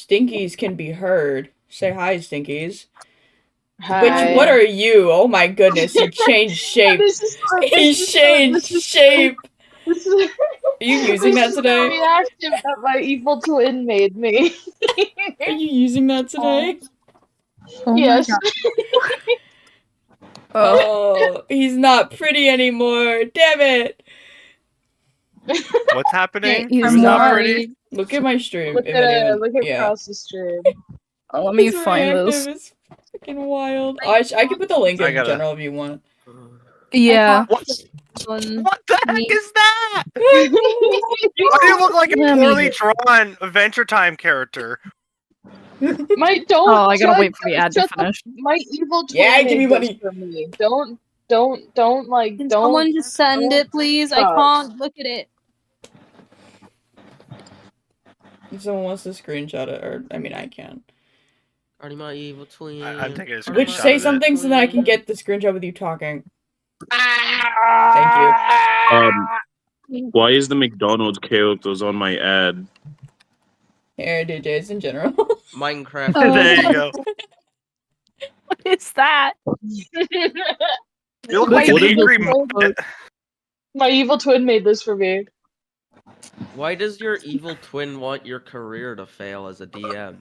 Stinkies can be heard. Say hi, Stinkies. Hi. What are you? Oh my goodness, he changed shape. He changed shape. Are you using that today? The reaction that my evil twin made me. Are you using that today? Oh Yes. my God. Oh, he's not pretty anymore. Damn it. What's happening? He's Who's not. not pretty? Look at my stream. Look if at anyone, look yeah. across the stream. Oh, let me His find reactive this. is freaking wild. I can put the link in general if you want. Yeah. What the heck is that? Why do you look like a Let me poorly get- drawn Adventure Time character? My don't. Oh, I gotta judge- wait for the ad to judge- finish. My evil twin Yeah, give me made money. this for me. Don't like. Can don't. someone just send don't it, please? I stop. can't look at it. If someone wants to screenshot it, or I mean, I can. Already my evil twin. I'm taking a screenshot. Which say of it. something so that I can get the screenshot with you talking. Thank you. Why is the McDonald's characters on my ad? Here, DJs in general. Minecraft. There you go. What is that? You look like an What is angry this? muppet. My evil twin made this for me. Why does your evil twin want your career to fail as a DM?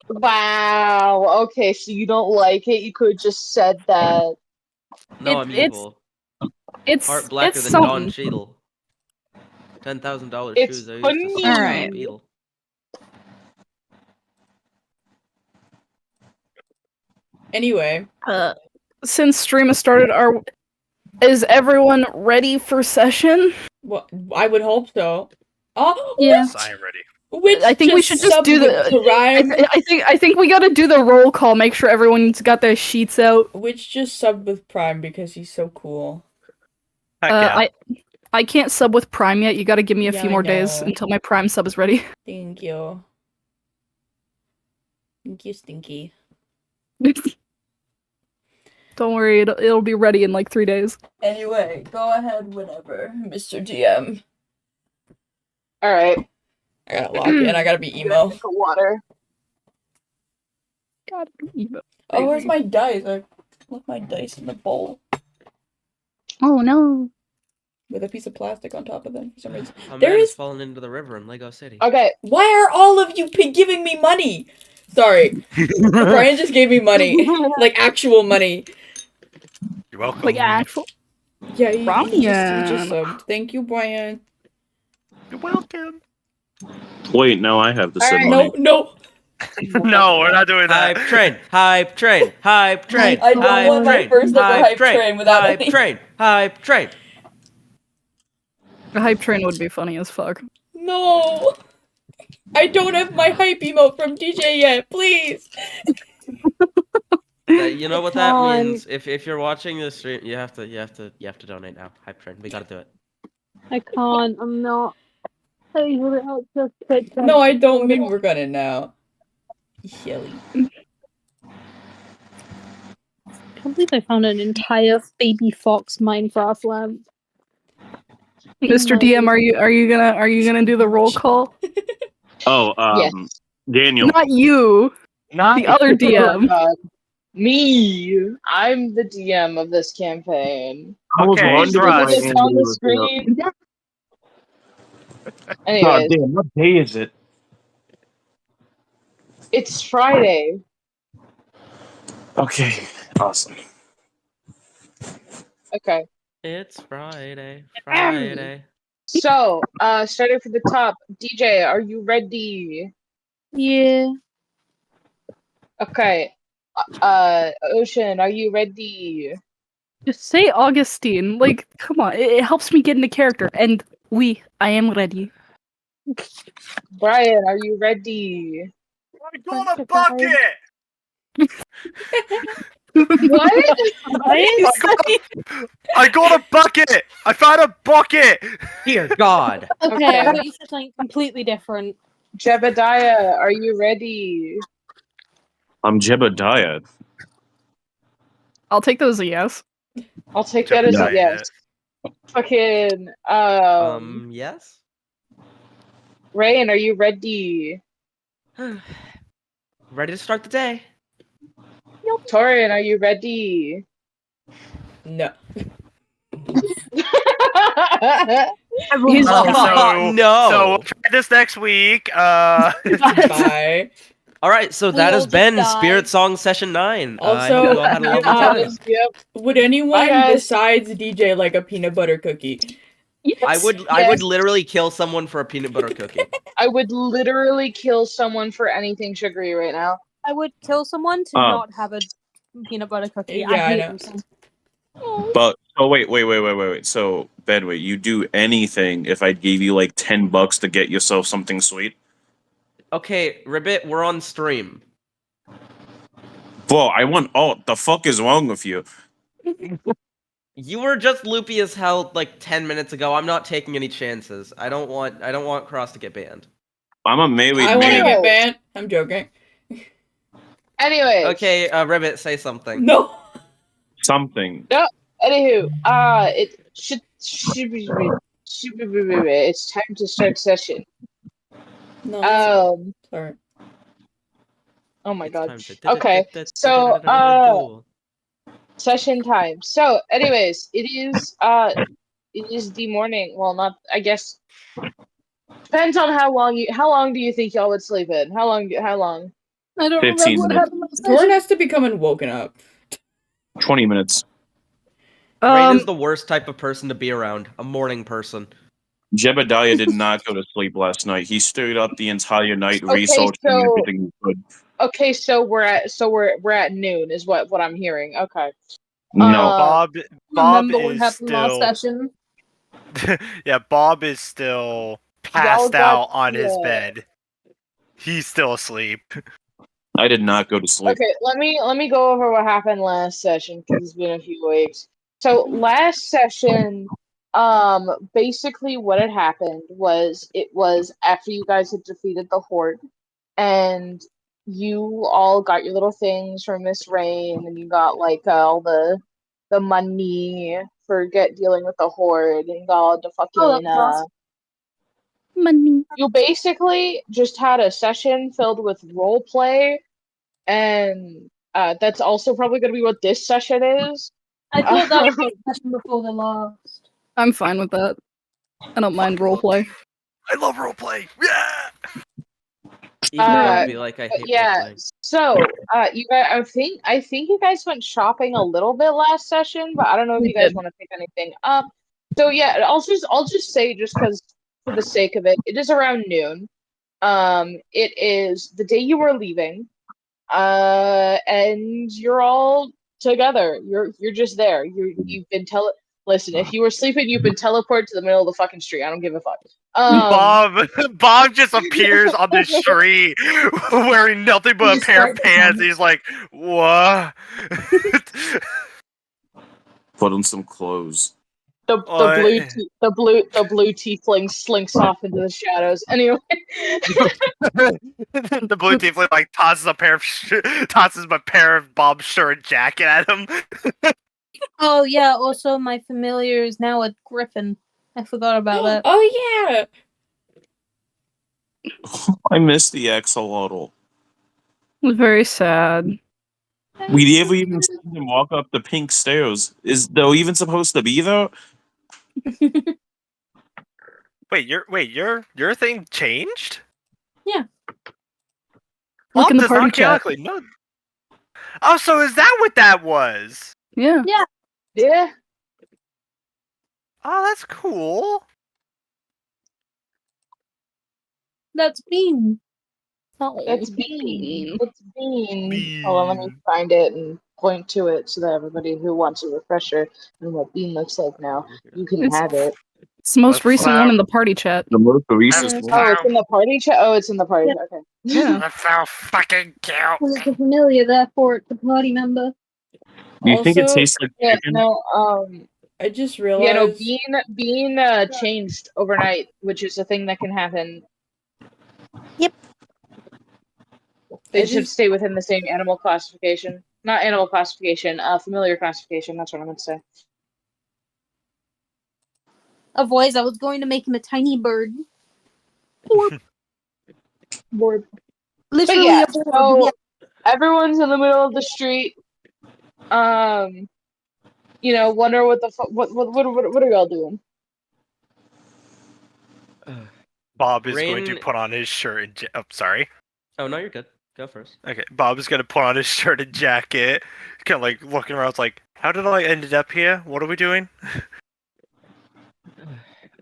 Wow. Okay, so you don't like it. You could have just said that. No, I'm it's- evil. It's Heart blacker it's than something. Don Cheadle. $10,000 It's shoes I used funny. to sell to Alright. Beetle. Anyway, Since stream has started, is everyone ready for session? well, I would hope so. Oh, Yeah. Yes, I am ready. which I think we should just subbed do with the. Prime, I think we gotta do the roll call. Make sure everyone's got their sheets out. which just subbed with Prime because he's so cool. Heck yeah. I can't sub with Prime yet. You gotta give me a Yeah, few I more days know. until my Prime sub is ready. Thank you. Thank you, Stinky. Don't worry, it'll be ready in like 3 days. Anyway, go ahead whenever, Mr. DM. All right. I gotta lock in. I gotta be emo. Drink of water. God, emo. Oh, where's my dice? I left my dice in the bowl Oh no. with a piece of plastic on top of them for some reason. A There man is- is fallen into the river in Lego City. Okay. Why are all of you giving me money? Sorry, Brian just gave me money, like actual money. You're welcome. Like actual. Yeah, he just Brian. subbed. Thank you, Brian. You're welcome. Wait, now I have to send Alright, money. No. No, we're not doing that. Hype train, hype train, hype train, I don't want my first ever hype train without hype any- train, hype train. The hype train would be funny as fuck. No. I don't have my hype emote from DJ yet. Please. You know what that Come on. means? If you're watching this stream, you have to donate now. Hype train, we gotta do it. I can't. I'm not. No, I don't mean we're gonna now. Shelly. I can't believe I found an entire baby fox Minecraft lamp. Mr. DM, are you gonna do the roll call? Oh, Yes. Daniel. Not you, the other Oh DM. God. Me. I'm the DM of this campaign. I was Okay, wondering Trust. why It's Andrew on the was here. screen. God Anyways, damn, what day is it? it's Friday. Okay, awesome. Okay. It's Friday, Friday. So, starting from the top, DJ, are you ready? Yeah. Okay. Ocean, are you ready? Just say Augustine. Like, come on, it helps me get into character. And I am ready. Brian, are you ready? I got a bucket! What? I got a bucket! I found a bucket! Dear God. Okay, Okay. I thought you said something completely different. Jebediah, are you ready? I'm Jebediah. I'll take those as a yes. I'll take that as a Jebediah. yes. Fucking, Yes. Rain, are you ready? Ready to start the day. Torian, are you ready? No. He's So No. So we'll try this next week. Bye. All right, so We that all has just been died. Spirit Song Session 9. I Also, hope you all had a lovely time. Yep. Would anyone Bye, guys. besides DJ like a peanut butter cookie? I would Yes. literally kill someone for a peanut butter cookie. I would literally kill someone for anything sugary right now. I would kill someone to Oh. not have a peanut butter cookie. Yeah, I I hate know. myself. But wait. So Bedway, you do anything if I gave you like $10 to get yourself something sweet? Okay, Ribbit, we're on stream. Bro, I want alt. The fuck is wrong with you? You were just loopy as hell like 10 minutes ago. I'm not taking any chances. I don't want Cross to get banned. I'm a melee I want to man. get banned. I'm joking. Anyways. Okay, Ribbit, say something. No. Something. Anywho, it's time to start session. No. Sorry. Oh my It's god. time to- Okay, so, duel. Session time. So, anyways, it is the morning. Well, not. I guess depends on how long do you think y'all would sleep in? How long? I don't 15 remember what minutes. happened last Jordan session. has to be coming woken up. 20 minutes. Rain is the worst type of person to be around. A morning person. Jebediah did not go to sleep last night. He stayed up the entire night Okay, researching so- everything he could. Okay, so we're at noon is what I'm hearing. Okay. No. Bob Remember what is happened last still session? yeah, Bob is still passed got- out on his yeah. bed. He's still asleep. I did not go to sleep. Okay, let me go over what happened last session because it's been a few weeks. So last session, basically what had happened was it was after you guys had defeated the Horde, and you all got your little things from Miss Rain, and you got like all the money for dealing with the Horde, and you got all the fucking Oh, that's awesome. money. You basically just had a session filled with role play, and that's also probably going to be what this session is. I thought that was the session before the last. I'm fine with that. I don't mind roleplay. I love roleplay. Yeah. Even though Uh, I'd be like, I hate Yeah. roleplaying. So, you guys, I think you guys went shopping a little bit last session, but I don't know if We you guys did. want to pick anything up. So yeah, I'll just say just because for the sake of it, it is around noon. It is the day you were leaving. And you're all together. You're just there. You've been Listen, if you were sleeping, you've been teleported to the middle of the fucking street. I don't give a fuck. Bob just appears on the street wearing nothing but a Just pair of starts pants. running. He's like, what? Put on some clothes. the What? blue tiefling slinks off into the shadows. Anyway, The blue tiefling like tosses a pair of Bob's shirt and jacket at him. Oh yeah, also my familiar is now a griffin. I forgot about that. Oh yeah. I miss the axolotl. It was very sad. We never even seen him walk up the pink stairs. Is though even supposed to be there? Wait, your thing changed? Yeah. Look Bob in the does party not chat. calculate, no. Oh, so is that what that was? Yeah. yeah. Oh, that's cool. That's Bean. Oh, That's Bean. It's Bean. Bean. Hold on, let me find it and point to it so that everybody who wants a refresher on what Bean looks like now, you can It's- have it. It's the most That's recent loud. one in the party chat. The most recent That's one. Oh, it's in the party chat? Oh, it's in the party chat. Okay. Yeah. That's so fucking Was cute. the familiar, therefore the party member? Do you think it Also- tastes like Yeah, chicken? no, I just yeah, realized. no, Bean changed overnight, which is a thing that can happen. Yep. They I should just- stay within the same animal classification. Not animal classification, familiar classification, that's what I meant to say. A voice. I was going to make him a tiny bird. Bored. Literally yeah, a board. so- Yeah. Everyone's in the middle of the street. Wonder what the what are y'all doing? Bob is going to Rain- put on his shirt and oh, sorry. Oh no, you're good. Go first. Okay, Bob is gonna put on his shirt and jacket, kind of like looking around, like, how did I ended up here? What are we doing?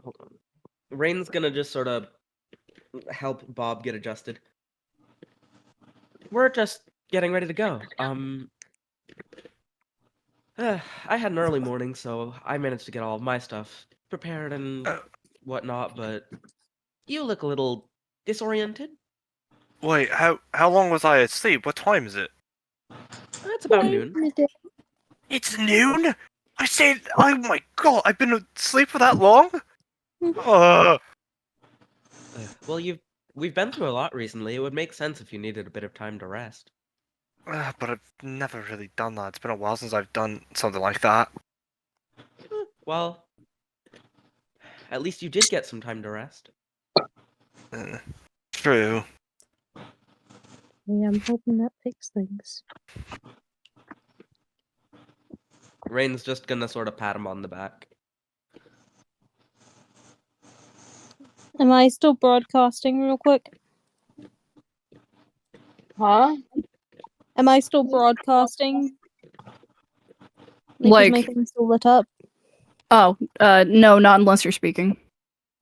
Hold on. Rain's gonna just sort of help Bob get adjusted. We're just getting ready to go. I had an early morning, so I managed to get all of my stuff prepared and whatnot, but you look a little disoriented. Wait, how long was I asleep? What time is it? It's about noon. It's noon? I said, oh my god, I've been asleep for that long? Well, we've been through a lot recently. It would make sense if you needed a bit of time to rest. But I've never really done that. It's been a while since I've done something like that. Well, at least you did get some time to rest. True. Yeah, I'm hoping that fixes things. Rain's just gonna sort of pat him on the back. Am I still broadcasting real quick? Huh? Am I still broadcasting? Like- is my thing still lit up? Oh, no, not unless you're speaking.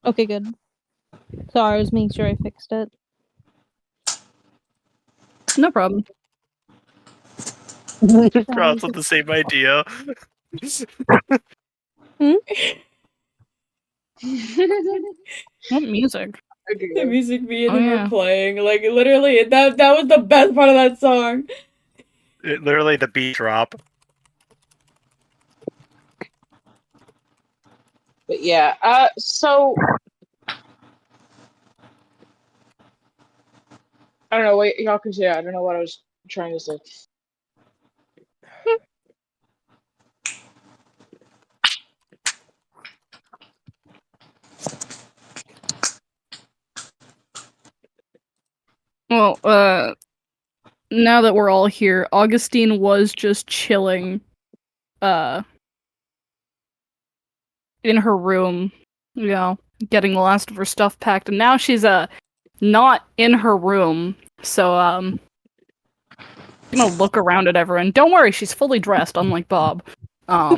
Okay, good. Sorry, I was making sure I fixed it. No problem. Cross with the same idea. What music? The music me and Oh, him yeah. were playing. Like literally that was the best part of that song. Literally the beat drop. But yeah, so I don't know. Wait, y'all can say I don't know what I was trying to say. Well, now that we're all here, Augustine was just chilling, in her room, getting the last of her stuff packed, and now she's, not in her room, so, I'm gonna look around at everyone. Don't worry, she's fully dressed, unlike Bob. How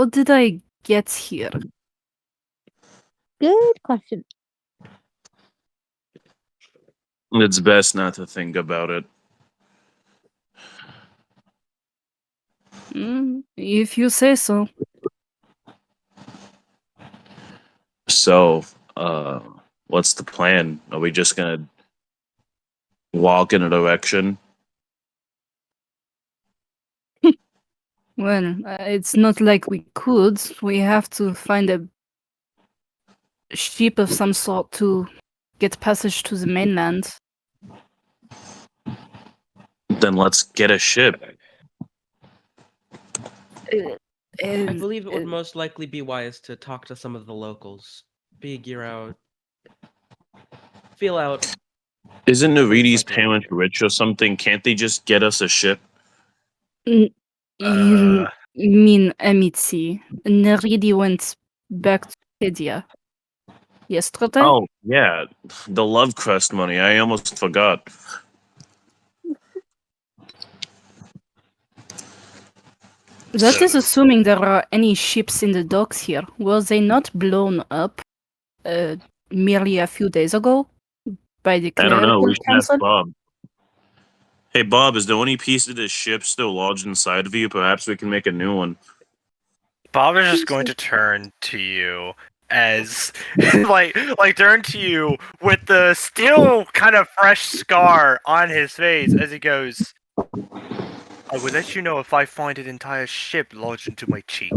did I get here? Good question. It's best not to think about it. If you say so. So, what's the plan? Are we just gonna walk in a direction? Well, it's not like we could. We have to find a ship of some sort to get passage to the mainland. Then let's get a ship. I believe it would most likely be wise to talk to some of the locals, feel out. Isn't Naridi's like that. parents rich or something? Can't they just get us a ship? You mean Amitsi? Neridi went back to Pedia yesterday? Oh, yeah. The Love Crest money. I almost forgot. That is assuming there are any ships in the docks here. Were they not blown up merely a few days ago by the I don't know. clerical We should ask council? Bob. Hey, Bob, is there any piece of this ship still lodged inside of you? Perhaps we can make a new one. Bob is just going to turn to you as like turn to you with the still kind of fresh scar on his face as he goes, I will let you know if I find an entire ship lodged into my cheek.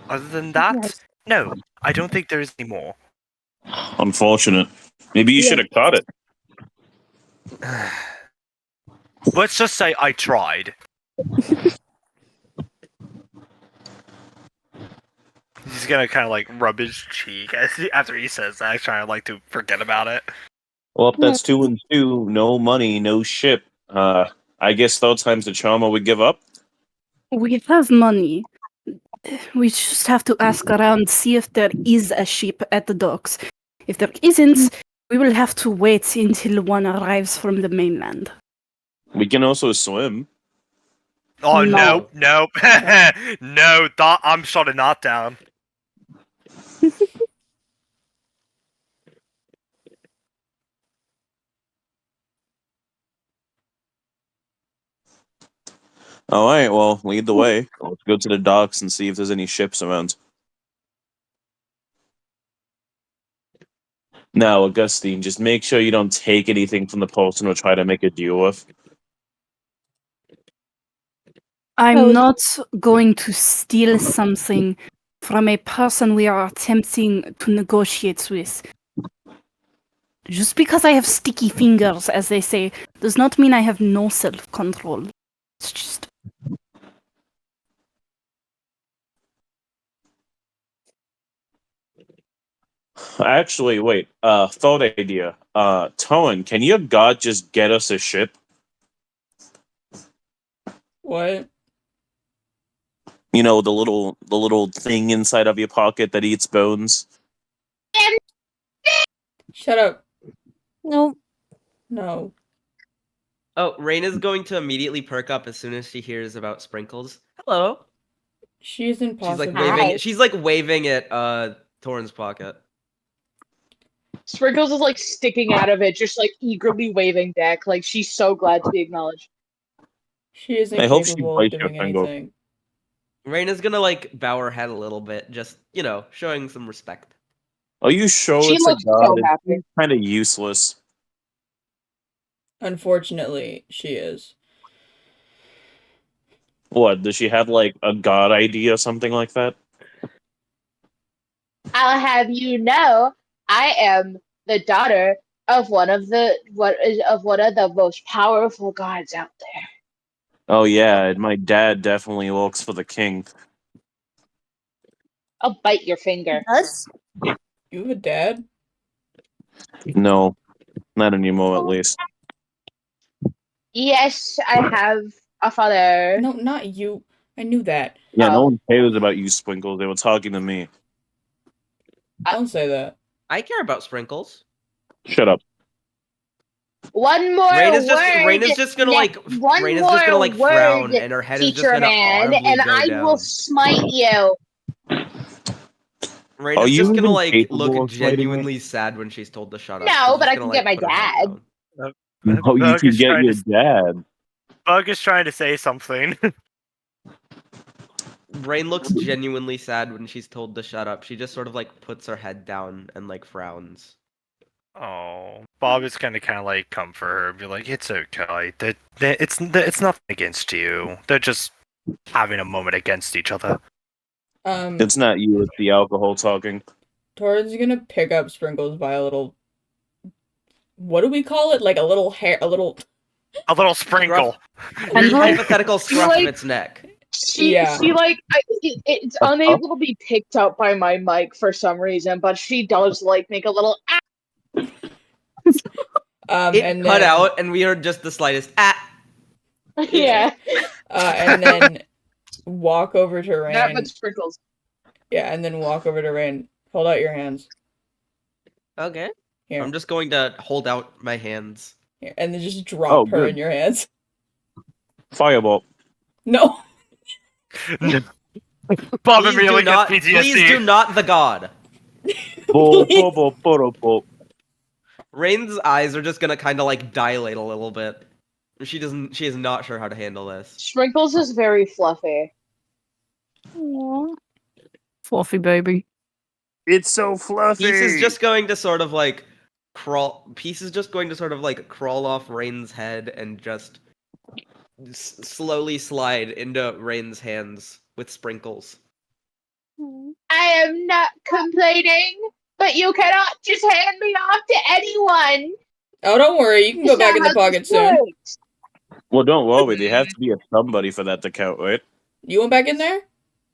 Other than that, Yes. no, I don't think there is any more. Unfortunate. Maybe you Yeah. should have caught it. Let's just say I tried. He's he's gonna kind of like rub his cheek after he says that, trying to like to forget about it. Well, if that's 2 and 2, no money, no ship. I guess third time's the charm. We give up. We have money. We just have to ask around, see if there is a ship at the docks. If there isn't, we will have to wait until one arrives from the mainland. We can also swim. Oh No. no, no! I'm shutting that down. All right, well, lead the way. Let's go to the docks and see if there's any ships around. Now, Augustine, just make sure you don't take anything from the person we'll try to make a deal with. I'm not going to steal something from a person we are attempting to negotiate with. Just because I have sticky fingers, as they say, does not mean I have no self-control. It's just... Actually, wait. Thought idea. Toan, can your god just get us a ship? What? You know, the little thing inside of your pocket that eats bones. Shut up. No. No. Oh, Raina's going to immediately perk up as soon as she hears about Sprinkles. Hello. She is impossible. She's like waving. She's like waving at Torn's pocket. Sprinkles is like sticking out of it, just like eagerly waving back, like she's so glad to be acknowledged. She is I hope she incapable of bites your doing finger. anything. Raina's gonna like bow her head a little bit, just showing some respect. Are you sure She it's a looks god? so happy. It's kind of useless. Unfortunately, she is. What, does she have like a god ID or something like that? I'll have you know, I am the daughter of one of the most powerful gods out there. Oh yeah, and my dad definitely works for the king. I'll bite your finger. Us? You have a dad? No, not anymore at least. Yes, I have a father. No, not you. I knew that. Yeah, no Oh. one cares about you, Sprinkles. They were talking to me. Don't say that. I care about Sprinkles. Shut up. One more Raina's word. just gonna Nick, like one Raina's just gonna like more frown, word, and her head is just teacher gonna man, audibly and go I down. will smite you. Raina's Are you just gonna even like capable look of fighting me? genuinely sad when she's told to shut up. No, She's but just I gonna, can get like, my put her head dad. down. Oh, you Bug can is get trying your to- dad. Bug is trying to say something. Rain looks genuinely sad when she's told to shut up. She just sort of like puts her head down and like frowns. Oh, Bob is gonna kind of like comfort her, be like, "It's okay. It's nothing against you. They're just having a moment against each other." It's not you, it's the alcohol talking. Torrance gonna pick up Sprinkles by a little. What do we call it? Like a little hair, a little. A little sprinkle. And Hypothetical scruff like- of its neck. She Yeah. like it's unable to be picked up by my mic for some reason, but she does like make a little. It And cut then, out, and we heard just the slightest Yeah, and then walk over to Rain. that but Sprinkles. Yeah, and then walk over to Rain. Hold out your hands. Okay. Here. I'm just going to hold out my hands. Here. And then just drop Oh, her good. in your hands. Fireball. No. Bob Please immediately do not, gets PTSD. please do not the god. Bo, Please. bo, bo, bo, bo, bo. Rain's eyes are just gonna kind of like dilate a little bit. She is not sure how to handle this. Sprinkles is very fluffy. Fluffy baby. It's so fluffy. Peace is just going to sort of like crawl. Peace is just going to sort of like crawl off Rain's head and just slowly slide into Rain's hands with Sprinkles. I am not complaining, but you cannot just hand me off to anyone. Oh, don't worry. You can go back in the That's how pocket this soon. works. Well, don't worry. They have to be a somebody for that to count, right? You want back in there?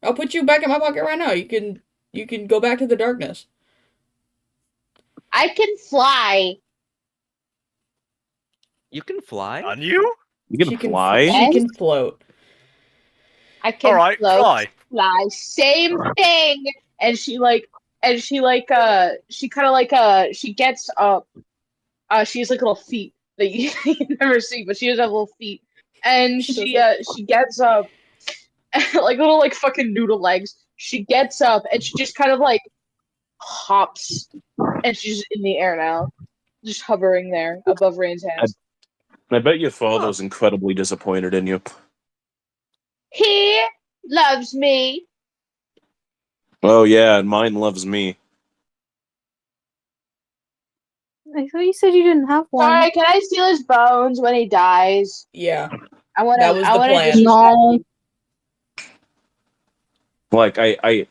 I'll put you back in my pocket right now. You can You can go back to the darkness. I can fly. You can fly? On you? You can fly? She can float. I can Alright, float, fly. same thing. And she gets up. She has like little feet that you can never see, but she does have little feet. And she gets up, like little like fucking noodle legs. She gets up and she just kind of like hops, and she's in the air now, just hovering there above Rain's hands. I bet your father's incredibly disappointed in you. He loves me. Oh yeah, and mine loves me. I thought you said you didn't have one. Sorry, can I steal his bones when he dies? Yeah. I want That was the plan. No. Like I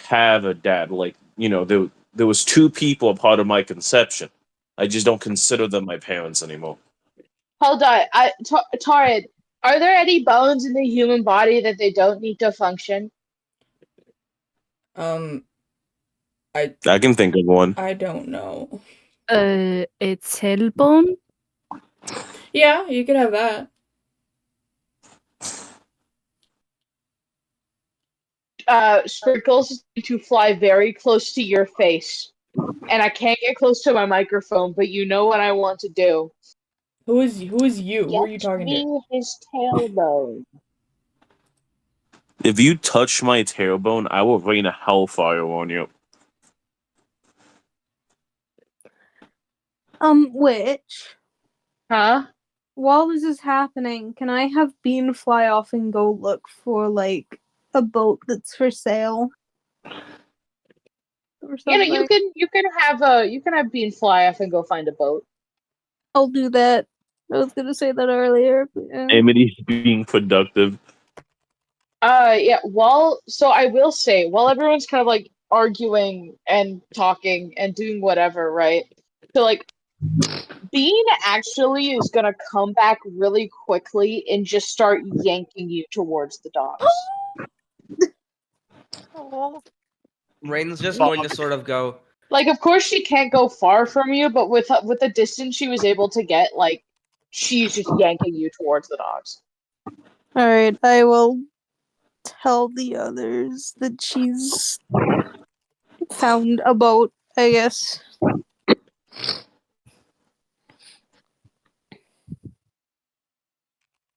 have a dad. Like, you know, there was two people a part of my conception. I just don't consider them my parents anymore. Hold on, Torrid, are there any bones in the human body that they don't need to function? I can think of one. I don't know. A tailbone? Yeah, you could have that. Sprinkles is going to fly very close to your face. And I can't get close to my microphone, but you know what I want to do. Who is you? Who are you talking to? Get me his tailbone. If you touch my tailbone, I will rain a hellfire on you. Which, Huh? while this is happening, can I have Bean fly off and go look for, like, a boat that's for sale? Or Yeah, no, something? you can have Bean fly off and go find a boat. I'll do that. I was gonna say that earlier. But, yeah. Amity's being productive. Yeah, so I will say, while everyone's kind of like arguing and talking and doing whatever, right? So like Bean actually is gonna come back really quickly and just start yanking you towards the dogs. Rain's just going to sort of go. Like, of course she can't go far from you, but with the distance she was able to get, like, she's just yanking you towards the dogs. Alright, I will tell the others that she's found a boat, I guess.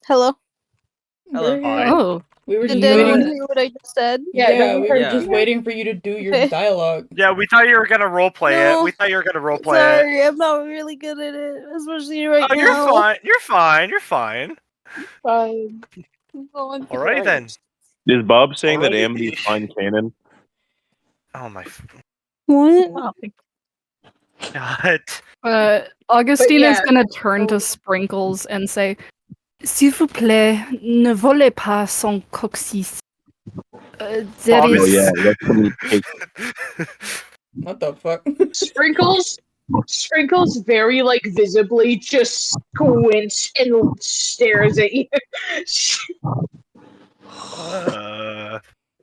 Hello? Hello. We're Hi. here. Oh. We were just Did anyone waiting. hear what I just said? Yeah, Yeah, no, we were Yeah. just waiting for you to do your Okay. dialogue. Yeah, we thought you were gonna roleplay it. No. We thought you were gonna roleplay it. Sorry, I'm not really good at it, especially right Oh, now. you're fine. You're fine. You're fine. fine. Oh, Alrighty then. Is Bob saying that Alrighty. Amity's fine canon? Oh my What? god. Augustine is yeah, gonna turn to Sprinkles and say, S'il vous plaît, ne volez pas son coccyx. There Bob Oh is... yeah, let me take. What the fuck? Sprinkles very, like, visibly just squints and stares at you.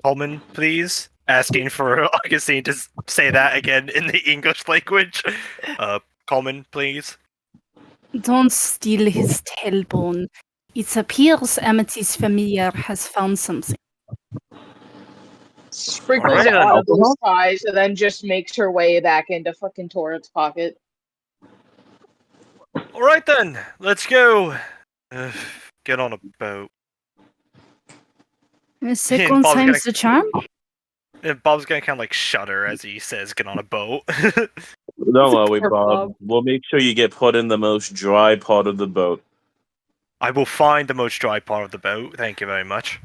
Coleman, please. Asking for Augustine to say that again in the English language. Coleman, please. Don't steal his tailbone. It appears Amity's familiar has found something. Sprinkles Alright, then. audibly sighs and then just makes her way back into fucking Torrent's pocket. Alright then, let's go. Get on a boat. Second Bob's time's the charm? And Bob's gonna kind of like shudder as he says, "Get on a boat." Don't worry, Poor Bob. Bob. We'll make sure you get put in the most dry part of the boat. I will find the most dry part of the boat. Thank you very much.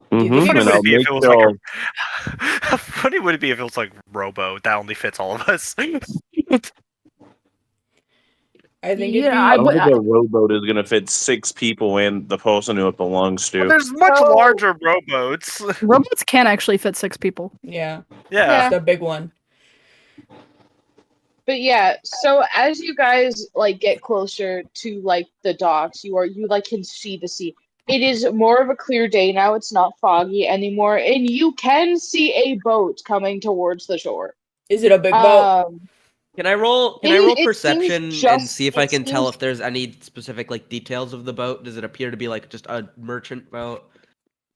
think Mm-hmm. you Funny And would I'll it be if make it was sure. like a... Funny would it be if it was like Robo that only fits all of us. I think Yeah, I it'd don't be... think a rowboat is gonna fit 6 people and the person who it belongs to. But there's much Oh. larger rowboats. Robots can actually fit 6 people. Yeah, Yeah. it's the big one. But yeah, so as you guys like get closer to like the docks, you like can see the sea. it is more of a clear day now. It's not foggy anymore, and you can see a boat coming towards the shore. Is it a big boat? Can I roll it perception seems and just- see if I it can tell seems- if there's any specific like details of the boat? Does it appear to be like just a merchant boat?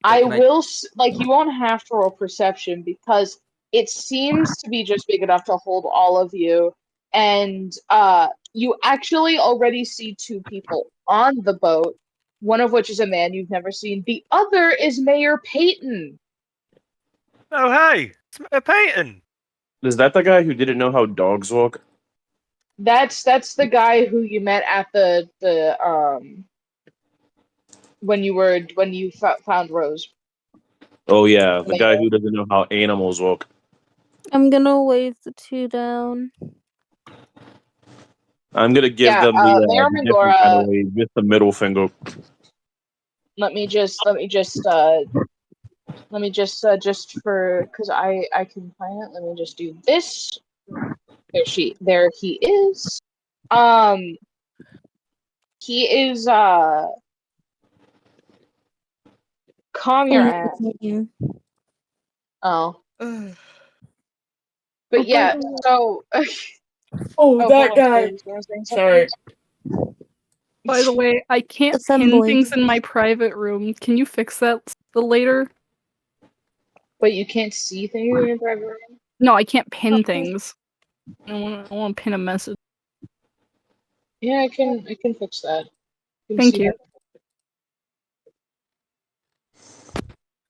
I will like you won't have to roll perception because it seems to be just big enough to hold all of you, and you actually already see two people on the boat. One of which is a man you've never seen. The other is Mayor Peyton. Oh hey, it's Mayor Peyton. Is that the guy who didn't know how dogs walk? That's the guy who you met at the when you found Rose. Oh yeah, the guy who doesn't know how animals walk. I'm gonna wave the two down. I'm gonna give Yeah, them the Mayor different kind of Mangora. wave, just the middle finger. Let me just for because I can find it. Let me just do this. There he is. He is calm your ass. Oh. But yeah, so Oh, that hold on, guy. please, you were saying Sorry. something? By the way, I can't pin Assembly. things in my private room. Can you fix that later? But you can't see things in your private room? No, I can't pin things. I want to pin a message. Yeah, I can fix that. I can Thank see you. that.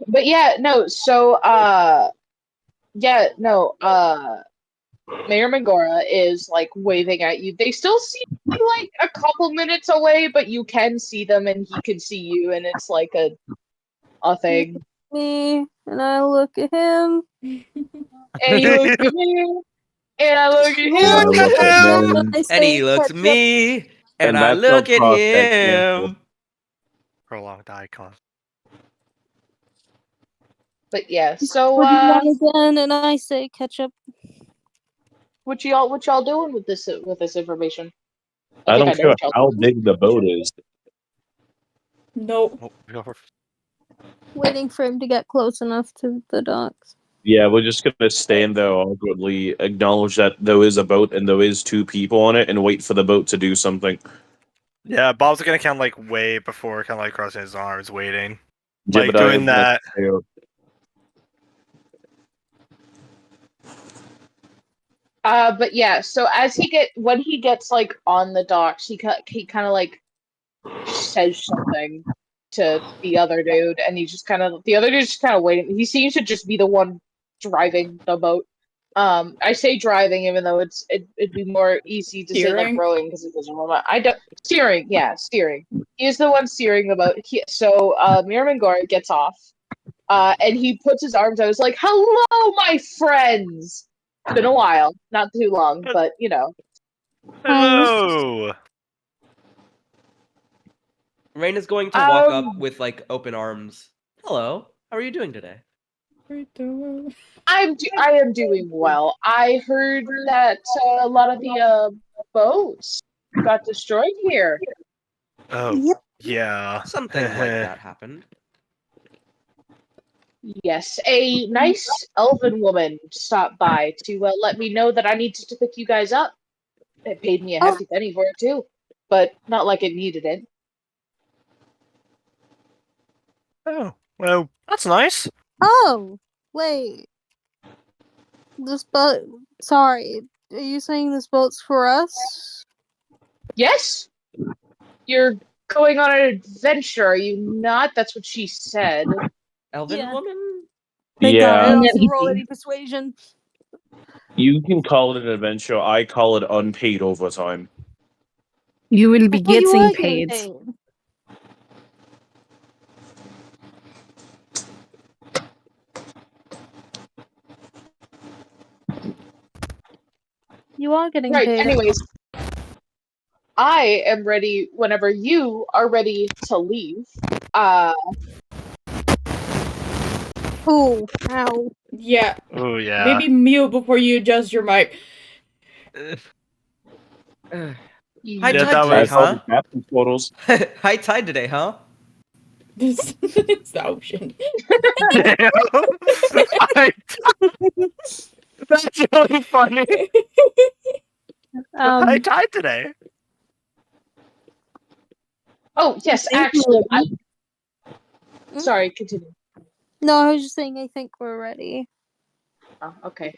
But yeah, no, so Mayor Mangora is like waving at you. They still seem like a couple minutes away, but you can see them and he can see you, and it's like a thing. Me, and I look at him. And you look at me, and I look at I him. look at them, I And say, he looks "Catch at up." me, and and I that's look a at prospect answer. him. Prolonged icon. But yeah, so Look at him again, and I say, "Catch up." what y'all doing with this information? I think don't know care what y'all how doing. big the boat is. Nope. Oh, you're- Waiting for him to get close enough to the docks. Yeah, we're just gonna stand there awkwardly, acknowledge that there is a boat and there is two people on it, and wait for the boat to do something. Yeah, Bob's gonna kind of like way before kind of like crossing his arms, waiting. Like, Jebediah doing is gonna that. stare. But yeah, so when he gets like on the docks, he kind of like says something to the other dude, and the other dude's just kind of waiting. He seems to just be the one driving the boat. I say driving, even though it'd be more easy to say like Steering? rowing because it doesn't roll. I don't steering. Yeah, steering. He's the one steering the boat. So Mir Mangora gets off, and he puts his arms out. He's like, "Hello, my friends." It's been a while, not too long, but you know. Hello. Rain is going to walk up Um, with like open arms. Hello, how are you doing today? I am doing well. I heard that a lot of the boats got destroyed here. Oh, Yep. yeah. Something like that happened. Yes, a nice elven woman stopped by to let me know that I needed to pick you guys up. It paid me a hefty penny for it too, but not like it needed it. Oh, well, that's nice. Oh, wait. This boat. Sorry, are you saying this boat's for us? Yes, you're going on an adventure, are you not? That's what she said. Elven Yeah. woman? Thank God I Yeah, don't have to roll any persuasion. you can call it an adventure. I call it unpaid overtime. You will I be thought you getting were getting paid. You are getting Right, paid. anyways. I am ready whenever you are ready to leave. Oh, ow. Yeah. Oh, yeah. Maybe mute before you adjust your mic. High you- tide that today, was- That's all huh? the captain's photos. High tide today, huh? It's the ocean. That's really funny. I Um, died today. Oh yes, Thank you, actually, Libby. sorry. Continue. no, I was just saying I think we're ready. Oh, okay.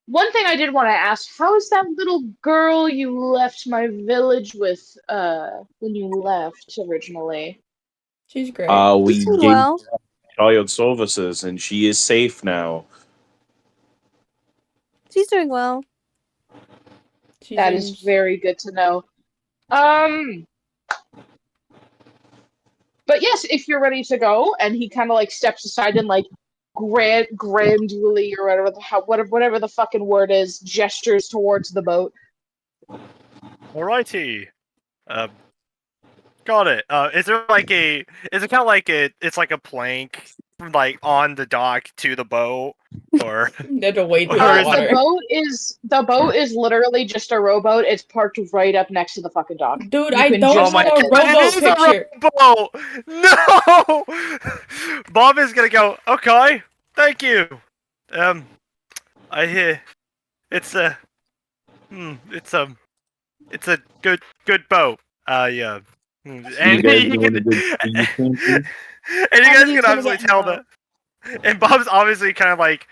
One thing I did want to ask: how is that little girl you left my village with? When you left originally? She's great. We She's doing gave well. child services, and she is safe now. She's doing well. She That is seems very good to know. Um, but yes, if you're ready to go, and he kind of like steps aside and like grandly or whatever the fucking word is, gestures towards the boat. Alrighty. Got it. Is there like a? Is it kind of like it's like a plank, like on the dock to the boat, or? they had to wade through Or the is it- water. The boat is literally just a rowboat. It's parked right up next to the fucking dock. Dude, You I can don't just want a like- rowboat It is a picture. rowboat! No! Bob is gonna go, okay, thank you. I hear it's a it's a good boat. Yeah. And You guys you doing a can, good speed, thank you? and you How guys many can gonna obviously get in tell the that. And Bob's obviously kind of like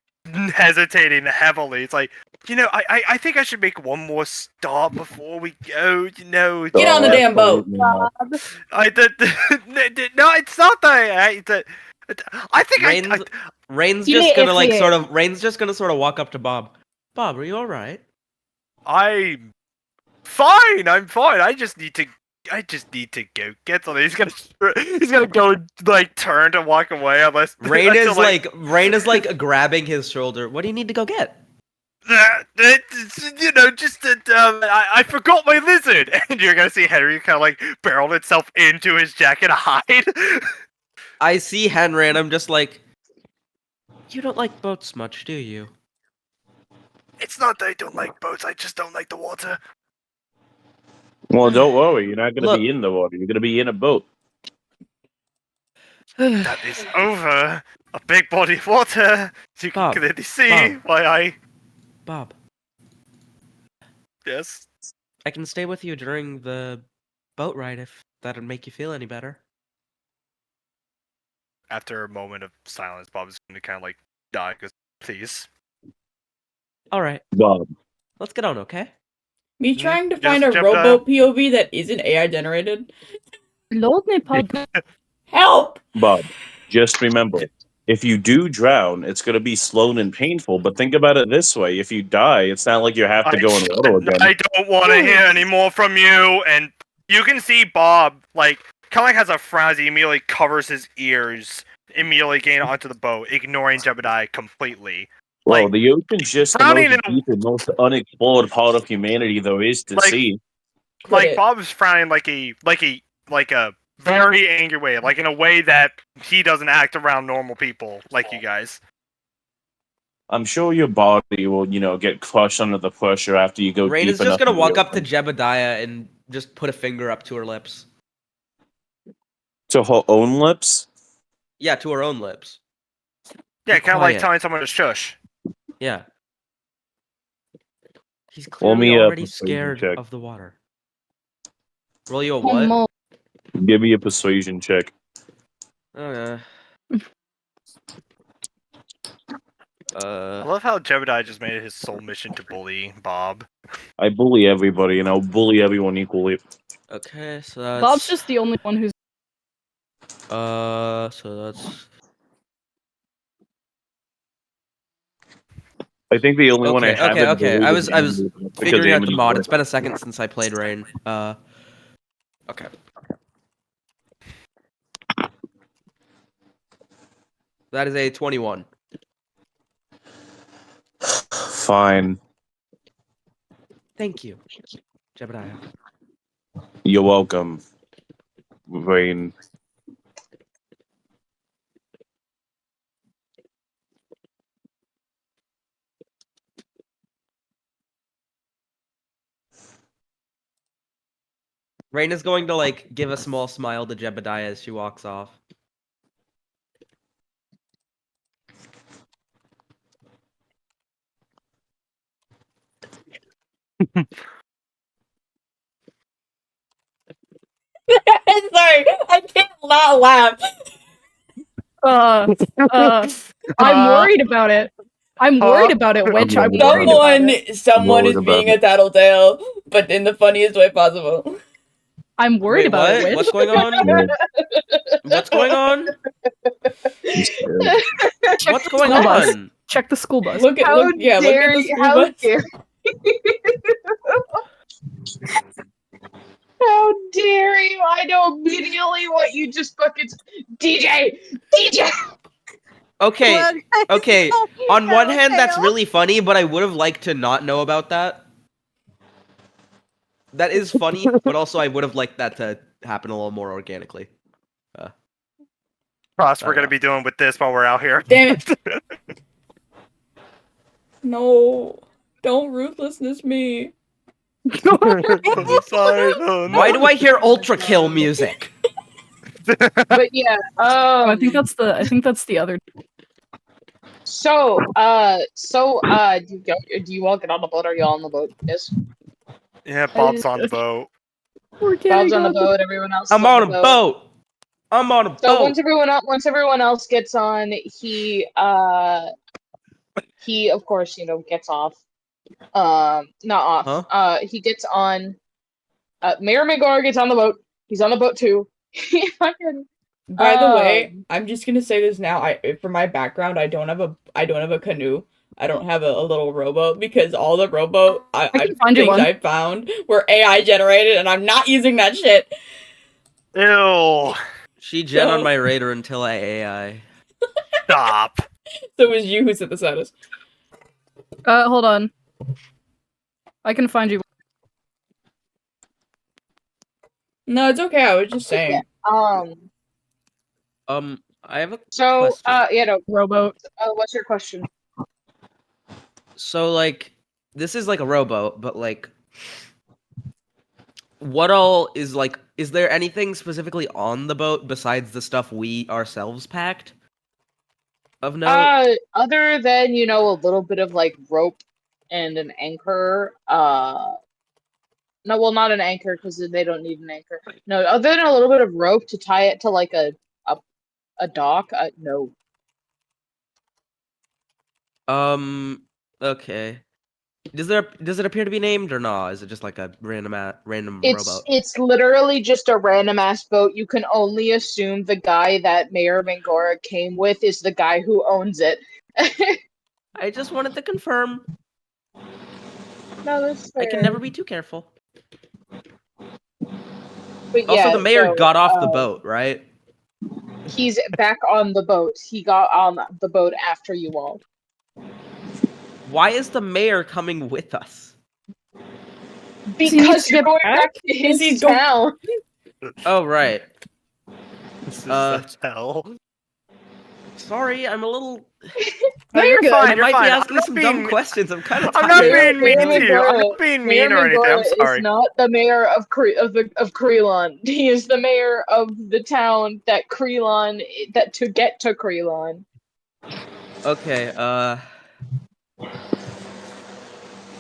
hesitating heavily. It's like, I think I should make one more stop before we go. Get on the damn boat. Absolutely not. I did. No, it's not that. I think Rain's Rain's Yeah, just gonna it's like yeah. sort of Rain's just gonna sort of walk up to Bob. Bob, are you all right? I'm fine. I'm fine. I just need to go get something. He's gonna go like turn to walk away unless Rain until, is like grabbing his shoulder. What do you need to go get? just that I forgot my lizard, and you're gonna see Henry kind of like barrel itself into his jacket to hide. I see Henry and I'm just like, you don't like boats much, do you? It's not that I don't like boats. I just don't like the water. Well, don't worry. You're not going to Look. be in the water. You're going to be in a boat. That is over a big body of water. You can Bob, clearly see Bob. why I. Bob, Yes. I can stay with you during the boat ride if that'd make you feel any better. After a moment of silence, Bob's gonna kind of like die. Goes, please. All right, Bob. let's get on, okay? Me Mhm. trying to Just find a jump rowboat POV that isn't AI generated. Load me pod. Help! Bob, just remember, if you do drown, it's going to be slow and painful. But think about it this way: if you die, it's not like you have to go in water again. I don't want to hear any more from you. And you can see Bob like kind of like has a frown as he immediately covers his ears, immediately getting onto the boat, ignoring Jebediah completely. Well, like, the ocean's just the frowning most in a- deep and most unexplored part of humanity there is to Like- see. Like it. Bob's frowning like a very angry way, like in a way that he doesn't act around normal people like you guys. I'm sure your body will, get crushed under the pressure after you go Rain deep is just enough gonna into walk the up to ocean. Jebediah and just put a finger up to her lips. To her own lips. Yeah, to her own lips. Yeah, Be kind of like quiet. telling someone to shush. Yeah. He's Roll clearly me a already persuasion scared check. of the water. Roll you a One what? more. Give me a persuasion check. Uh, I love how Jebediah just made it his sole mission to bully Bob. I bully everybody, and I'll bully everyone equally. okay, so that's Bob's just the only one who's. so that's I think the only one I Okay, haven't okay. bullied I is was Amity, because figuring out the Amity's mod. like- It's been a second since I played Rain. Okay. That is a 21. Fine. Thank you, Jebediah. You're welcome, Rain. Rain is going to like give a small smile to Jebediah as she walks off. Sorry, I can't not laugh. I'm worried about it. I'm worried about it, Witch. I'm worried about it. Someone Worried is about being it. a tattletale, but in the funniest way possible. I'm worried Wait, about what? it, Witch. What's going on? What's going on? Check What's the going school bus. on? Check the school bus. Look at How look at dare the you? school How bus. dare How dare you? I know immediately what you just fucking DJ. Okay, What? okay. Oh, On one hand, that's Tail. really funny, but I would have liked to not know about that. That is funny, but also I would have liked that to happen a little more organically. Cross, we're gonna be doing with this while we're out here. Damn it! No, don't ruthlessness me. Why do I hear Ultra Kill music? But yeah, I think that's the other. So, do you all get on the boat? Are you all on the boat? Yes. Yeah, Bob's on the boat. We're Bob's on the boat. Everyone else. I'm is on a boat. I'm on a So boat. once everyone else gets on, he of course gets off. Not off. Huh? He gets on. Mayor Megora gets on the boat. He's on the boat too. He fucking. By the way, I'm just gonna say this now. For my background, I don't have a canoe. I don't have a little rowboat because all the rowboat can find you things one. I found were AI generated, and I'm not using that shit. Ew. She gen on So- my radar until I AI. Stop. So it was you who said the status. Hold on. I can find you. No, it's okay. I was just saying. I have a So question. Rowboat. what's your question? So like, this is like a rowboat, but like, what all is like? Is there anything specifically on the boat besides the stuff we ourselves packed? Of note? Other than a little bit of like rope and an anchor. No, well, not an anchor because they don't need an anchor. No, other than a little bit of rope to tie it to like a dock. No. Okay. Does it appear to be named or not? Is it just like a random rowboat? It's literally just a random ass boat. You can only assume the guy that Mayor Mangora came with is the guy who owns it. I just wanted to confirm. No, that's fair. I can never be too careful. But Also, yeah, the mayor so, got off the boat, right? He's back on the boat. He got on the boat after you all. Why is the mayor coming with us? Because you're going back to his town. Oh, right. This is such hell. Sorry, I'm a little. No, you're good. I You're might fine. be I'm asking not some being- dumb questions. I'm kind of I'm not tired. being mean to you. I'm not being mean or anything. I'm sorry. Is not the mayor of Krelon. He is the mayor of the town that to get to Krelon. Okay,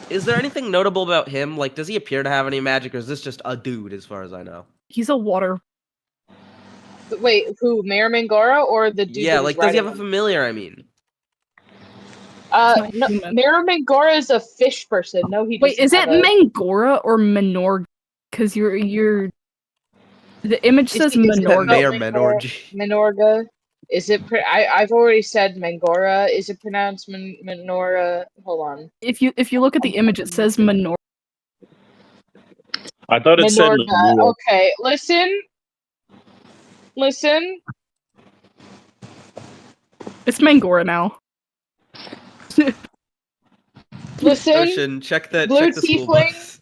is there anything notable about him? Like, does he appear to have any magic, or is this just a dude, as far as I know? He's a water. Wait, who? Mayor Mangora or the dude? Yeah, that was like, does he have a riding him? familiar, I mean? not No, human. Mayor Mangora is a fish person. No, he Wait, is doesn't it have a- Mangora or Menorg? Because you're. The image says Is it Menorg. Mayor Mangora? Menorg. Menorga. Is it? I've already said Mangora. Is it pronounced Menora? Hold on. If you look at the image, it says Menorg. I thought it said Menorga. Laguna. Okay, listen. It's Mangora now. Listen. Ocean, check the Blue school tiefling. bus.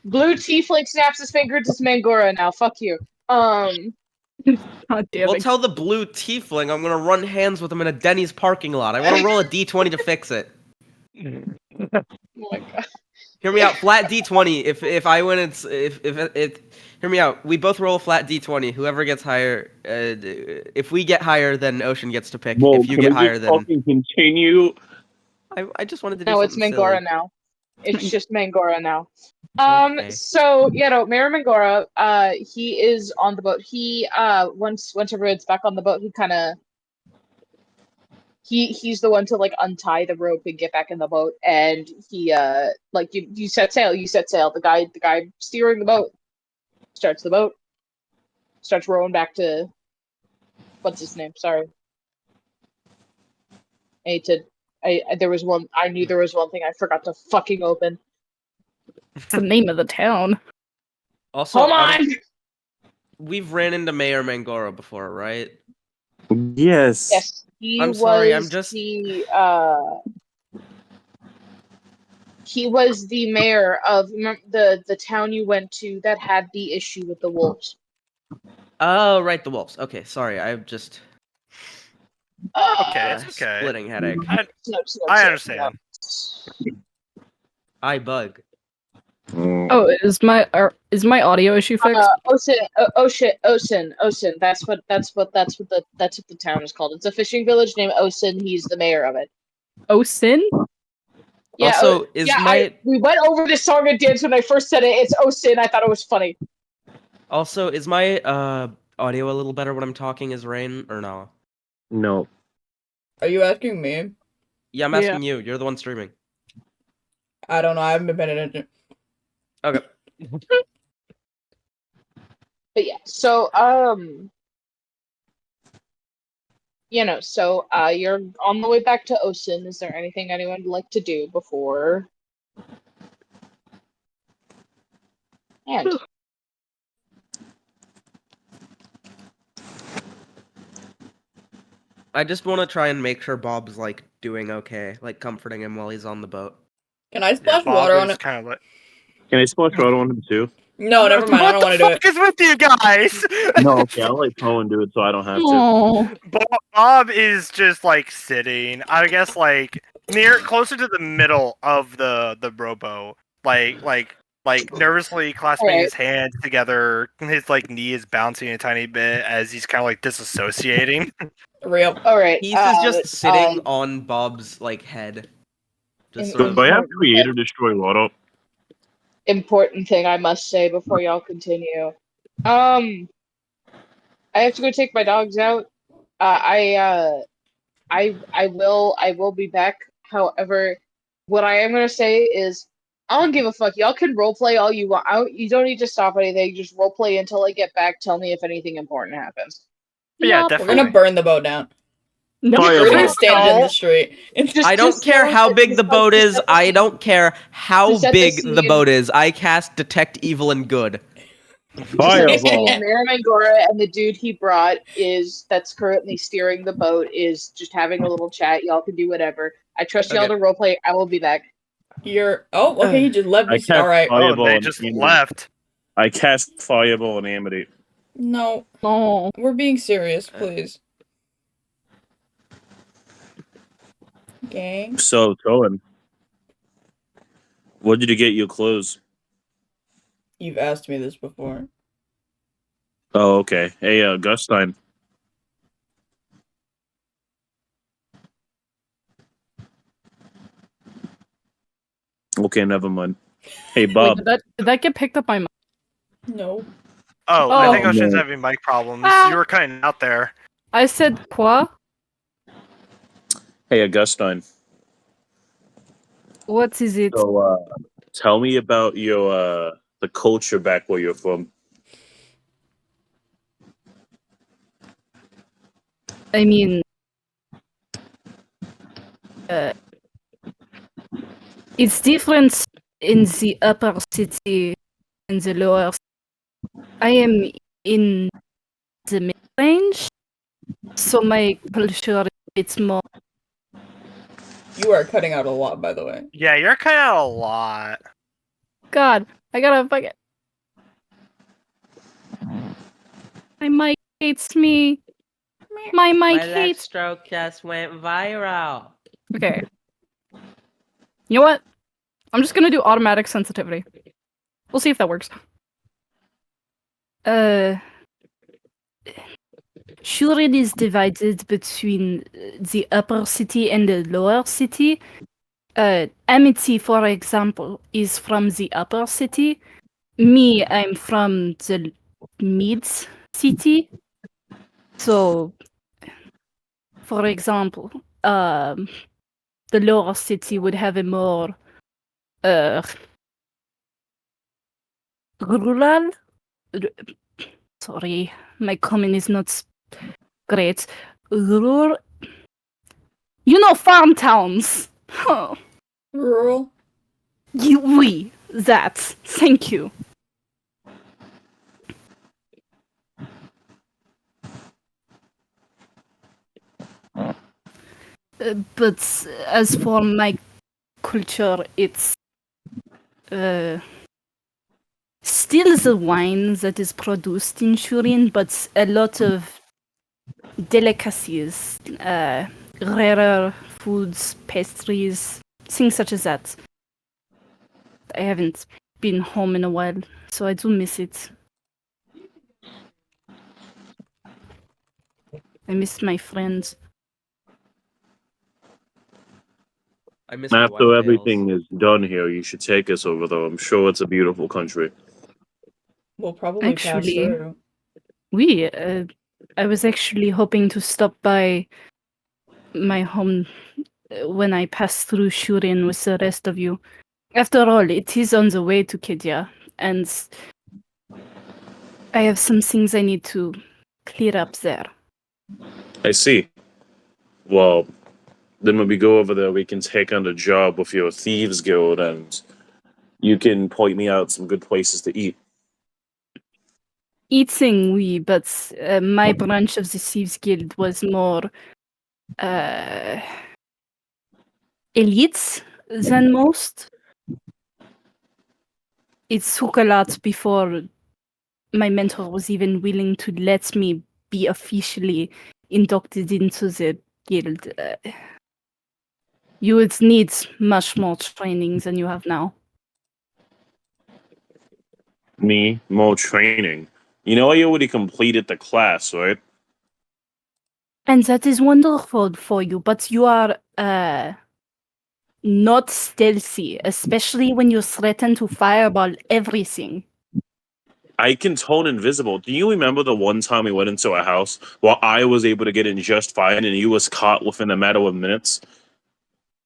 Blue Tiefling snaps his finger to Mangora now. Fuck you. God damn Well, it. tell the blue tiefling I'm gonna run hands with him in a Denny's parking lot. I want to roll a d20 to fix it. Oh my god. Hear me out. Flat d20. If I win, it's if it. Hear me out. We both roll a flat d20. Whoever gets higher, if we get higher, then Ocean gets to pick. Whoa, if you can get we higher, just then fucking continue? I just wanted to do No, it's something Mangora silly. now. It's just Mangora now. Okay. So Mayor Mangora, he is on the boat. He once everyone's back on the boat, he kind of he's the one to like untie the rope and get back in the boat, and he like you set sail. The guy steering the boat starts the boat, starts rowing back to what's his name? Sorry, I knew there was one thing I forgot to fucking open. It's the name of the town. Also, Hold on. we've ran into Mayor Mangora before, right? Yes. Yes, he I'm was sorry, I'm just- he was the mayor of the town you went to that had the issue with the wolves. Oh, right, the wolves. Okay, sorry, I've just Okay, it's okay. splitting headache. I understand. I bug. Oh, is my audio issue fixed? Osin. That's what the town is called. It's a fishing village named Osin. He's the mayor of it. Osin? Yeah. Also, we went over this song and dance when I first said it. It's Osin. I thought it was funny. Also, is my audio a little better when I'm talking as Rain or no? No. Are you asking me? Yeah, I'm asking you. You're the one streaming. I don't know. I haven't been paying attention. Okay. But yeah, so you're on the way back to Osin. Is there anything anyone would like to do before? And I just want to try and make sure Bob's like doing okay, like comforting him while he's on the boat. Can I splash Bob water is on it? kind of like, Can I splash water on him too? No, never mind. I don't want to do What it. the fuck is with you guys? No, okay, I'll let Cohen do it so I don't have to. Oh, Bob is just like sitting, I guess, like closer to the middle of the rowboat, like nervously clasping his hands together. His like knee is bouncing a tiny bit as he's kind of like disassociating. Real. all right, He's just sitting on Bob's like head. Just sort of. Do I have Creator Destroy Water? important thing I must say before y'all continue. I have to go take my dogs out. I will be back. However, what I am gonna say is I don't give a fuck. Y'all can roleplay all you want. You don't need to stop anything. Just roleplay until I get back. Tell me if anything important happens. But yeah, Nope. We're definitely. gonna burn the boat down. no. Fireball. We're gonna stand it in the street. I don't care how big the boat is. I don't care how Just set the big the scene. boat is. I cast Detect Evil and Good. Fireball. Mayor Mangora and the dude he brought that's currently steering the boat is just having a little chat. Y'all can do whatever. I trust y'all Okay. to roleplay. I will be back. Okay, he just left I me. cast Alright. Fireball. Oh, they and just Amity. left. I cast Fireball and Amity. No, Oh, we're being serious, please. Gang. So, Cohen, what did you get your clothes? You've asked me this before. Oh, okay. Hey, Gustine. Okay, never mind. Hey, wait, Bob. did that get picked up by my... No. Oh, I think Oh. Ocean's No. having mic problems. Ah. You were cutting out there. I said quoi? Hey, Augustine. What is it? So, tell me about your the culture back where you're from. I mean, it's different in the upper city and the lower. I am in the mid-range, so my culture it's more. You are cutting out a lot, by the way. Yeah, you're cutting out a lot. God, I gotta fucking. My mic hates me. My mic hates. stroke just went viral. Okay. You know what? I'm just gonna do automatic sensitivity. We'll see if that works. Sure, it is divided between the upper city and the lower city, Amity, for example, is from the upper city. Me, I'm from the mid city. So, for example, the lower city would have a more rural. Sorry, my common is not great. Rural. You know, farm towns. Huh. Rural. Oui, that. Thank you. But as for my culture, it's still the wine that is produced in Turin, but a lot of delicacies, rarer foods, pastries, things such as that. I haven't been home in a while, so I do miss it. I miss my friends. I miss my After white everything tails. is done here, you should take us over there. I'm sure it's a beautiful country. We'll probably pass Actually, through. I was actually hoping to stop by my home when I pass through Shurin with the rest of you. After all, it is on the way to Kedia, and I have some things I need to clear up there. I see. Well, then when we go over there, we can take on a job with your thieves guild, and you can point me out some good places to eat. Eating, oui, but my branch of the Thieves Guild was more elite than most. It took a lot before my mentor was even willing to let me be officially inducted into the guild. You would need much more training than you have now. Me, more training. You know, I already completed the class, right? And that is wonderful for you, but you are not stealthy, especially when you threaten to fireball everything. I can turn invisible. Do you remember the one time we went into a house while I was able to get in just fine and you was caught within a matter of minutes?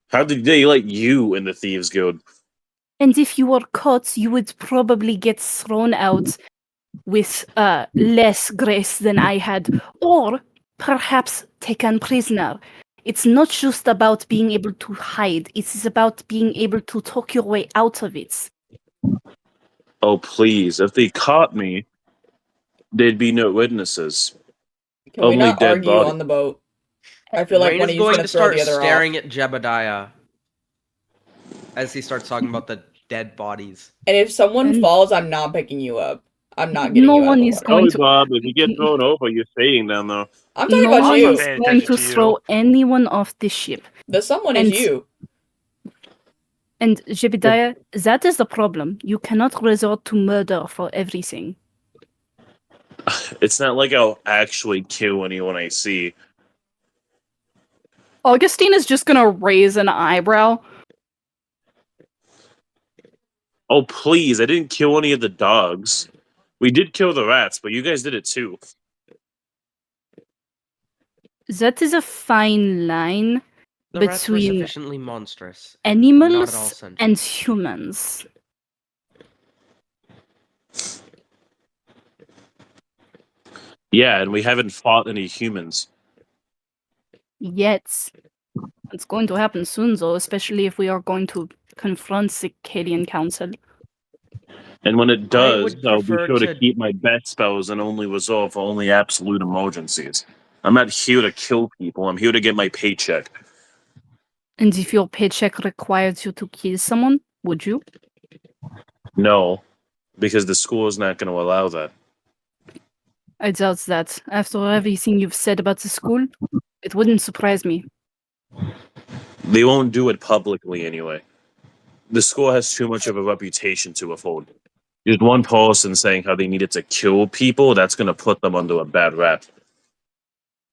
How did they let you in the Thieves Guild? And if you were caught, you would probably get thrown out with less grace than I had, or perhaps taken prisoner. It's not just about being able to hide, it is about being able to talk your way out of it. Oh, please. If they caught me, there'd be no witnesses. Can we Only not dead argue body. on the boat? I feel like Rain one is of you's going gonna to throw start the other staring off. at Jebediah as he starts talking about the dead bodies. And if someone And- falls, I'm not picking you up. I'm not getting No you out of one the is water. going Oh, to. Bob, if you get thrown over, you're staying down there. I'm talking No about one you. is Paying going attention to to you. throw anyone off the ship. The someone is And- you. And Jebediah, that is the problem. You cannot resort to murder for everything. It's not like I'll actually kill anyone I see. Augustine is just gonna raise an eyebrow. Oh, please, I didn't kill any of the dogs. We did kill the rats, but you guys did it too. That is a fine line The rats were between sufficiently monstrous. Not at all animals sentient. and humans. Yeah, and we haven't fought any humans. Yet. It's going to happen soon, though, especially if we are going to confront the Cadian Council. And when it does, would I'll be prefer sure to to- keep my best spells and only resolve for only absolute emergencies. I'm not here to kill people, I'm here to get my paycheck. And if your paycheck requires you to kill someone, would you? No, because the school is not going to allow that. I doubt that. After everything you've said about the school, it wouldn't surprise me. They won't do it publicly anyway. The school has too much of a reputation to afford. Just one person saying how they needed to kill people, that's going to put them under a bad rap.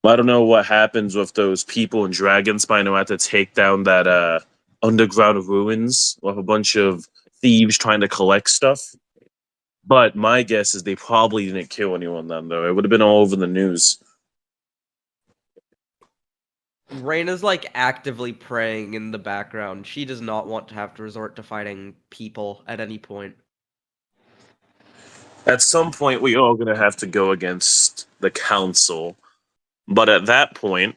I don't know what happens with those people in Dragonspine who had to take down that underground ruins with a bunch of thieves trying to collect stuff. But my guess is they probably didn't kill anyone then, though. It would have been all over the news. Rain is like actively praying in the background. She does not want to have to resort to fighting people at any point. At some point, we are going to have to go against the council. But at that point,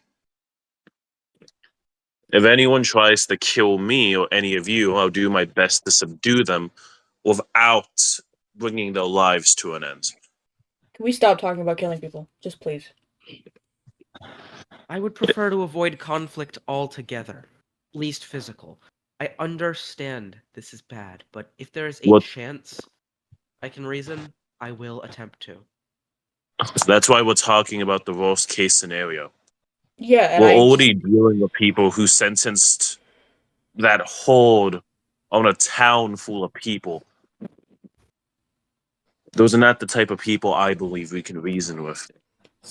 if anyone tries to kill me or any of you, I'll do my best to subdue them without bringing their lives to an end. Can we stop talking about killing people? Just please. I would prefer to avoid conflict altogether, least physical. I understand this is bad, but if there is a What- chance I can reason, I will attempt to. That's why we're talking about the worst case scenario. Yeah, and We're I already dealing with people who sentenced that horde on a town full of people. Those are not the type of people I believe we can reason with.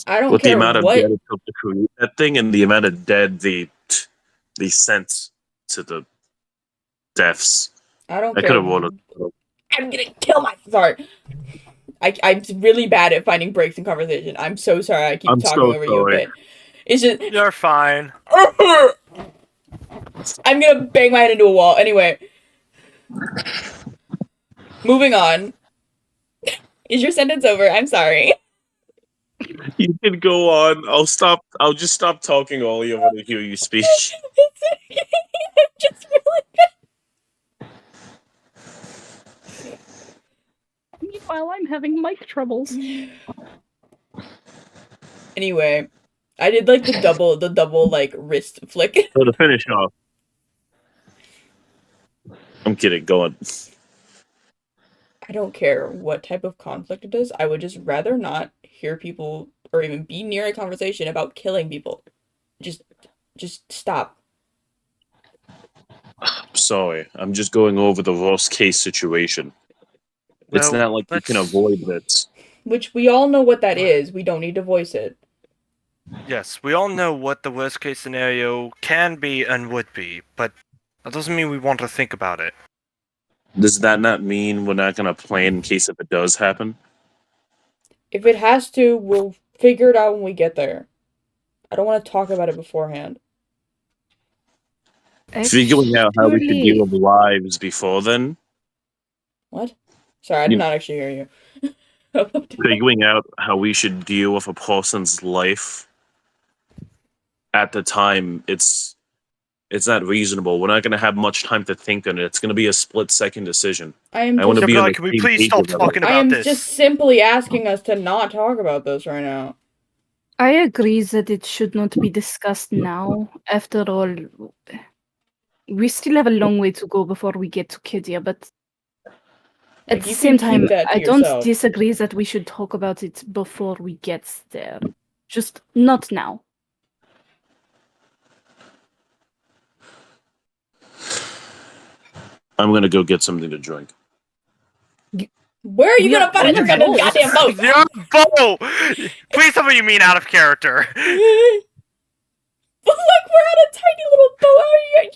I don't With the care amount of what. dead it took to create that thing and the amount of dead they sent to the deaths. I don't I could care. have rolled a I'm gonna kill my. Sorry. I'm really bad at finding breaks in conversation. I'm so sorry. I keep I'm talking so over sorry. you, but it's just. You're fine. I'm gonna bang my head into a wall. Anyway. Moving on. Is your sentence over? I'm sorry. You can go on. I'll just stop talking while I want to hear you speak. It's okay. I'm just really. Meanwhile, I'm having mic troubles. Anyway, I did like the double like wrist flick. So to finish off. I'm kidding, go on. I don't care what type of conflict it is. I would just rather not hear people or even be near a conversation about killing people. Just stop. Sorry, I'm just going over the worst case situation. It's Well, not like you can let's- avoid this. Which we all know what that is. We don't need to voice it. Yes, we all know what the worst case scenario can be and would be, but that doesn't mean we want to think about it. Does that not mean we're not going to plan in case if it does happen? If it has to, we'll figure it out when we get there. I don't want to talk about it beforehand. Figuring out how we should Actually- deal with lives before then? What? Sorry, I did not actually hear you. Figuring out how we should deal with a person's life at the time, it's not reasonable. We're not going to have much time to think on it. It's going to be a split-second decision. I am I want to just, be on Gabriella, the can we same please page stop with that. talking I about am this? just simply asking us to not talk about this right now. I agree that it should not be discussed now. After all, we still have a long way to go before we get to Kidia, but at Like, the you same can keep time, that to I don't yourself. disagree that we should talk about it before we get there. Just not now. I'm going to go get something to drink. Where are you Yeah, gonna find a drink on this goddamn boat? Your boat! Please tell me you mean out of character. But like we're on a tiny little boat. How are you?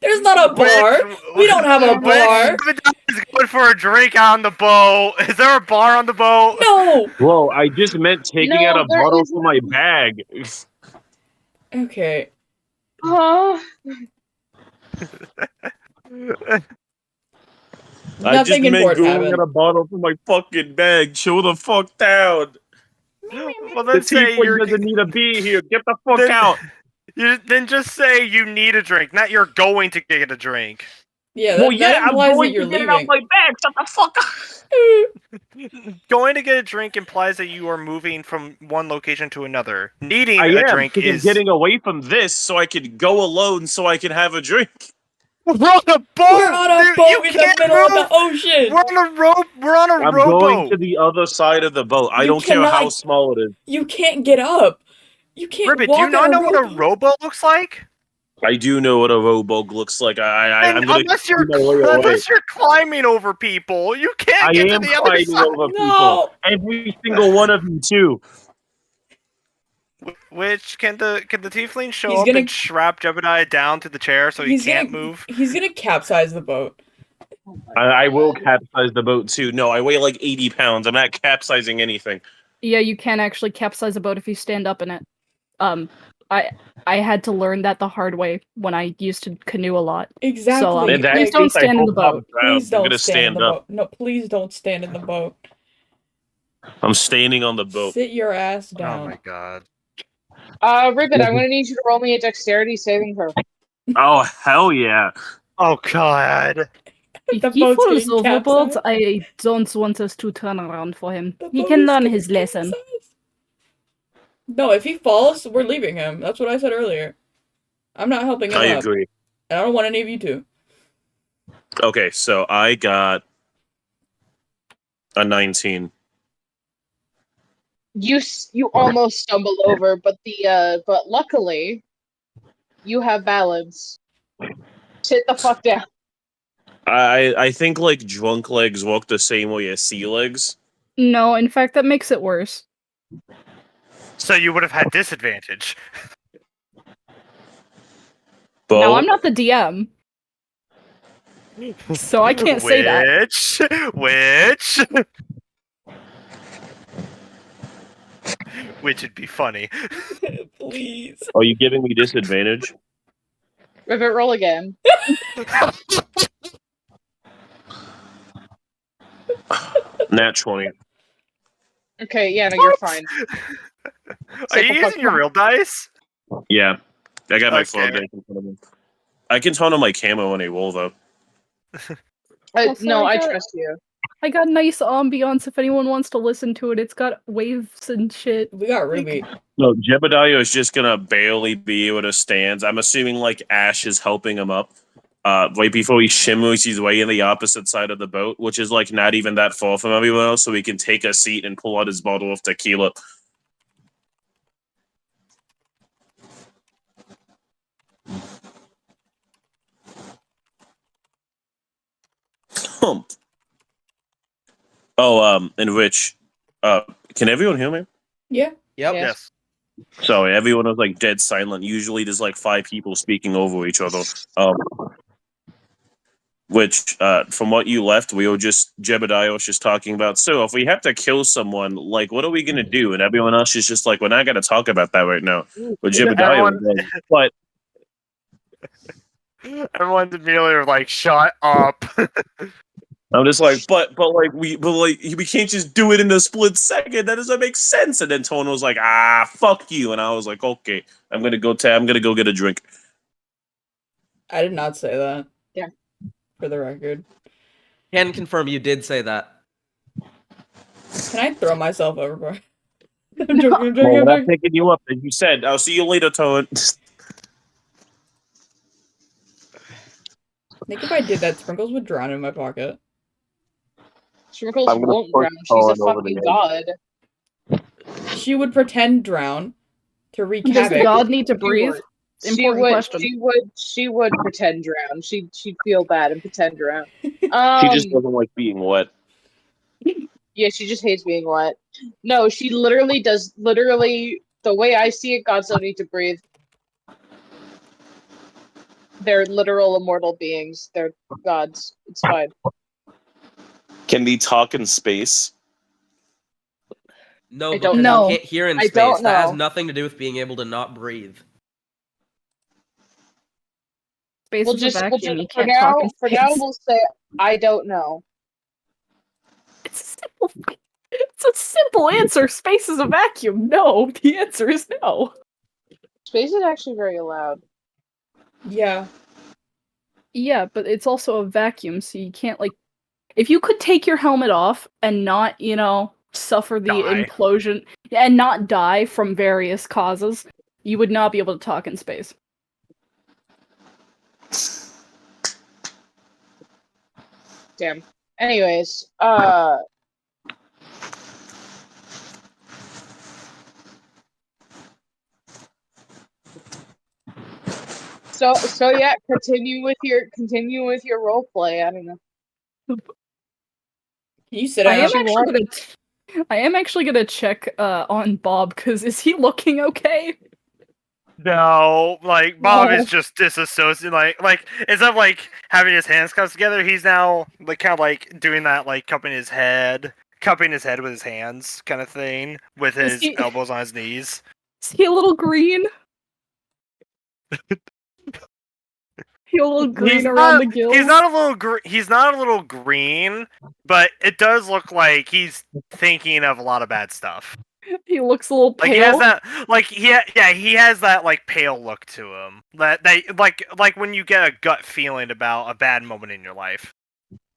There's not a bar. We don't have a bar. Is going for a drink on the boat. Is there a bar on the boat? No. Whoa, I just meant taking No, out a there bottle is from my bag. Okay. Huh? I just Nothing meant important going happened. out a bottle from my fucking bag. Chill the fuck down. Well, The then say teapot you're. doesn't need to be here. Get the fuck Then- out. Then just say you need a drink, not you're going to get a drink. Yeah, Well, that yeah, I'm implies that going you're to get it out leaving. my bag. Shut the fuck up. Going to get a drink implies that you are moving from one location to another. Needing I a am, drink because I'm is. getting away from this so I could go alone so I can have a drink. We're on a boat. We're on a dude, boat you in the can't middle of move. the ocean. We're on a rope. We're on a I'm going rowboat. to the other side of the boat. I You don't care how cannot- small it is. You can't get up. You can't Ribbit, walk do you not on know what a rowboat. rowboat looks like? I do know what a rowboat looks like. I'm And gonna unless you're keep my way away. unless you're climbing over people, you can't I get to am the other fighting side. over people. No. Every single one of you too. Which can the tiefling show He's up gonna- and strap Jebediah down to the chair so he He's can't gonna move? he's gonna capsize the boat. I will capsize the boat too. No, I weigh like 80 pounds. I'm not capsizing anything. Yeah, you can actually capsize a boat if you stand up in it. I had to learn that the hard way when I used to canoe a lot. Exactly. In that please case, don't I stand in hope the I'm boat. drowned. Please I'm don't gonna stand in stand the up. boat. No, please don't stand in the boat. I'm standing on the boat. Sit your ass Oh down. my god. Ribbit, I'm gonna need you to roll me a dexterity saving throw. Oh hell yeah! Oh god. If The he boat's falls getting overboard, capsized. I don't want us to turn around for him. The He boat can is learn getting his lesson. capsized. No, if he falls, we're leaving him. That's what I said earlier. I'm not helping him I up. agree. And I don't want any of you to. Okay, so I got a 19. You almost stumble over, but luckily you have balance. Sit the fuck down. I think like drunk legs walk the same way as sea legs. No, in fact, that makes it worse. So you would have had disadvantage. Bo, Now, I'm not the DM, so I can't say that. Which would be funny. Please. are you giving me disadvantage? Ribbit, roll again. Nat 20. Okay, yeah, no, you're What? fine. Are Sit you the fuck using your down. real dice? Yeah, I got my Okay. frog dice in front of me. I can tone on my camo when I roll though. Also, No, I I got- trust you. I got nice ambiance if anyone wants to listen to it. It's got waves and shit. We got Ruby. No, Jebediah is just gonna barely be able to stand. I'm assuming like Ash is helping him up. Right before he shimmers his way in the opposite side of the boat, which is like not even that far from everyone else, so he can take a seat and pull out his bottle of tequila. Hump. Oh, and Rich, can everyone hear me? Yeah. Yep. Yeah. Yes. Sorry, everyone was like dead silent. Usually there's like 5 people speaking over each other. Which, from what you left, Jebediah was just talking about, so if we have to kill someone, like, what are we gonna do? And everyone else is just like, we're not gonna talk about that right now. But Jebediah was like, but Everyone's immediately like, "Shut up!" I'm just like, but we can't just do it in a split second. That doesn't make sense. And then Tone was like, fuck you. And I was like, okay, I'm gonna go get a drink. I did not say that. Yeah. For the record. Can confirm you did say that. Can I throw myself overboard? I'm joking, I'm Well, joking, I'm when I'm joking. picking you up, as you said, I'll see you later, Tone. I think if I did that, Sprinkles would drown in my pocket. Sprinkles I'm gonna won't push drown. She's a Colin over the fucking edge. god. She would pretend drown to wreak Does havoc. the god need to She breathe? would. Important question. She would pretend drown. She'd feel bad and pretend drown. She just doesn't like being wet. Yeah, she just hates being wet. No, she literally does. Literally, the way I see it, gods don't need to breathe. They're literal immortal beings. They're gods. It's fine. Can we talk in space? No, I don't because know. you can't hear in I space. don't That has know. nothing to do with being able to not breathe. Space We'll is just, a we'll vacuum. just You for can't talk now. in For space. now, we'll say I don't know. It's a simple answer. Space is a vacuum. No, the answer is no. Space is actually very loud. Yeah. Yeah, but it's also a vacuum, so you can't like. If you could take your helmet off and not, suffer the Die. implosion and not die from various causes, you would not be able to talk in space. Damn. Anyways, So yeah, continue with your role play. I don't know. Can you sit I down? am actually gonna. I am actually gonna check on Bob, because is he looking okay? No, like Bob is No. just disassociated. Like instead of like having his hands cupped together, he's now like kind of like doing that, like cupping his head with his hands, kind of thing, with Is his he- elbows on his knees. Is he a little green? He a little green around the gills? He's not a little he's not a little green, but it does look like he's thinking of a lot of bad stuff. He looks a little Like he has pale. that, like he has that like pale look to him. That like when you get a gut feeling about a bad moment in your life.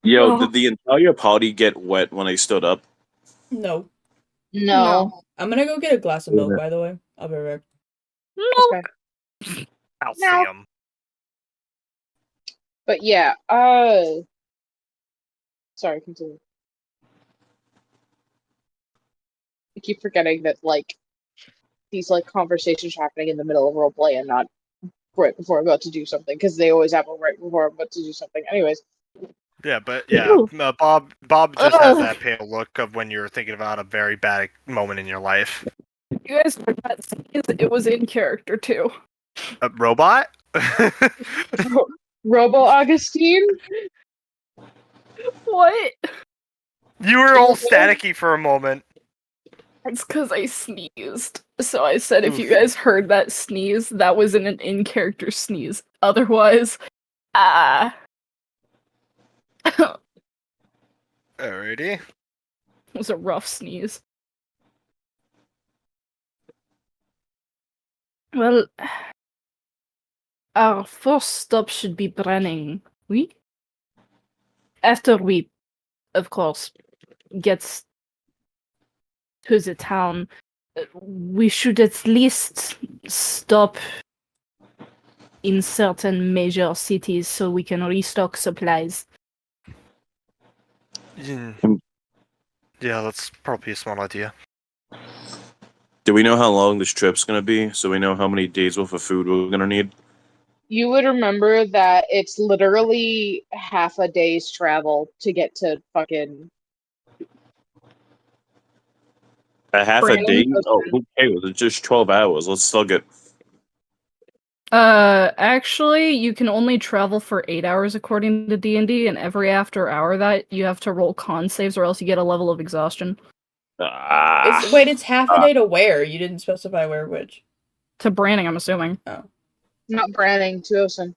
Yo, Oh. did the entire party get wet when I stood up? No. No. I'm gonna go get a glass of milk, by the way. I'll be right back. No. Okay. I'll No. see him. But yeah, sorry, continue. I keep forgetting that like these like conversations are happening in the middle of roleplay and not right before I'm about to do something, because they always happen right before I'm about to do something. Anyways. Yeah, but yeah, Ew. Bob just has Ugh. that pale look of when you're thinking about a very bad moment in your life. You guys heard that sneeze? It was in character too. A robot? Robo Augustine? What? You were all staticky for a moment. It's because I sneezed. So I said if you Oof. guys heard that sneeze, that was an in-character sneeze. Otherwise, it Alrighty. was a rough sneeze. Well, our first stop should be Brenning. Oui? After we, of course, get to the town, we should at least stop in certain major cities so we can restock supplies. Yeah, that's probably a smart idea. Do we know how long this trip's gonna be? So we know how many days worth of food we're gonna need? You would remember that it's literally half a day's travel to get to fucking A half a Brandon, day? Oh, okay. who cares? It's just 12 hours. Let's still get. Actually, you can only travel for 8 hours according to D&D, and every after hour that, you have to roll con saves or else you get a level of exhaustion. Wait, it's half a day to where? You didn't specify where which. To Branning, I'm assuming. Not Branning, to Ocean.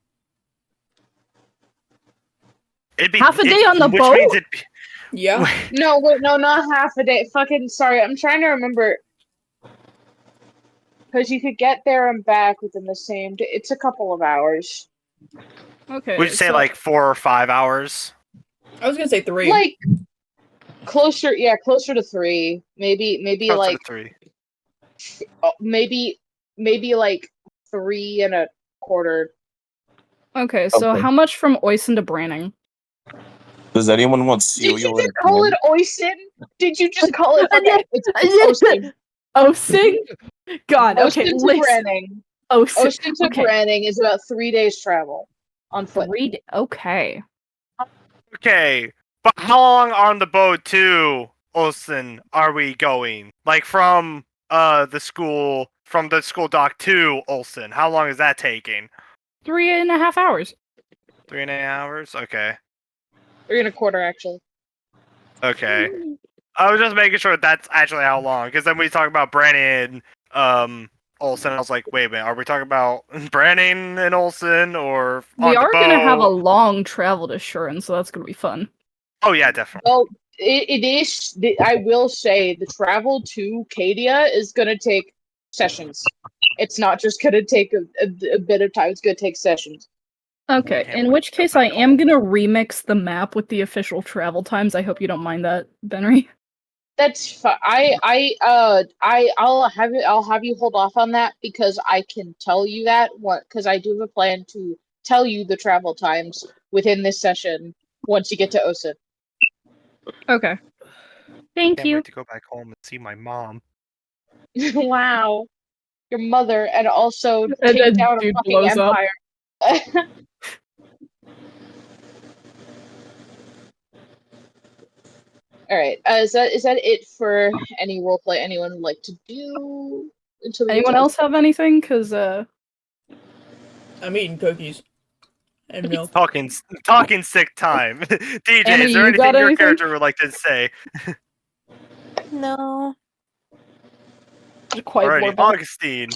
It'd be Half a day on the which boat? means it'd be- Yeah. No, wait, no, not half a day. Fucking sorry, I'm trying to remember. Because you could get there and back within the same day. It's a couple of hours. Okay. Would you say so- like 4 or 5 hours? I was gonna say 3. Like closer to 3. Maybe Closer like to 3. maybe like 3 and a quarter. Okay, so Okay. how much from Oisin to Branning? Does anyone want Did you cereal? just call it Oisin? Did you just call it? Okay, it's Oisin. Oisin? God, okay, Oisin to listen. Branning. Oisin. Oisin to Okay. Branning is about 3 days travel on foot. Okay. Okay, but how long on the boat to Olsen are we going? Like from the school dock to Olsen. How long is that taking? 3.5 hours. 3.5 hours? Okay. 3 and a quarter, actually. Okay. I was just making sure that's actually how long, because then we talk about Brandon, Olsen. I was like, wait a minute, are we talking about Brandon and Olsen or on We the are gonna have a boat? long travel to Shurin, so that's gonna be fun. Oh yeah, definitely. Well, it is. I will say the travel to Cadia is going to take sessions. It's not just going to take a bit of time. It's going to take sessions. Okay, Can't in wait which to go case I back am home. gonna remix the map with the official travel times. I hope you don't mind that, Benry. That's fine. I'll have you hold off on that because I can tell you that because I do have a plan to tell you the travel times within this session once you get to Osid. Okay. Thank Can't you. wait to go back home and see my mom. Wow, your mother, and also And take then down a dude fucking blows up. empire. All right. Is that it for any roleplay anyone would like to do until we get Anyone to else have anything? Cause I'm eating cookies and milk. Talking sick time. DJ, Annie, is there you anything got your anything? character would like to say? No. quite Alrighty, more. Augustine.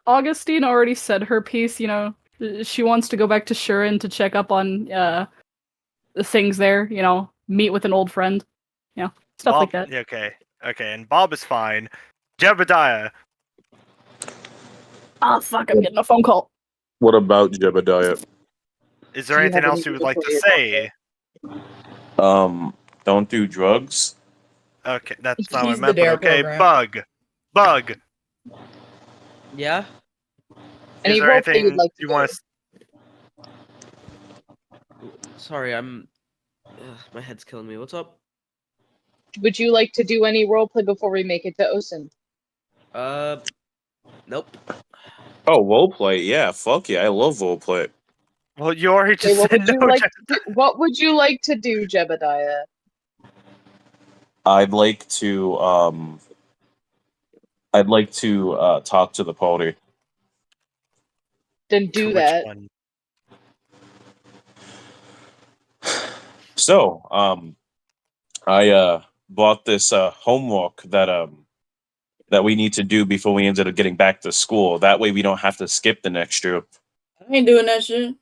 Augustine already said her piece. You know, she wants to go back to Shurin to check up on the things there. You know, meet with an old friend. You know, stuff like that. Yeah, okay, and Bob is fine. Jebediah. Ah, fuck! I'm getting a phone call. What about Jebediah? Is there Do you anything have else you would like to anything say? Don't do drugs. Okay, that's not what I He's the meant, but DARE okay. program. Bug. Yeah. Any Is there roleplay you'd anything like to you do? want to... Sorry, my head's killing me. What's up? Would you like to do any roleplay before we make it to Osen? Nope. Oh, roleplay. Yeah, fuck yeah. I love roleplay. Well, you already Okay, just what said would you no, like to do? What would you like to do, Jebediah? I'd like to talk to the party. Then To do which that. one? So, I bought this homework that we need to do before we ended up getting back to school. That way we don't have to skip the next year. I ain't doing that shit.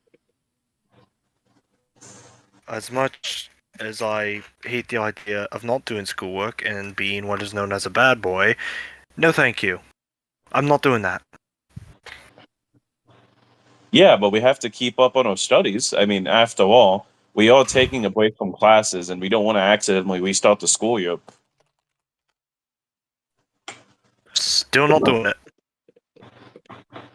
As much as I hate the idea of not doing schoolwork and being what is known as a bad boy, no thank you. I'm not doing that. Yeah, but we have to keep up on our studies. I mean, after all, we are taking a break from classes and we don't want to accidentally restart the school year. Still not doing it.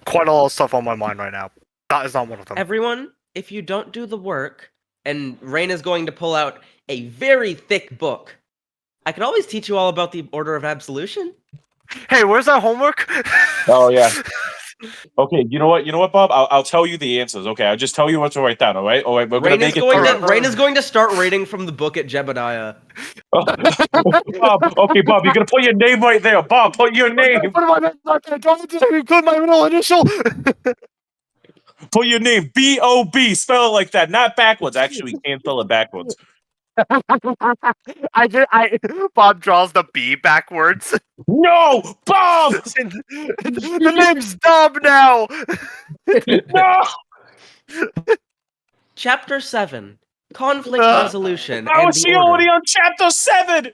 Quite a lot of stuff on my mind right now. That is not one of them. Everyone, if you don't do the work, and Rain is going to pull out a very thick book, I can always teach you all about the Order of Absolution. Hey, where's that homework? Oh, yeah. Okay, you know what, Bob? I'll tell you the answers. Okay, I'll just tell you what to write down. All right, we're gonna Rain make is it. Rain is going to start reading from the book at Jebediah. Bob, okay, Bob, you're gonna put your name right there. Bob, put your name. What am I not going to include my middle initial? Put your name. B-O-B. Spell it like that, not backwards. Actually, we can't spell it backwards. Bob draws the B backwards. No, Bob. The name's Dub now. No. Chapter 7. Conflict Resolution How and is the she Order. already on chapter 7?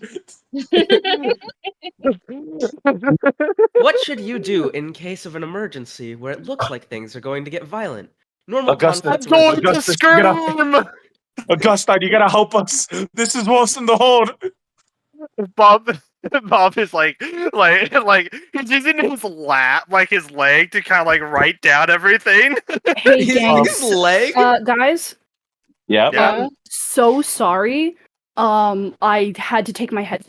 What should you do in case of an emergency where it looks like things are going to get violent? Normal Augusta, conflict I'm going to Augustus, scream. Augusta, you gotta help us. This is worse than the Horde. Bob is like he's using his his leg to kind of like write down everything. Hey, He's gang. his leg? Guys. Yeah. Yeah. So sorry. I had to take my head.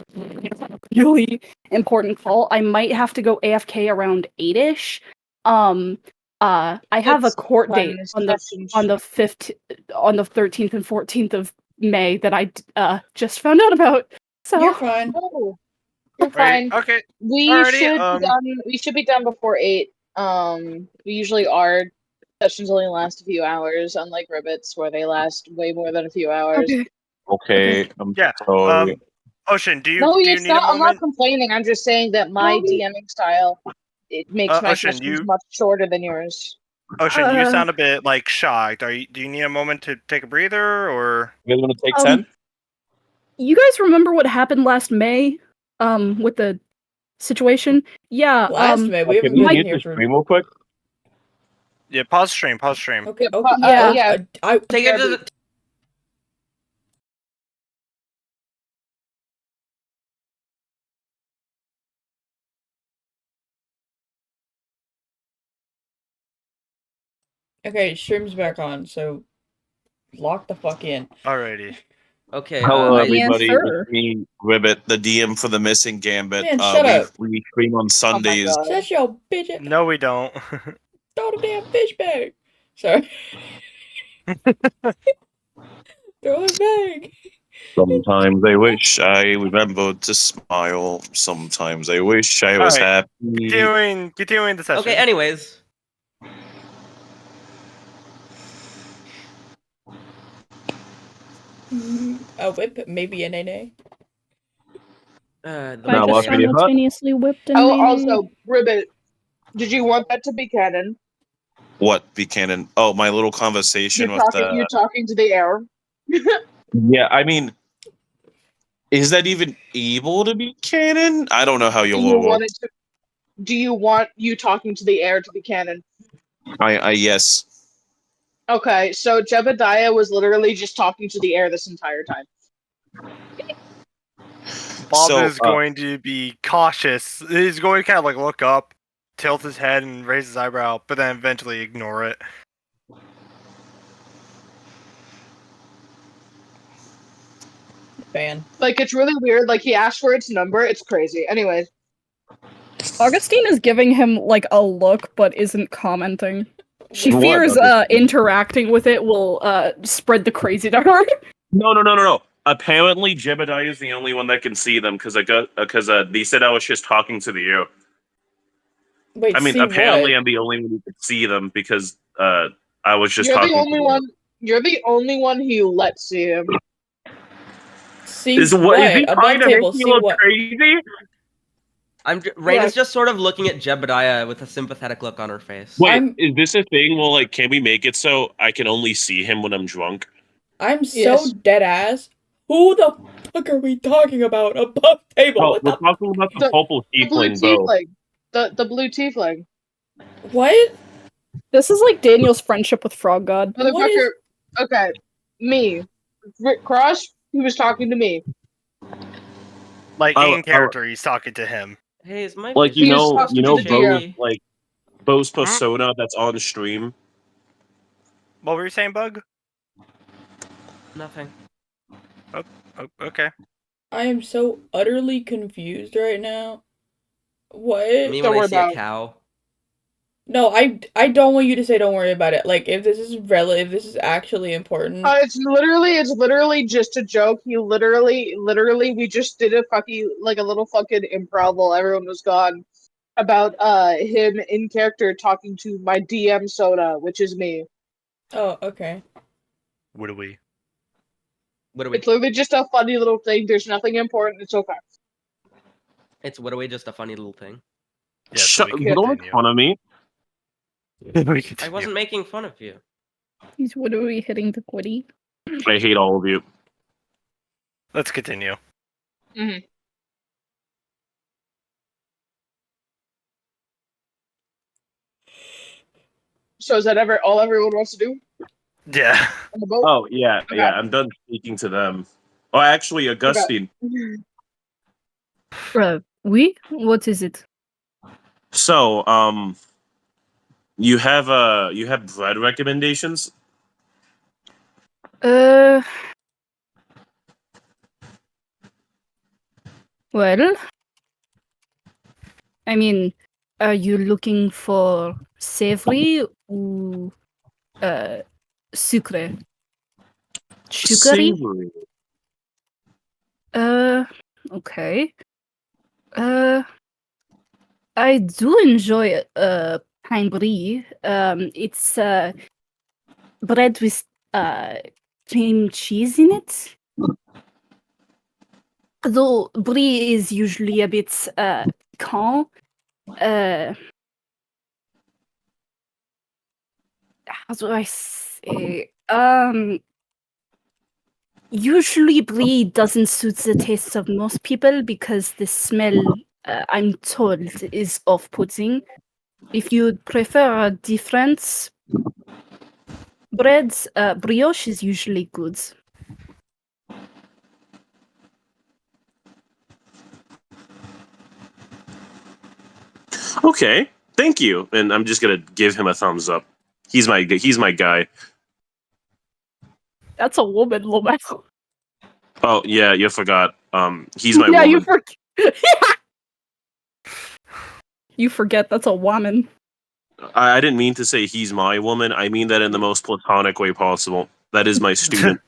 Really important call. I might have to go AFK around 8ish. I have a That's court fine, date Miss on the Questions. 13th and 14th of May that I just found out about. So You're fine. Oh, you're Right, fine. okay. We Alrighty, should be done. We should be done before 8. We usually are. Sessions only last a few hours, unlike Ribbits, where they last way more than a few hours. Okay. I'm Yeah. sorry. Ocean, do you No, need it's a not. I'm not moment? complaining. I'm just saying that my DMing style it makes my Ocean, questions you- much shorter than yours. Ocean, you Uh, sound a bit like shocked. Do you need a moment to take a breather or? You guys want to take Um, 10? you guys remember what happened last May? With the situation? Yeah. Last May, we Okay, haven't we been need here to for. stream real quick. Yeah, pause stream. Okay, Yeah, okay. yeah. yeah. I Take it to the. Okay, stream's back on, so lock the fuck in. Alrighty. Okay, Hello, Yes, everybody. sir. It's me, Ribbit, the DM for the Missing Gambit. Man, shut up. We stream on Sundays. God. Shut your bitch ass. No, we don't. Throw the damn fish bag. Sorry. Throw it back. Sometimes I wish I remembered to smile. Sometimes I wish I was Alright. happy. Continuing the session. Okay, anyways. A whip, maybe a nay. The Now, I what just can you hurt? simultaneously whipped and Oh, nay-nay. also, Ribbit, did you want that to be canon? What, Buchanan? Oh, my little conversation with You're talking to the air. Yeah, I mean, is that even able to be canon? I don't know how your Do you lore want works. it to? Do you want you talking to the air to be canon? Yes. Okay, so Jebediah was literally just talking to the air this entire time. Bob So, is going to be cautious. He's going to kind of like look up, tilt his head, and raise his eyebrow, but then eventually ignore it. Fan. Like, it's really weird. Like, he asked for its number. It's crazy. Anyways, Augustine is giving him like a look, but isn't commenting. She What, fears Augustine? interacting with it will spread the crazy to her. No. Apparently, Jebediah is the only one that can see them because they said I was just talking to the air. Wait, I mean, see apparently, what? I'm the only one who could see them because I was just you're talking. the only to one. You're the only one who let see him. See Is what? he Above trying to make table, me see look what? crazy? Rain Yeah. is just sort of looking at Jebediah with a sympathetic look on her face. Wait, is this a thing? Well, like, can we make it so I can only see him when I'm drunk? I'm so Yes. dead ass. Who the fuck are we talking about above table? Oh, What we're the talking about the purple The blue tiefling, Bo. tiefling. The blue tiefling. what? This is like Daniel's friendship with Frog God. What Motherfucker. is? Okay. Me. Rick Cross, he was talking to me. Like, Oh, in character, he's talking to him. Hey, is my Like, He is talking to the Bo's, GM. like, Bo's persona that's on stream. What were you saying, Bug? Nothing. Oh, okay. I am so utterly confused right now. What? Me Don't when I worry see a about it. cow. No, I don't want you to say don't worry about it. Like, if this is if this is actually important. It's literally just a joke. He literally, we just did a a little fucking improv while everyone was gone about him in character talking to my DM Soda, which is me. Oh, okay. What do we? What are we? It's literally just a funny little thing. There's nothing important. It's okay. It's what are we? Just a funny little thing. Yeah, so we can Don't make continue. fun of me. We I continue. wasn't making fun of you. He's literally hitting the quitty. I hate all of you. Let's continue. Mm-hmm. So is that all everyone wants to do Yeah. on the boat? Oh, yeah, Okay. yeah, I'm done speaking to them. Oh, actually, Augustine. We? What is it? So, you have bread recommendations? Well, I mean, are you looking for savory or sucre? Sugary? Savory. Okay. I do enjoy pain brie. It's bread with cream cheese in it. Though brie is usually a bit piquant. How do I say? Usually brie doesn't suit the taste of most people because the smell, I'm told, is off-putting. If you prefer a different bread, brioche is usually good. Okay, thank you. And I'm just gonna give him a thumbs up. He's my guy. That's a woman, Lomel. Oh yeah, you forgot. He's my Yeah, woman. you forget. You forget that's a woman. I didn't mean to say he's my woman. I mean that in the most platonic way possible. That is my student.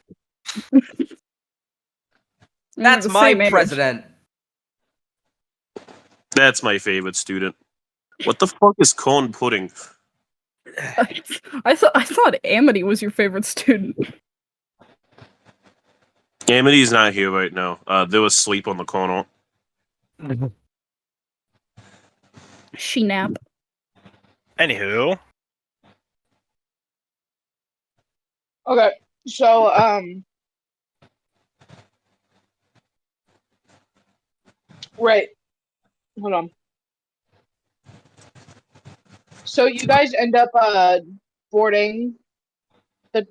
That's the my same age. president. That's my favorite student. What the fuck is corn pudding? I thought Amity was your favorite student. Amity's not here right now. They were asleep on the corner. She nap. Anywho, Okay, so right, hold on. So you guys end up boarding the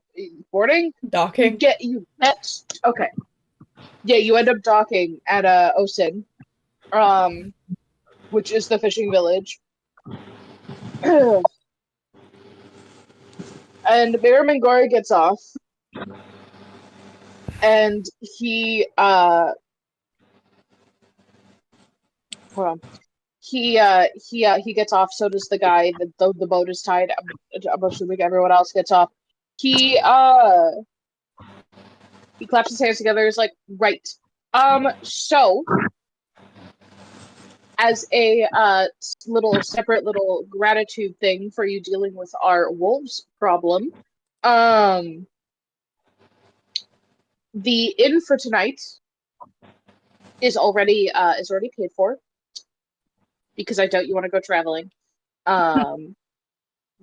boarding. Docking. Okay. Yeah, you end up docking at Osin, which is the fishing village. And Mayor Mangori gets off, and he hold on. He gets off. So does the guy. The boat is tied. I'm assuming everyone else gets off. He claps his hands together. He's like, right. So as a separate little gratitude thing for you dealing with our wolves problem, the inn for tonight is already paid for, because I doubt you want to go traveling in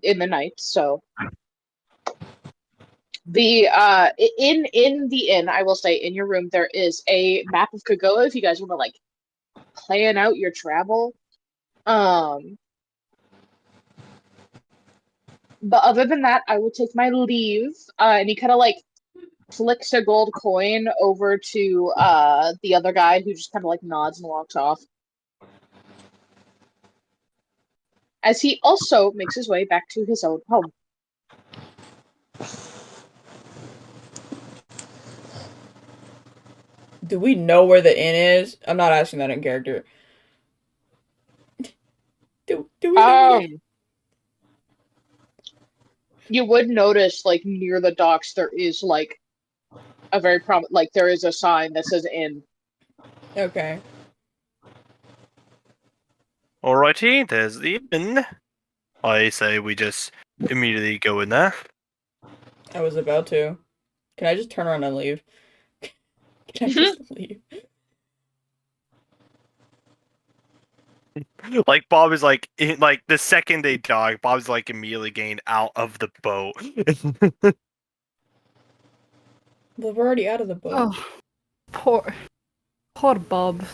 the night. So the in the inn, I will say, in your room there is a map of Kagoa if you guys want to like plan out your travel. But other than that, I will take my leave. And he kind of like flicks a gold coin over to the other guy, who just kind of like nods and walks off. As he also makes his way back to his own home. Do we know where the inn is? I'm not asking that in character. Do we know? You would notice, like, near the docks, there is like a very there is a sign that says inn. Okay. alrighty, there's the inn. I say we just immediately go in there. I was about to. Can I just turn around and leave? Can I just leave? Like Bob is like the second they dock, Bob's like immediately getting out of the boat. Well, we're already out of the boat. Oh, poor Bob.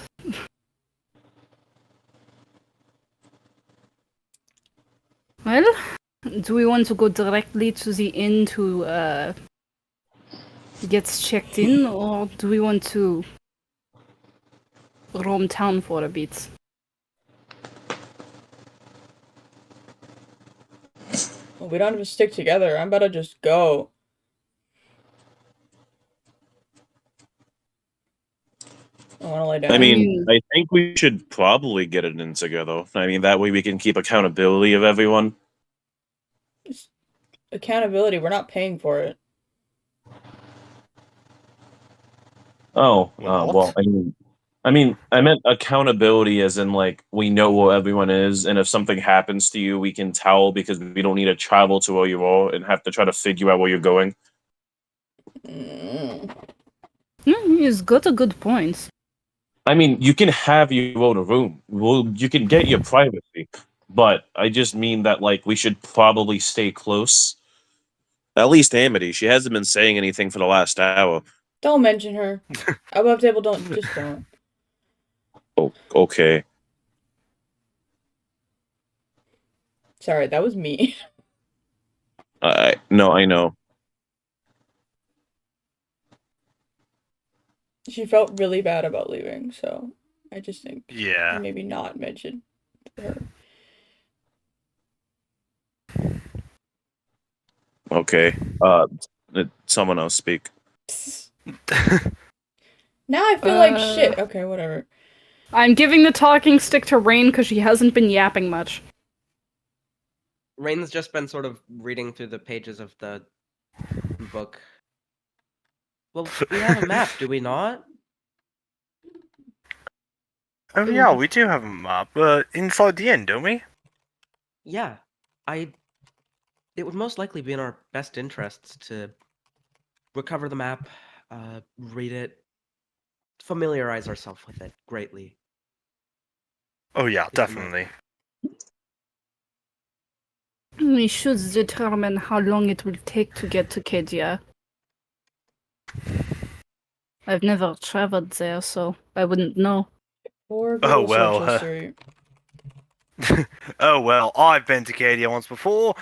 Well, do we want to go directly to the inn to get checked in, or do we want to roam town for a bit? Well, we don't have to stick together. I'm about to just go. I want to lay down. I mean, I think we should probably get it in together. I mean, that way we can keep accountability of everyone. Just accountability. We're not paying for it. Oh, What? well, I meant accountability as in, like, we know where everyone is, and if something happens to you, we can tell, because we don't need to travel to where you are and have to try to figure out where you're going. He's got a good point. I mean, you can have your own room. Well, you can get your privacy, but I just mean that, like, we should probably stay close. At least Amity. She hasn't been saying anything for the last hour. Don't mention her. Above table, don't. Just don't. Oh, okay. Sorry, that was me. No, I know. She felt really bad about leaving, so I just think Yeah. maybe not mention her. Okay. Someone else speak. Now I feel like shit. Okay, whatever. I'm giving the talking stick to Rain because she hasn't been yapping much. Rain's just been sort of reading through the pages of the book. Well, we have a map, do we not? Oh yeah, we do have a map, inside the inn, don't we? Yeah, it would most likely be in our best interests to recover the map, read it, familiarize ourselves with it greatly. Oh yeah, Isn't it? definitely. We should determine how long it will take to get to Kedia. I've never traveled there, so I wouldn't know. Or Oh, Google well, search history. Oh well, I've been to Cadia once before.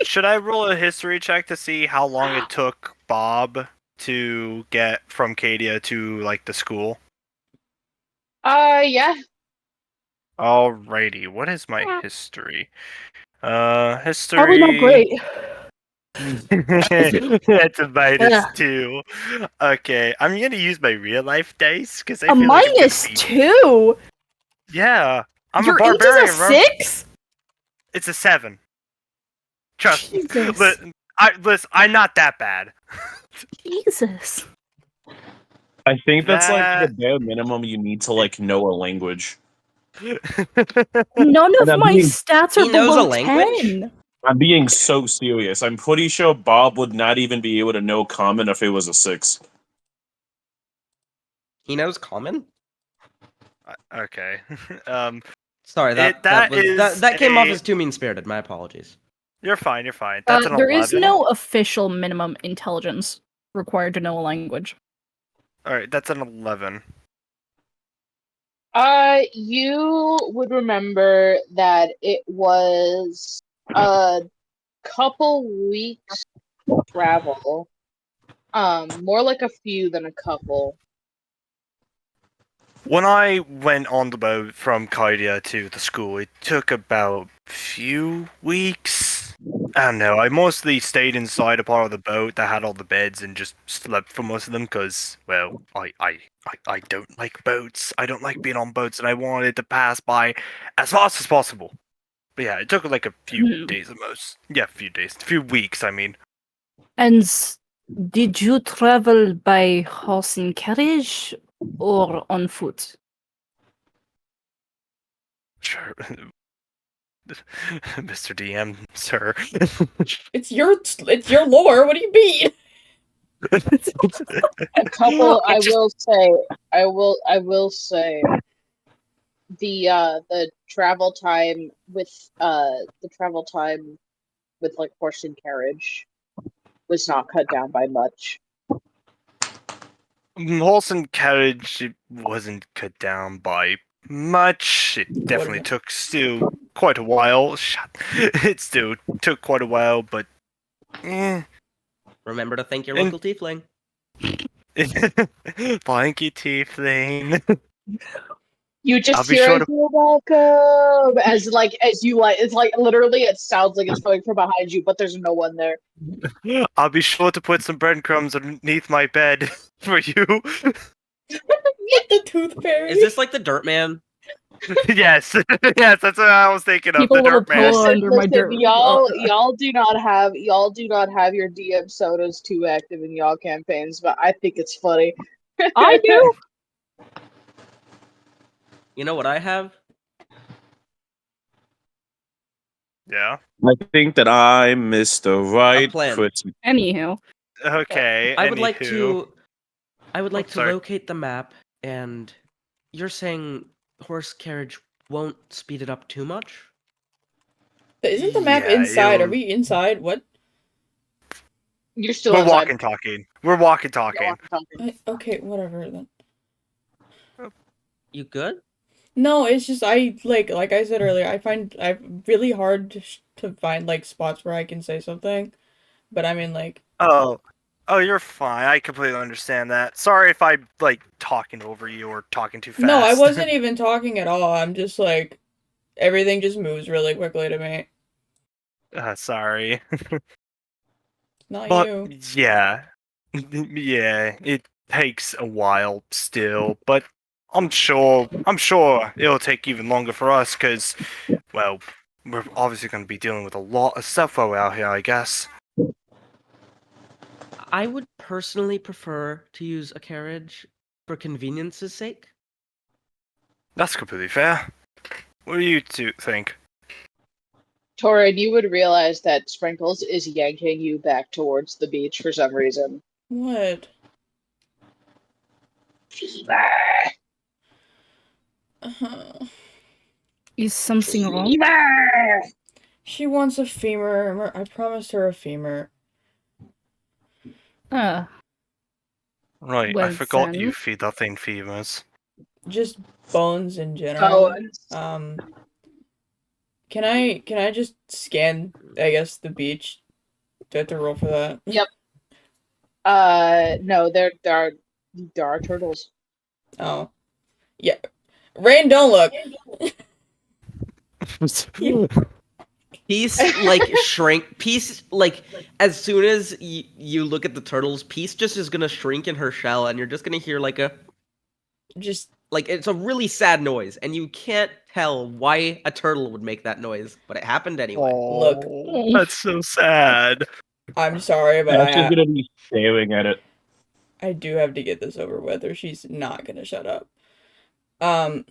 Should I roll a history check to see how long it took Bob to get from Cadia to like the school? Yeah. Alrighty, what is my history? History. Probably not great. That's a minus Ugh. 2. Okay, I'm gonna use my real life dice because I A feel like I'm gonna minus be. 2? Yeah, I'm Your a barbarian. age is a remember? 6? It's a 7. Trust me. Jesus. Listen, I'm not that bad. Jesus. I think that's like the That- bare minimum you need to like know a language. None And of I'm my being- stats He are knows a below language? 10. I'm being so serious. I'm pretty sure Bob would not even be able to know common if it was a 6. He knows common? Okay. Sorry, That that came off is as too mean-spirited. My apologies. You're fine. You're fine. That's an There 11. is no official minimum intelligence required to know a language. All right, that's an 11. You would remember that it was a couple weeks travel. More like a few than a couple. When I went on the boat from Kaidia to the school, it took about few weeks. I don't know. I mostly stayed inside a part of the boat that had all the beds and just slept for most of them because, well, I don't like boats. I don't like being on boats, and I wanted to pass by as fast as possible. But yeah, it took like a few days at most. Yeah, a few days. A few weeks, I mean. And did you travel by horse and carriage or on foot? Sure. Mr. DM, sir. It's your lore. What do you mean? A couple. I will say. The travel time with like horse and carriage was not cut down by much. Horse and carriage it wasn't cut down by much. It definitely What- took still quite a while. It still took quite a while, but Remember to thank your And- local tiefling. Thank you, Tiefling. You I'll just be hear sure it, to- "You're welcome," as you like. It's like literally, it sounds like it's coming from behind you, but there's no one there. I'll be sure to put some breadcrumbs underneath my bed for you. Get the tooth fairy. Is this like the Dirt Man? Yes, yes, that's what I was thinking of. People The with a Dirt Man. pillow under my dirt. y'all do not have your DM sodas too active in y'all campaigns, but I think it's funny. I do. You know what I have? Yeah. I think that I missed the right plan. Christmas. Anywho, Okay. I would like anywho. to. I would like to sorry. locate the map, and you're saying horse carriage won't speed it up too much? Isn't the map Yeah, inside? Are it'll- we inside? What? You're still We're inside. walking, talking. We're walking, talking. You're walking. Okay, whatever then. You good? No, it's just like I said earlier, I'm really hard to find like spots where I can say something, but I mean like Oh, you're fine. I completely understand that. Sorry if I like talking over you or talking too fast. no, I wasn't even talking at all. I'm just like everything just moves really quickly to me. Sorry. Not But you. yeah, yeah, it takes a while still, but I'm sure it'll take even longer for us because, well, we're obviously going to be dealing with a lot of stuff while we're out here, I guess. I would personally prefer to use a carriage for convenience's sake. That's completely fair. What do you two think? Torin, you would realize that Sprinkles is yanking you back towards the beach for some reason. What? Fever. Is something wrong? Fever. She wants a femur. I promised her a femur. Uh, Right, I Well, forgot you then. feed that thing femurs. Just bones in general. Bones. Can I just scan, I guess, the beach? Do I have to roll for that? Yep. No, there are turtles. Oh. Yeah. Rain, don't look. Peace like shrink. Peace like as soon as you look at the turtles, Peace just is gonna shrink in her shell, and you're just gonna hear like a Just like it's a really sad noise, and you can't tell why a turtle would make that noise, but it happened anyway. Look. That's so sad. I'm sorry, but Ash is gonna be staring at it. I do have to get this over with, or she's not gonna shut up. I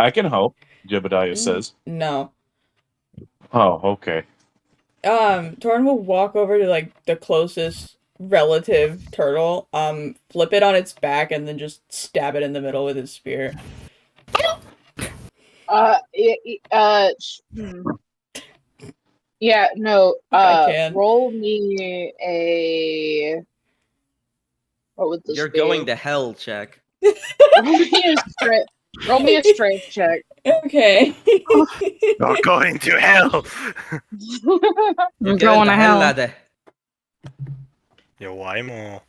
can help, Jebediah says. No. Oh, okay. Torn will walk over to like the closest relative turtle, flip it on its back, and then just stab it in the middle with his spear. Yeah, no. I can. Roll me a. What would this You're be? going to hell, check. Roll me a strength check. Okay. You're going to hell. We're going to hell. lad. Yo, why more?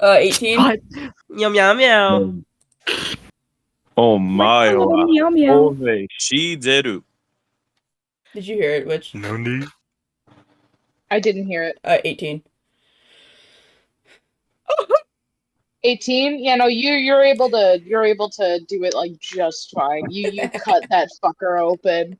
18. What? Yum yum meow. Oh my wa. Meow, meow. Ove shideru. Did you hear it, Witch? No need. I didn't hear it. 18. 18? Yeah, no, you're able to do it like just fine. You cut that fucker open.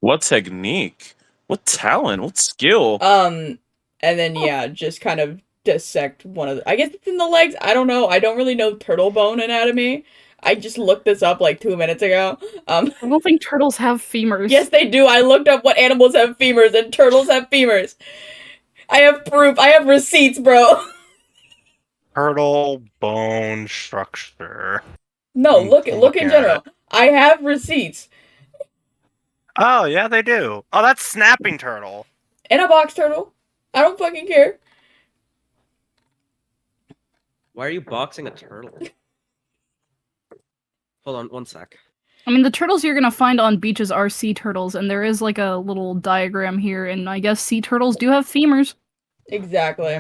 What technique? What talent? What skill? And then yeah, just kind of dissect one of the, I guess it's in the legs. I don't know. I don't really know turtle bone anatomy. I just looked this up like 2 minutes ago. I don't think turtles have femurs. Yes, they do. I looked up what animals have femurs, and turtles have femurs. I have proof. I have receipts, bro. Turtle bone structure. No, look in at general. I have receipts. Oh, yeah, they do. Oh, that's snapping turtle. And a box turtle. I don't fucking care. Why are you boxing a turtle? Hold on, one sec. I mean, the turtles you're gonna find on beaches are sea turtles, and there is like a little diagram here, and I guess sea turtles do have femurs. Exactly.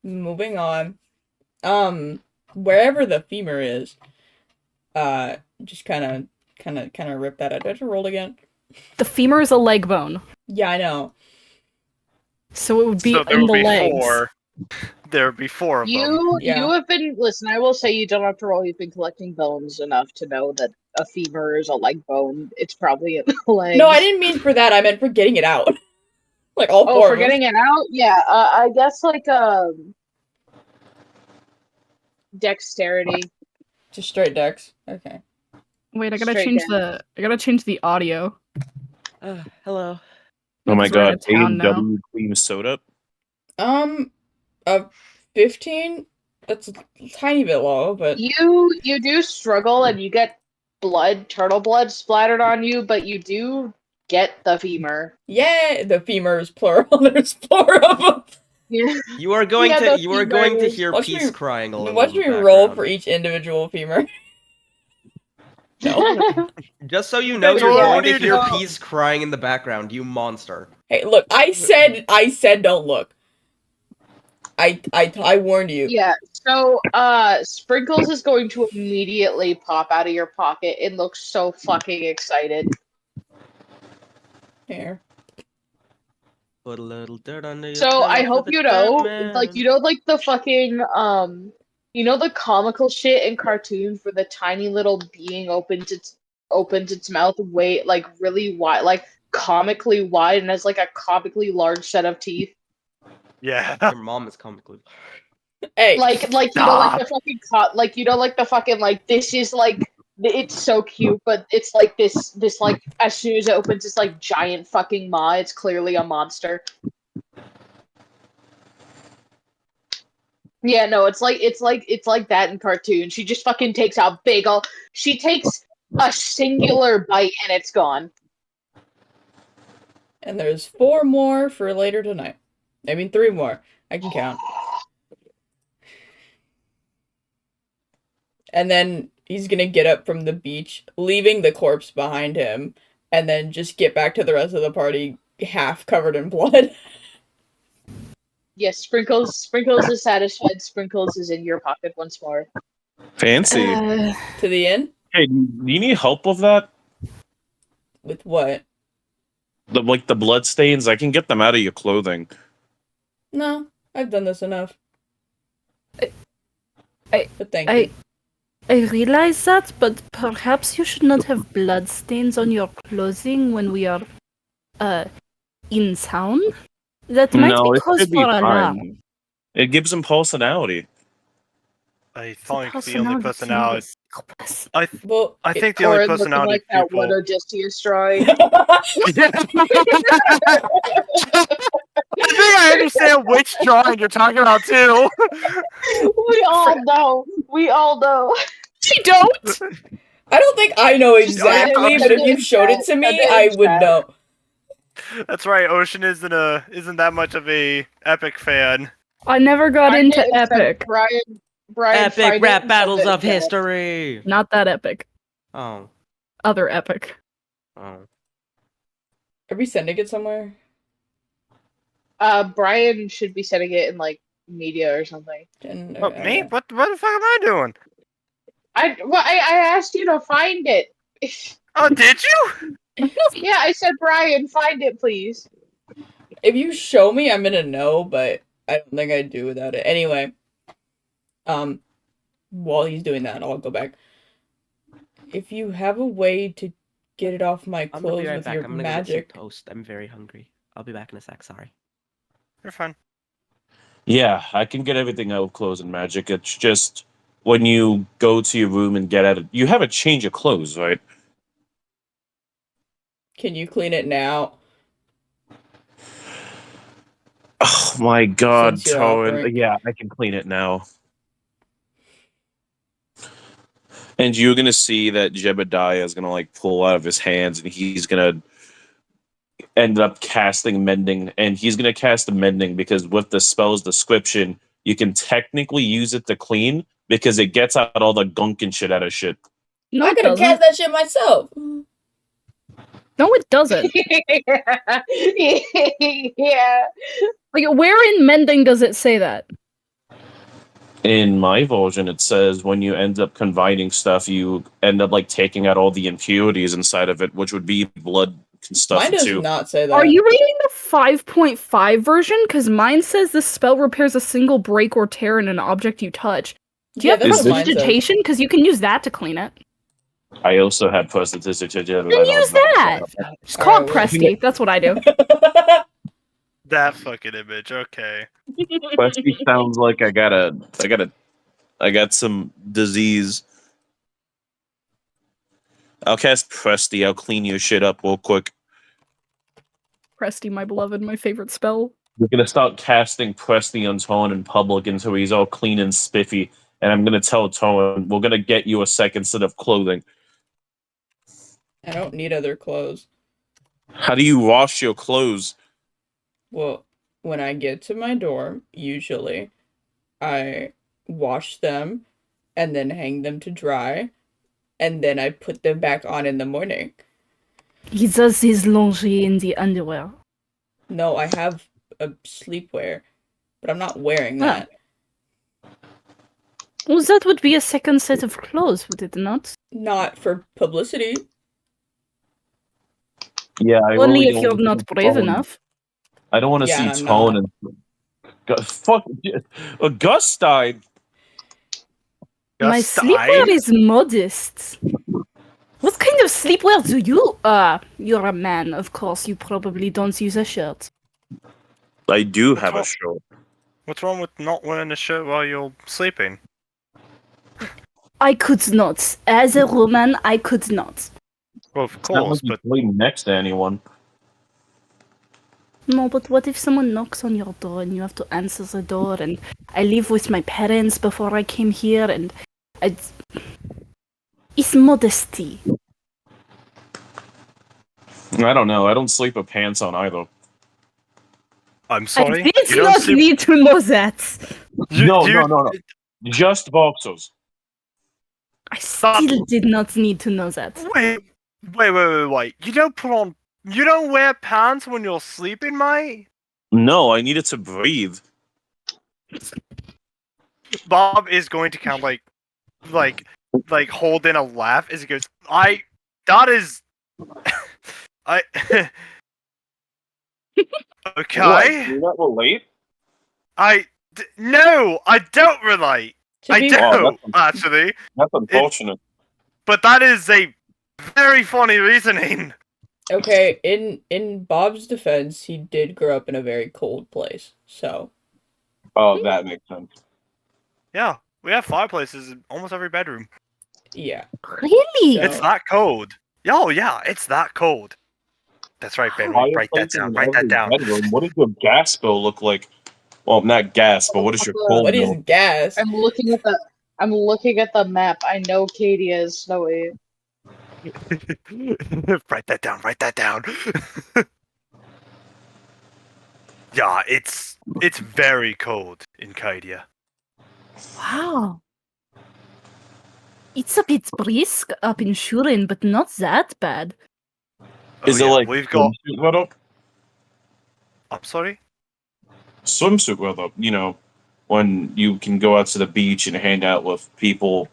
Moving on. Wherever the femur is, just kind of rip that out. Do I have to roll again? The femur is a leg bone, Yeah, I know. so it would be So there in would the be legs. four. There would be four of them. Yeah. You have been listen, I will say you don't have to roll, you've been collecting bones enough to know that a femur is a leg bone. It's probably in the legs. No, I didn't mean for that. I meant for getting it out. Like all Oh, four for of them. getting it out? Yeah, I guess like dexterity. Just straight dex. Okay. Wait, I gotta Straight change down. the audio. Hello. Oh my Because we're out god, of town now. A&W cream soda. A 15? That's a tiny bit low, but You do struggle and you get turtle blood splattered on you, but you do get the femur. yeah, the femur is plural. There's four of them. Yeah. You are going Yeah, to those you are going to femurs. hear Watch Peace me- crying a little. Watch in me the roll background. for each individual femur. No. Just so you know, That's you're what going you to hear do. Peace crying in the background. You monster. Hey, look, I said don't look. I warned you. Yeah, so Sprinkles is going to immediately pop out of your pocket and look so fucking excited. Here. Put a little dirt under your So I pillow hope for the you know, Batman. like the fucking the comical shit in cartoons where the tiny little being opens its mouth really wide, like comically wide, and has like a comically large set of teeth. Yeah. Your mom is comically. Hey, Like you know, like the fucking like you know, like the fucking like this is like it's so cute, but it's like this like as soon as it opens, this like giant fucking maw. It's clearly a monster. Yeah, no, it's like that in cartoon. She just fucking takes a big ol'. She takes a singular bite and it's gone. and there's 4 more for later tonight. I mean, 3 more. I can count. And then he's gonna get up from the beach, leaving the corpse behind him, and then just get back to the rest of the party half covered in blood. Yes, Sprinkles is satisfied. Sprinkles is in your pocket once more. Fancy. To the inn? Hey, do you need help with that? With what? The blood stains. I can get them out of your clothing. No, I've done this enough. I- But thank you. I realize that, but perhaps you should not have bloodstains on your clothing when we are, in town? That might No, be it cause should be for fine. alarm. It gives them personality. I think the only personality. Well, I think the only Corin looking personality like that people. one Odysseus drawing. I think I understand which drawing you're talking about too. We all know. We all know. She don't! I don't think I know exactly, but if you showed it to me, I would know. That's right. Ocean isn't that much of a Epic fan. I never got Find into it and send Epic. Brian, find Epic it rap and send battles it of to us. history. Not that epic. Oh. Other epic. Oh. Are we sending it somewhere? Brian should be sending it in like media or something. And, Oh, me? What the fuck am I doing? I asked you to find it. Oh, did you? Yeah, I said Brian, find it, please. If you show me, I'm gonna know, but I don't think I'd do without it. Anyway, while he's doing that, I'll go back. If you have a way to get it off my I'm gonna clothes be right with back. your I'm gonna go get some magic, toast. I'm very hungry. I'll be back in a sec. Sorry. You're fine. Yeah, I can get everything out of clothes and magic. It's just when you go to your room and get out of, you have a change of clothes, right? can you clean it now? Oh my god, Since you're Torin. offering. Yeah, I can clean it now. And you're gonna see that Jebediah is gonna like pull out of his hands and he's gonna end up casting mending, and he's gonna cast the mending because with the spell's description, you can technically use it to clean because it gets out all the gunk and shit out of shit. No, I it could have doesn't. cast that shit myself. No, it doesn't. Yeah. Like, where in Mending does it say that? In my version, it says when you end up combining stuff, you end up like taking out all the impurities inside of it, which would be blood and stuff Mine does too. not say that. Are you reading the 5.5 version? Because mine says this spell repairs a single break or tear in an object you touch. Do you Yeah, have that's what mine says. prestidigitation? Because you can use that to clean it. I also had prestidigitation. Then use that! Just call Alright, it well- Presti. That's what I do. That fucking image. Okay. Presti sounds like I got some disease. I'll cast Presti. I'll clean your shit up real quick. Presti, my beloved, my favorite spell. We're gonna start casting Presti on Torin in public until he's all clean and spiffy. And I'm gonna tell Torin, we're gonna get you a second set of clothing. I don't need other clothes. How do you wash your clothes? Well, when I get to my dorm, usually, I wash them and then hang them to dry, and then I put them back on in the morning. He does his laundry in the underwear. No, I have a sleepwear, but I'm not wearing Ah. that. Well, that would be a second set of clothes, would it not? Not for publicity. Yeah, I Only really if don't you're wanna not see brave Torin. enough. I don't want to Yeah, see I'm Tone not. and fuck. Gus died. My Just sleepwear died? is modest. What kind of sleepwear do you? You're a man, of course. You probably don't use a shirt. I do have a shirt. What's wrong with not wearing a shirt while you're sleeping? I could not. As a woman, I could not. Well, of It's not like course, you're but sleeping next to anyone. No, but what if someone knocks on your door and you have to answer the door? And I live with my parents before I came here, and it's modesty. I don't know. I don't sleep with pants on either. I'm sorry. I did you don't not sleep- need to know that. No. Just boxers. I still did not need to know that. Wait. You don't put on. You don't wear pants when you're sleeping, mate? No, I needed to breathe. Bob is going to kind of like hold in a laugh as he goes, that is, I, okay, What? Do you not relate? no, I don't relate. To I be, don't, that's- actually, That's unfortunate. but that is a very funny reasoning. okay, in Bob's defense, he did grow up in a very cold place. So, Oh, that makes sense. Yeah, we have fireplaces in almost every bedroom. yeah. Really? So- It's that cold. Oh, yeah, it's that cold. That's right, Ben. Write that Fireplaces down. in Write that every down. bedroom. What does your gas bill look like? Well, not gas, but what is your cold What is bill? gas? I'm looking at the map. I know Cadia is snowy. Write that down. Write that down. Yeah, it's very cold in Kydia. Wow. It's a bit brisk up in Shurin, but not that bad. Is it like we've got? swimsuit weather? I'm sorry. Swimsuit weather, you know, when you can go out to the beach and hang out with people.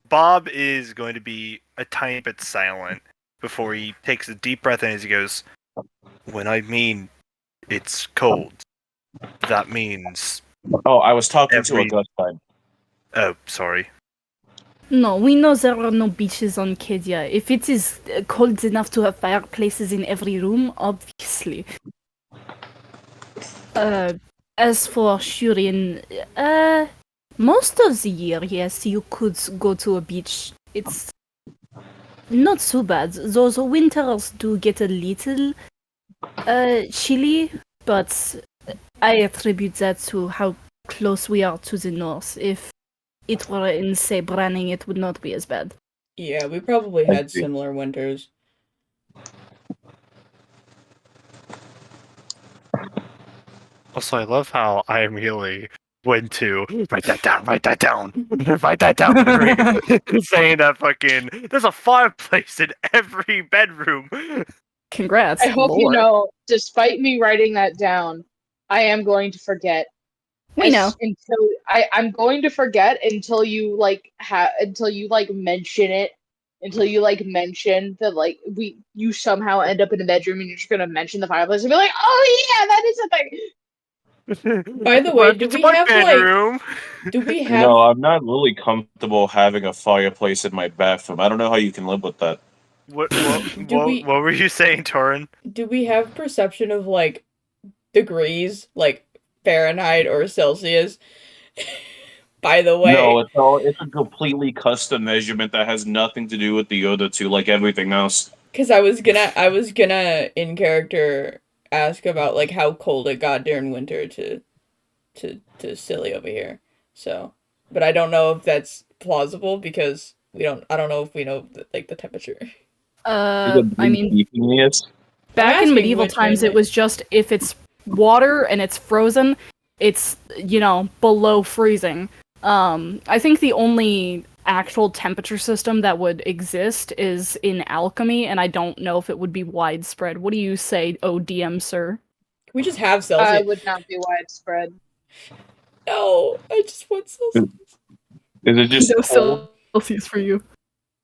Bob is going to be a tiny bit silent before he takes a deep breath in as he goes, when I mean it's cold, that means... Oh, I was talking to a Every- gut side. Oh, sorry. No, we know there are no beaches on Kedia. If it is cold enough to have fireplaces in every room, obviously. As for Shurin, most of the year, yes, you could go to a beach. It's not so bad. Those winters do get a little chilly, but I attribute that to how close we are to the north. If it were in, say, Branning, it would not be as bad. Yeah, we probably I had see. similar winters. Also, I love how I immediately went to write that down, write that down, write that down. Saying that fucking there's a fireplace in every bedroom. Congrats. I hope you Lord. know, despite me writing that down, I am going to forget. We know. Until I'm going to forget until you mention it. Until you mention that you somehow end up in a bedroom and you're just gonna mention the fireplace and be like, oh yeah, that is a thing. By the way, do Welcome to we my have, bedroom. Do we have? No, I'm not really comfortable having a fireplace in my bathroom. I don't know how you can live with that. What we- what were you saying, Torin? Do we have perception of degrees, like Fahrenheit or Celsius? By the way, No, it's a completely custom measurement that has nothing to do with the other two, like everything else. because I was gonna in character ask about how cold it got during winter to Silly over here. So, but I don't know if that's plausible because I don't know if we know the temperature. I mean, Yes. back in asking medieval which times, one, it was just if it's water and it's frozen, it's, below freezing. I think the only actual temperature system that would exist is in alchemy, and I don't know if it would be widespread. What do you say, ODM, sir? Can we just have Celsius? I would not be widespread. No, I just want Celsius. Is it just No cold? Celsius for you.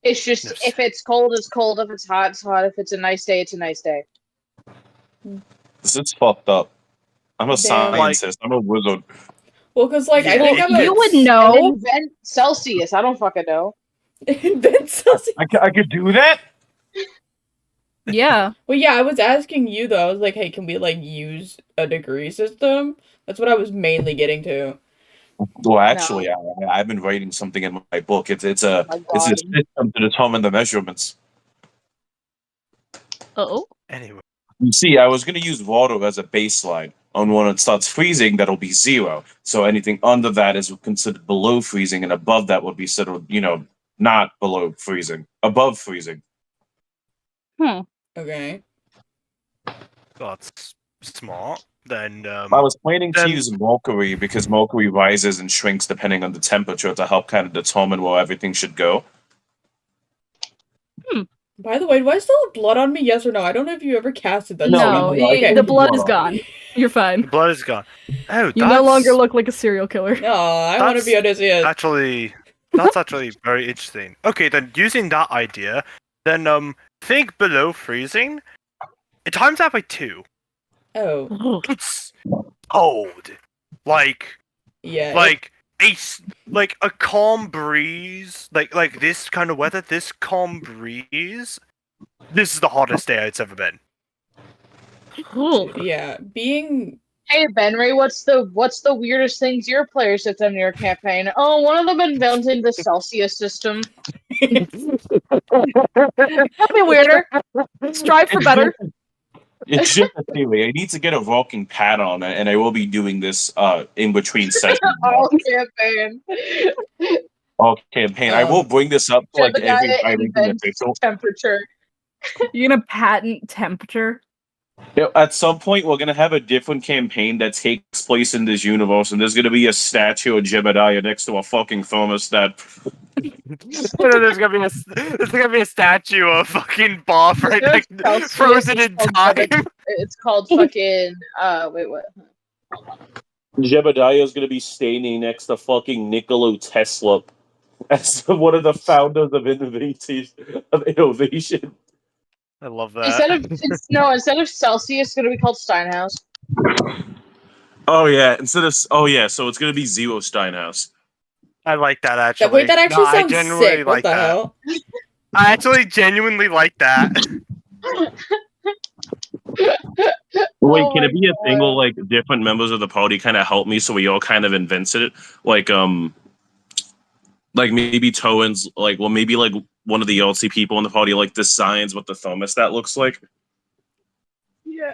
It's just Yes. if it's cold, it's cold. If it's hot, it's hot. If it's a nice day, it's a nice day. This is fucked up. I'm a Damn. scientist. I'm a wizard. Well, because I Yeah, think I'm you would And know. invent Celsius. I don't fucking know. invent Celsius. I could do that? Yeah. Well, yeah, I was asking you though. I was like, hey, can we use a degree system? That's what I was mainly getting to. Well, actually, I've been writing something in my book. It's a Oh my it's a God. system to determine the measurements. Oh. Anyway, You see, I was going to use water as a baseline. And when it starts freezing, that'll be 0. So anything under that is considered below freezing, and above that would be sort of, not below freezing, above freezing. Okay. that's smart. Then I was planning to then- use mercury because mercury rises and shrinks depending on the temperature to help kind of determine where everything should go. By the way, do I still have blood on me? Yes or no? I don't know if you ever casted that. No, spell. No, okay. the blood is gone. You're fine. the blood is gone. Oh, You no longer look like a serial killer. No, I want to be Odysseus. That's actually very interesting. Okay, then using that idea, then think below freezing. It times that by 2. Oh, It's cold. Like yeah. like a calm breeze, like this kind of weather, this calm breeze. This is the hottest day it's ever been. Yeah, being Hey Benry, what's the weirdest things your players have done in your campaign? Oh, one of them invented the Celsius system. That'd be weirder. Strive for better. It's just a theory. I need to get a rocking pad on it, and I will be doing this in between sessions. All campaign. All campaign. I will bring this up to like every Jebediah Irene invents official. temperature. You're gonna patent temperature. At some point, we're gonna have a different campaign that takes place in this universe, and there's gonna be a statue of Jebediah next to a fucking thermostat. there's gonna be a statue of fucking Bob right There's next, Celsius, frozen in it's called time. It's called fucking wait, what? Jebediah is gonna be standing next to fucking Nikola Tesla as one of the founders of innovation. I love that. Instead of Celsius, it's gonna be called Steinhaus. Oh yeah, so it's gonna be Zero Steinhaus. I like that actually. wait, that actually I sounds genuinely sick. What like the that. hell? I actually genuinely like that. Wait, Oh can my it be a thing where God. like different members of the party kind of help me, so we all kind of invented it? Like maybe Toen's maybe like one of the LC people in the party like designs what the thermostat looks like. Yeah.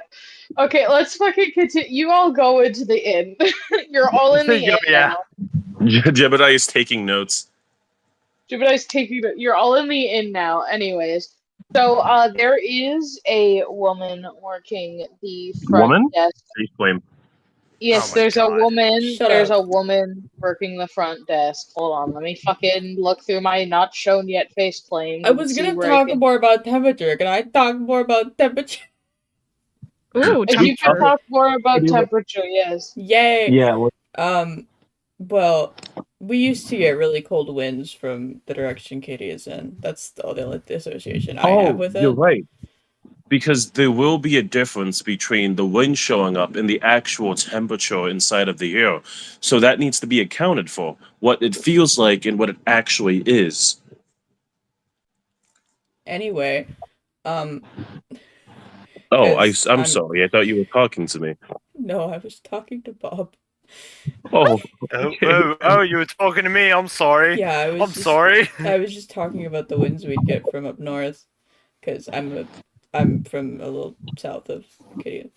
Okay, let's fucking continue. You all go into the inn. You're all in the inn Yeah. now. Jebediah is taking notes. Jebediah's taking it. You're all in the inn now. Anyways, so there is a woman working the front Woman? desk. Explain. Yes, Oh my there's God. a woman. Shut There's up. a woman working the front desk. Hold on, let me fucking look through my not shown yet face claim. I was gonna talk more about temperature. Can I talk more about temperature? Ooh, If you can temperature. talk more about Anyway. temperature, yes. Yay! Yeah. Well, we used to get really cold winds from the direction Katie is in. That's the only association I have with it. You're right. Because there will be a difference between the wind showing up and the actual temperature inside of the air. So that needs to be accounted for. What it feels like and what it actually is. Anyway, Oh, I'm I'm- sorry. I thought you were talking to me. no, I was talking to Bob. Oh, Oh, you were talking to me. I'm sorry. Yeah, I was. I'm just, sorry. I was just talking about the winds we'd get from up north, because I'm from a little south of Katie.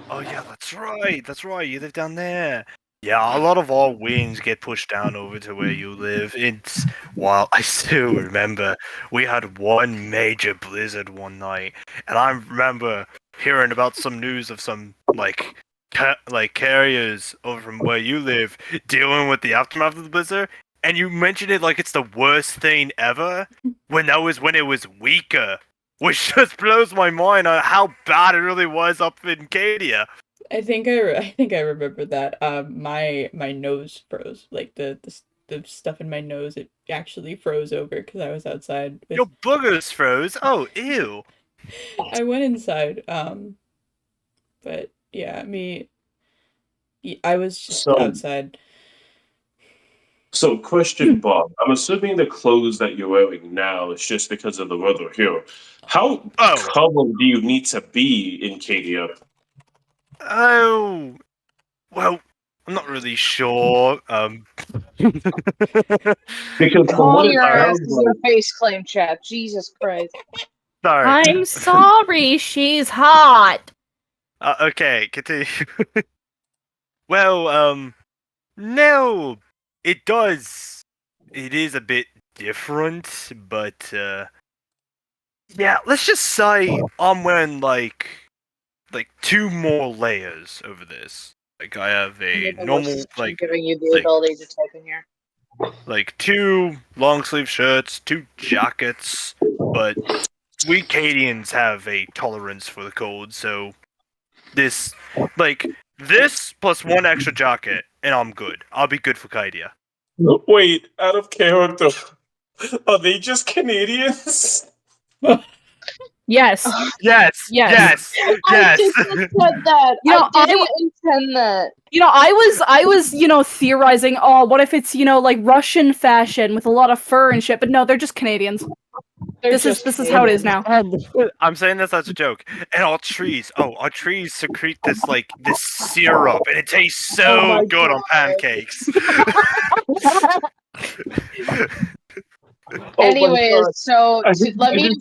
Oh yeah, that's right. That's right. You live down there. Yeah, a lot of our winds get pushed down over to where you live. It's while I still remember we had one major blizzard one night, and I remember hearing about some news of some like carriers over from where you live dealing with the aftermath of the blizzard. And you mentioned it like it's the worst thing ever, when that was when it was weaker, which just blows my mind on how bad it really was up in Cadia. I think I remember that. My nose froze. Like the stuff in my nose, it actually froze over because I was outside. Your boogers froze. Oh, ew. I went inside. But yeah, I was just So- outside. So, question, Bob. I'm assuming the clothes that you're wearing now is just because of the weather here. How Oh. covered do you need to be in Cadia? Oh, Well, I'm not really sure. Because from Calm what it your ass sounds is your like, face claim chat. Jesus Christ. Sorry. I'm sorry, she's hot. Okay, continue. Well, no, it does. It is a bit different, but yeah. Let's just say I'm wearing like 2 more layers over this. Like I have a Maybe the voice normal is like giving you the like ability to type in here. 2 long sleeve shirts, 2 jackets, but we Cadians have a tolerance for the cold, so this this plus 1 extra jacket, and I'm good. I'll be good for Cadia. wait, out of character, are they just Canadians? Yes. Yes, Yes. yes, I yes. didn't said that. You know, I didn't intend that. I was, theorizing, oh, what if it's, like Russian fashion with a lot of fur and shit, but no, they're just Canadians. They're This just is how it is Canadians. now. I'm saying this as a joke. And our trees secrete this syrup, and it tastes so Oh my good on God. pancakes. Anyways, so I think let me it is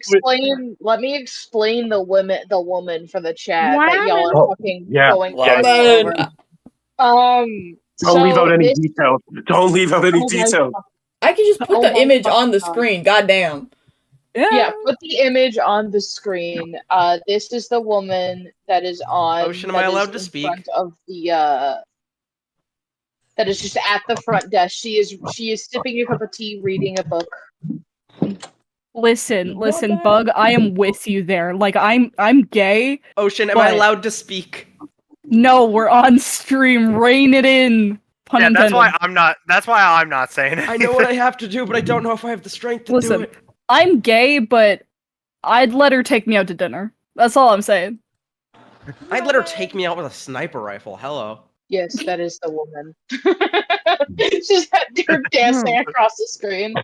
explain the woman for the chat that y'all are Oh, fucking yeah, going yeah. over. Woman. Don't leave out any this details. Don't leave out any oh my details. God. I can just put Oh the my image on the God. screen. Goddamn. Yeah, put the image on the screen. This is the woman that is on. Ocean, am I that is allowed to in speak? front of the that is just at the front desk. She is sipping a cup of tea, reading a book. Listen, Woman. Bug, I am with you there. Like, I'm gay. Ocean, am I But- allowed to speak? No, we're on stream. Rein it in. Pun Yeah, intended. that's why I'm not saying it. I know what I have to do, but I don't know if I have the strength to Listen. do it. I'm gay, but I'd let her take me out to dinner. That's all I'm saying. I'd let her take me out with a sniper rifle. Hello. Yes, that is the woman. She's her dancing across the screen.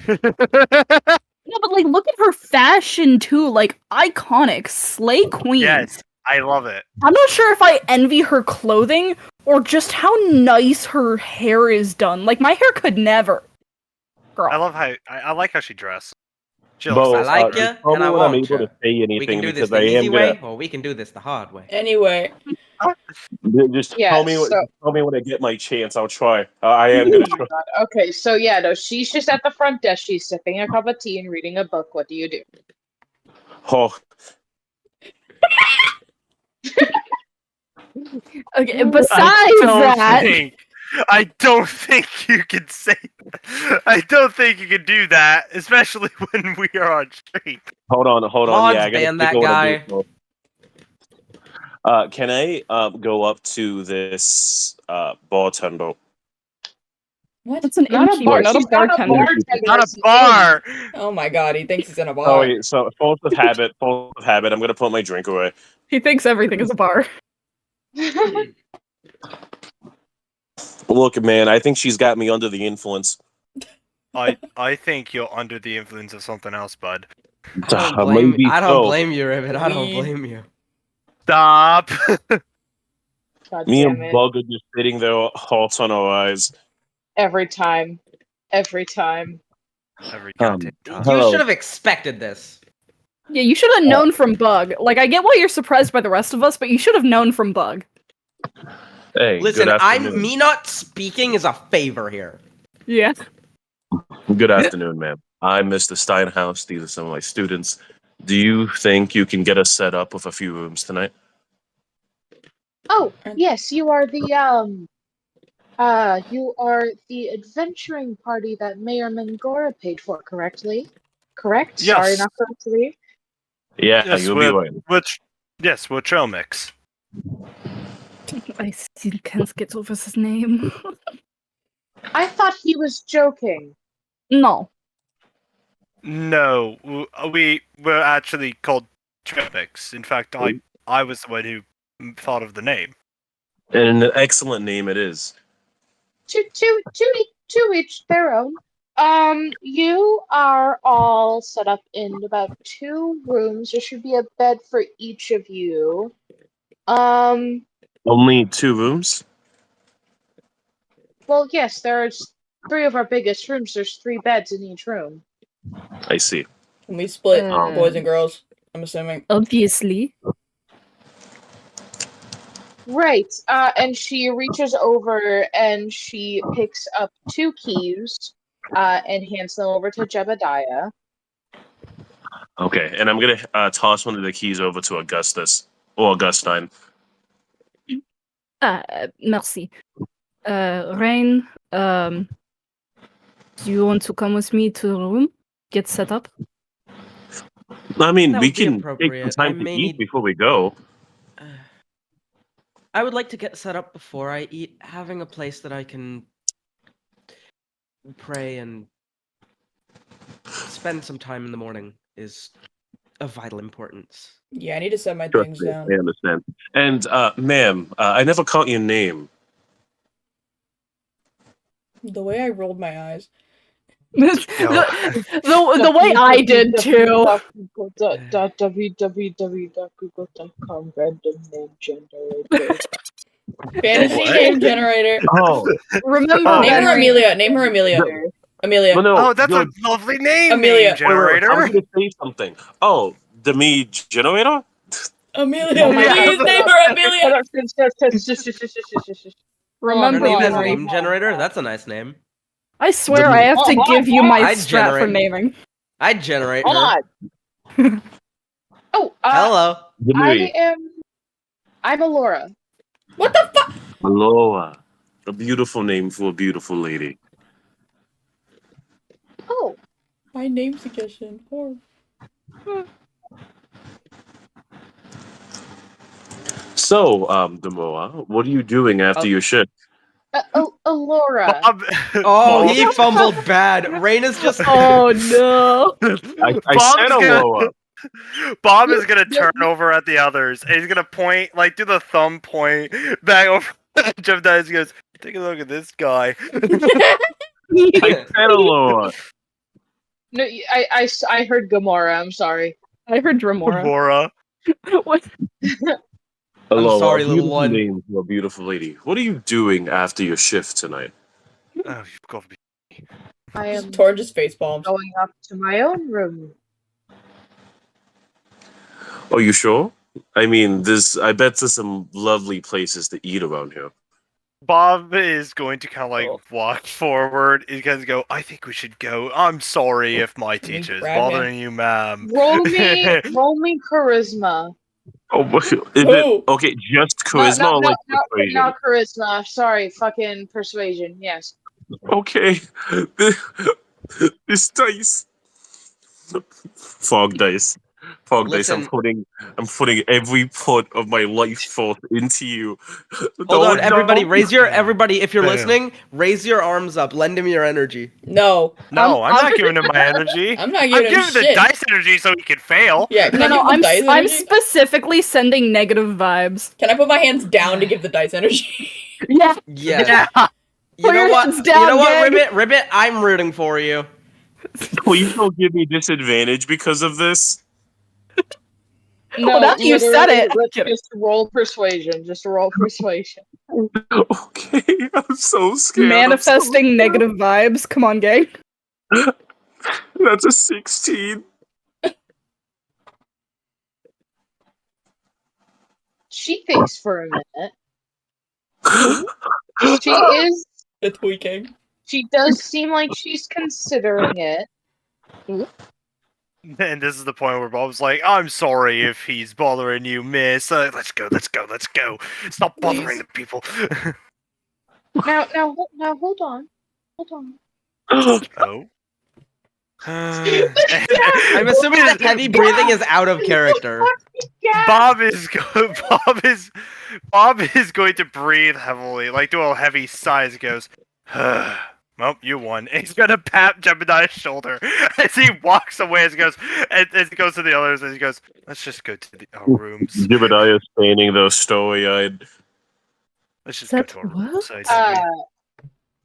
No, but like, look at her fashion too. Like, iconic, slay queen. Yes, I love it. I'm not sure if I envy her clothing or just how nice her hair is done. Like, my hair could never. Girl. I like how she dressed. She Bo, looks I like just ya, tell and me I when I'm want able ya. to say We can anything do this because the I easy am way, gonna or we can do this the hard way. Anyway, just Yeah, tell me when I get my chance. I'll try. I am gonna try. God. Okay, so yeah, no, she's just at the front desk. She's sipping a cup of tea and reading a book. What do you do? Oh, Okay, besides that, I don't think you can say. I don't think you can do that, especially when we are on stream. hold on. Mods Yeah, I gotta ban think that of what I'm guy. doing. Can I go up to this bartender? what? that's an Not a innkeeper, bar. not a She's not a bartender. bartender. Not a it's an bar. Oh my god, he thinks he's in a bar. Oh wait, so force of habit. I'm gonna put my drink away. He thinks everything is a bar. inn. Look, man, I think she's got me under the influence. I think you're under the influence of something else, bud. Maybe I don't so. blame you, Ribbit. I don't Weed. blame you. Stop. God Me damn and it. Bug are just sitting there, hearts on our eyes. Every time. Every time. Every goddamn time. You Hello. should have expected this. Yeah, you should have known from Bug. Like, I get why you're surprised by the rest of us, but you should have known from Bug. Hey, Listen, good afternoon. me not speaking is a favor here. Yeah. Good afternoon, ma'am. I'm Mr. Steinhaus. These are some of my students. Do you think you can get us set up with a few rooms tonight? Oh, yes, you are the adventuring party that Mayor Mangora paid for, correctly? Correct? Yes. Sorry, not correctly. Yeah, Yes, you'll be right. we're trail mix. I still can't get over his name. I thought he was joking. No. No, we were actually called trail mix. In fact, I was the one who thought of the name. And an excellent name it is. To each their own. You are all set up in about 2 rooms. There should be a bed for each of you. Only 2 rooms? Well, yes, there's 3 of our biggest rooms. There's 3 beds in each room. I see. Can we split Mm. boys and girls? I'm assuming. Obviously. Right. And she reaches over and she picks up 2 keys and hands them over to Jebediah. Okay, and I'm gonna toss one of the keys over to Augustus or Augustine. Merci. Rain, do you want to come with me to the room? Get set up? I mean, That we would be can take appropriate. some I time to may eat need- before we go. I would like to get set up before I eat. Having a place that I can pray and spend some time in the morning is of vital importance. Yeah, I need to set my Trust things me, down. I understand. And, ma'am, I never caught your name. The way I rolled my eyes. the way I did too. www.google.com random name generator. Fantasy What? name generator. Oh, Remember Oh. Name her when Amelia. Name her Amelia. Amelia. well, no. Oh, that's no, a lovely name, Amelia. name wait, I was generator. gonna say something. Oh, the me generator? Amelia. Oh my Please God. name her Amelia. Her remember name is when Name Generator? That's a nice name. I swear I have to give you my I'd strat for generate- naming. I'd generate Hold her. on. Oh, Hello. I'm Alora. What the fuck? Aloha. A beautiful name for a beautiful lady. Oh, My name suggestion. Horrible. So, Demoa, what are you doing after your shift? Alora. Bob, Oh, he fumbled bad. Rain is just. Oh no. I Bob said is gonna- Aloha. Bob is gonna turn over at the others, and he's gonna point, like, do the thumb point back over. Jeff Dice goes, "Take a look at this guy." I said Aloha. No, I heard Gamora. I'm sorry. I heard Dremora. Bora. What? Aloha. sorry, a little beautiful one. Name for a beautiful lady. What are you doing after your shift tonight? Oh, you've got to be. I am Torn just face palms. going up to my own room. Are you sure? I mean, I bet there's some lovely places to eat around here. Bob is going to kind of like walk forward. He's going to go, "I think we should go. I'm sorry if my Can you teacher is grab him? bothering you, ma'am." Roll me charisma. Oh, is Who? it okay? Just charisma or like persuasion? Not charisma. Sorry, fucking persuasion. Yes. Okay, this dice, fog dice, fog dice. Listen. I'm putting every part of my life force into you. Hold on, everybody. No. Everybody, if you're Damn. listening, raise your arms up. Lend him your energy. No. No, I'm I'm- not giving him my energy. I'm not I'm giving him giving the shit. dice energy so he can fail. Yeah, can No, I no, give the I'm dice I'm energy? specifically sending negative vibes. Can I put my hands down to give the dice energy? Yeah. Yeah. Yeah. You Put know your what? hands You down, know what, gang. Ribbit? I'm rooting for you. Please don't give me disadvantage because of this. No, now that you said literally, it, I'm let's kidding. just roll persuasion. Just roll persuasion. Okay, I'm so scared. Manifesting negative vibes. Come on, gang. That's a 16. She thinks for a minute. She is. The tweaking. She does seem like she's considering it. And this is the point where Bob's like, "I'm sorry if he's bothering you, miss. Let's go. Stop bothering the people." Now, hold on. Oh. I'm assuming that heavy breathing is out of character. Bob is going to breathe heavily, like do a heavy sigh as he goes, "Well, you won." And he's gonna pat Jebediah's shoulder as he walks away. As he goes to the others, as he goes, "Let's just go to our rooms. Jebediah standing there story-eyed. Let's just Is go that to our what? rooms." I said.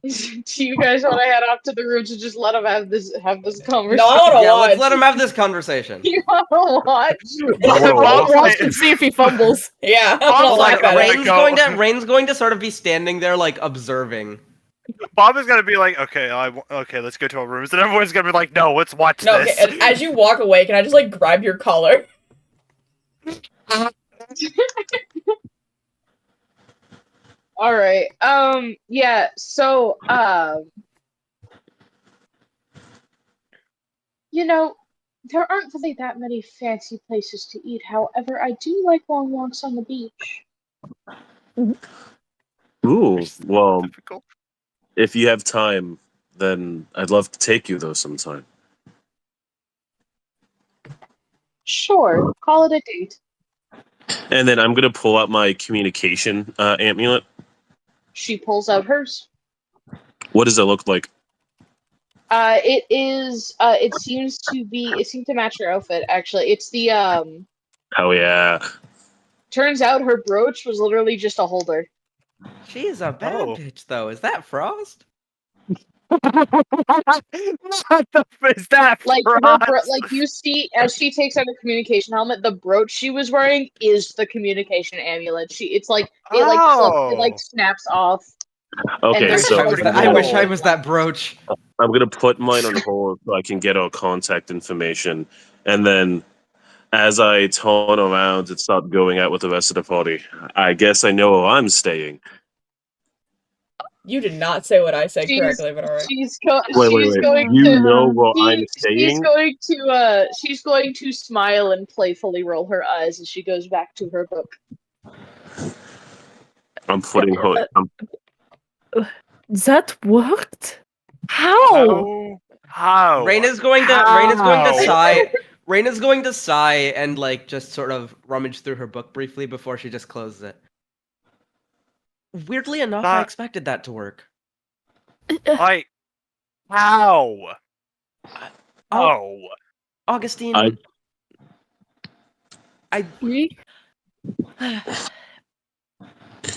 Do you guys want to head off to the room to just let him have this conversation? No, I wanna Yeah, watch. let's let him have this conversation. You want to watch? wanna I'll watch. watch and see if he fumbles. Yeah, I'm Bob's gonna like, laugh at it. Rain- Rain's go. going to sort of be standing there like observing. Bob is gonna be like, okay, okay, let's go to our rooms, and everyone's gonna be like, no, let's watch No, okay, this. and as you walk away, can I just like grab your collar? All right. Yeah. So, you know, there aren't really that many fancy places to eat. However, I do like long walks on the beach. Ooh, well, Typical. if you have time, then I'd love to take you though sometime. Sure, call it a date. And then I'm gonna pull out my communication amulet. She pulls out hers. What does it look like? It is. It seems to be. It seems to match your outfit. Actually, it's the. Oh yeah. Turns out her brooch was literally just a holder. She is a bad Oh. bitch, though. Is that Frost? What the is that? Like Frost? like you see, as she takes out the communication helmet, the brooch she was wearing is the communication amulet. It's like it like it like Oh. snaps off. Okay, there's so like I wish I metal. was that brooch. I'm gonna put mine on hold so I can get our contact information, and then as I turn around and start going out with the rest of the party, I guess I know where I'm staying. You did not say what I said She's correctly, but alright. she's Wait. going You to know where I'm she's staying? going to smile and playfully roll her eyes as she goes back to her book. I'm putting her. That worked? How? How? Raina's going to How? sigh. Raina's going to sigh and like just sort of rummage through her book briefly before she just closes it. Weirdly enough, I expected that to work. Like, how? Oh, Augustine, I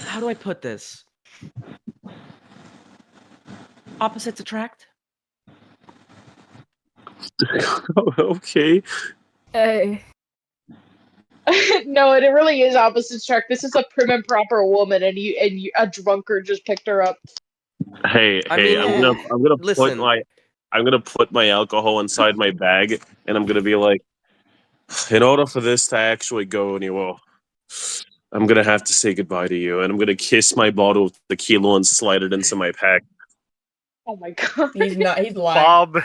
how do I put this? Opposites attract? Okay. No, it really is opposites track. This is a prim and proper woman, and a drunkard just picked her up. Hey, I mean, I'm gonna listen. I'm gonna put my alcohol inside my bag, and I'm gonna be like, in order for this to actually go anywhere, I'm gonna have to say goodbye to you, and I'm gonna kiss my bottle of tequila and slide it into my pack. Oh my god. He's lying.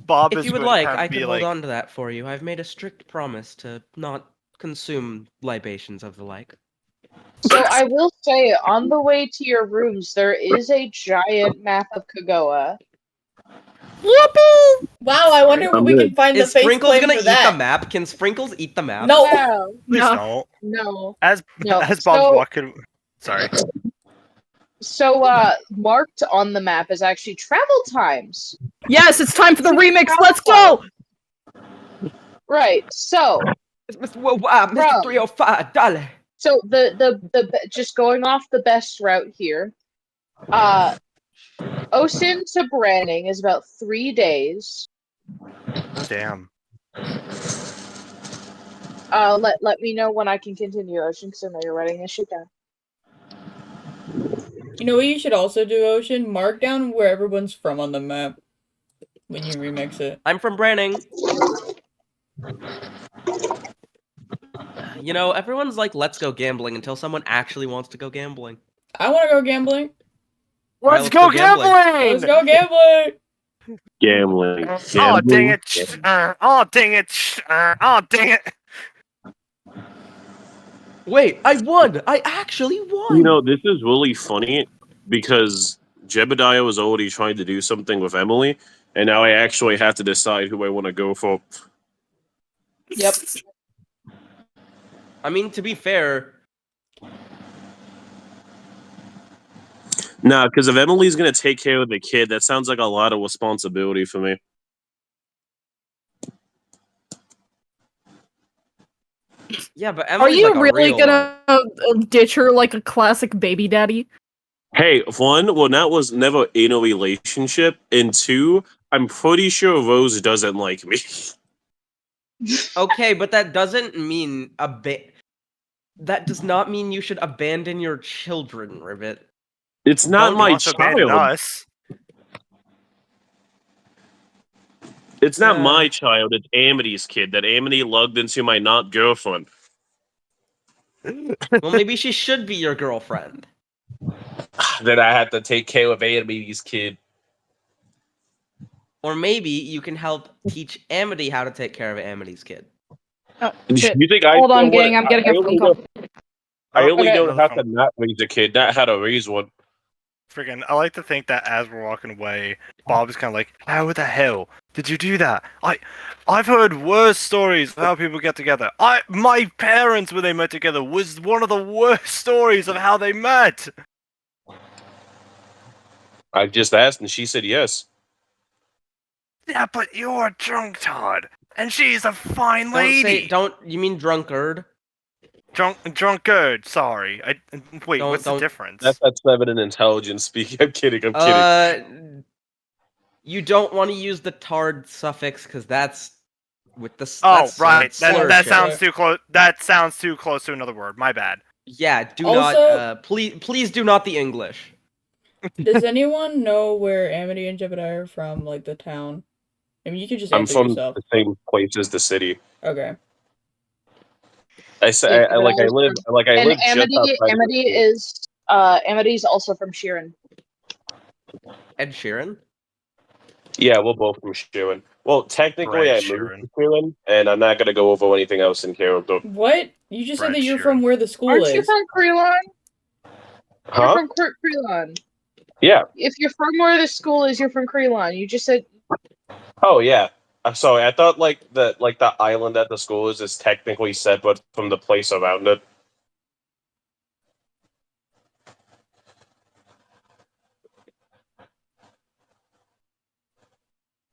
Bob If is you would going to like, have I to can be hold like, on to that for you. I've made a strict promise to not consume libations of the like. So I will say, on the way to your rooms, there is a giant map of Kagoa. Yippee! Wow, I wonder I'm if we good. can find the Is Sprinkles faceplate gonna for eat that. the map? Can Sprinkles eat the map? No. No, please No. don't. no. As No, Bob's so- walking. Sorry. So, marked on the map is actually travel times. Yes, it's time for the remix. Let's go. Right. So, Mr. Bro. 305, dale. so just going off the best route here. Ocean to Branning is about 3 days. Oh, damn. Let me know when I can continue, Ocean, because I know you're writing this shit down. You know what you should also do, Ocean? Mark down where everyone's from on the map when you remix it. I'm from Branning. You know, everyone's like, let's go gambling until someone actually wants to go gambling. I want to go gambling. Alright, Let's go gambling! Let's go gambling. Gambling. Oh, dang Gambling. it. Oh, dang it. Oh, dang it. Wait, I won! I actually won! You know, this is really funny because Jebediah was already trying to do something with Emily, and now I actually have to decide who I want to go for. Yep. I mean, to be fair, Nah, because if Emily's going to take care of the kid, that sounds like a lot of responsibility for me. yeah, but Are Emily's you like a really real gonna ditch her like a classic baby daddy? Hey, one, well, that was never in a relationship, and two, I'm pretty sure Rose doesn't like me. Okay, but that doesn't mean that does not mean you should abandon your children, Rivet. It's not Don't my want to abandon child. us. It's not Uh. my child. It's Amity's kid that Amity lugged into my not girlfriend. Well, maybe she should be your girlfriend. Then I had to take care of Amity's kid. Or maybe you can help teach Amity how to take care of Amity's kid. Oh, shit. You think I Hold on, know what- gang. I'm getting I a phone only call. know- I only Okay. know Another how phone. to not raise a kid, not how to raise one. Freaking, I like to think that as we're walking away, Bob is kind of like, "How the hell did you do that? I've heard worse stories of how people get together. My parents, when they met together, was one of the worst stories of how they met." I just asked and she said yes. Yeah, but you're a drunk Todd, and she's a fine Don't lady. say. Don't. You mean drunkard? Drunkard. Sorry. Wait. Don't- What's the don't- difference? That's 7 in intelligence speaking. I'm kidding. I'm kidding. You don't want to use the tard suffix because that's with the. Oh, that's right. slur That shit. sounds too close. That sounds too close to another word. My bad. Yeah. Do Also- not. Please do not the English. Does anyone know where Amity and Jebediah are from, like the town? I mean, you could just I'm answer from yourself. the same place as the city. Okay. I say Yeah, I live And just Amity, outside of the Amity city. is Amity's also from Sheeran. Ed Sheeran. Yeah, we're both from Sheeran. Well, technically, Brad I moved Sheeran. to Sheeran, and I'm not gonna go over anything else in character. What? You just said Brad that you're Sheeran. from where the school Aren't you is. from Krelon? You're Huh? from Krelon. Yeah. If you're from where the school is, you're from Krelon. You just said Oh yeah. I'm sorry. I thought the island that the school is technically separate from the place around it.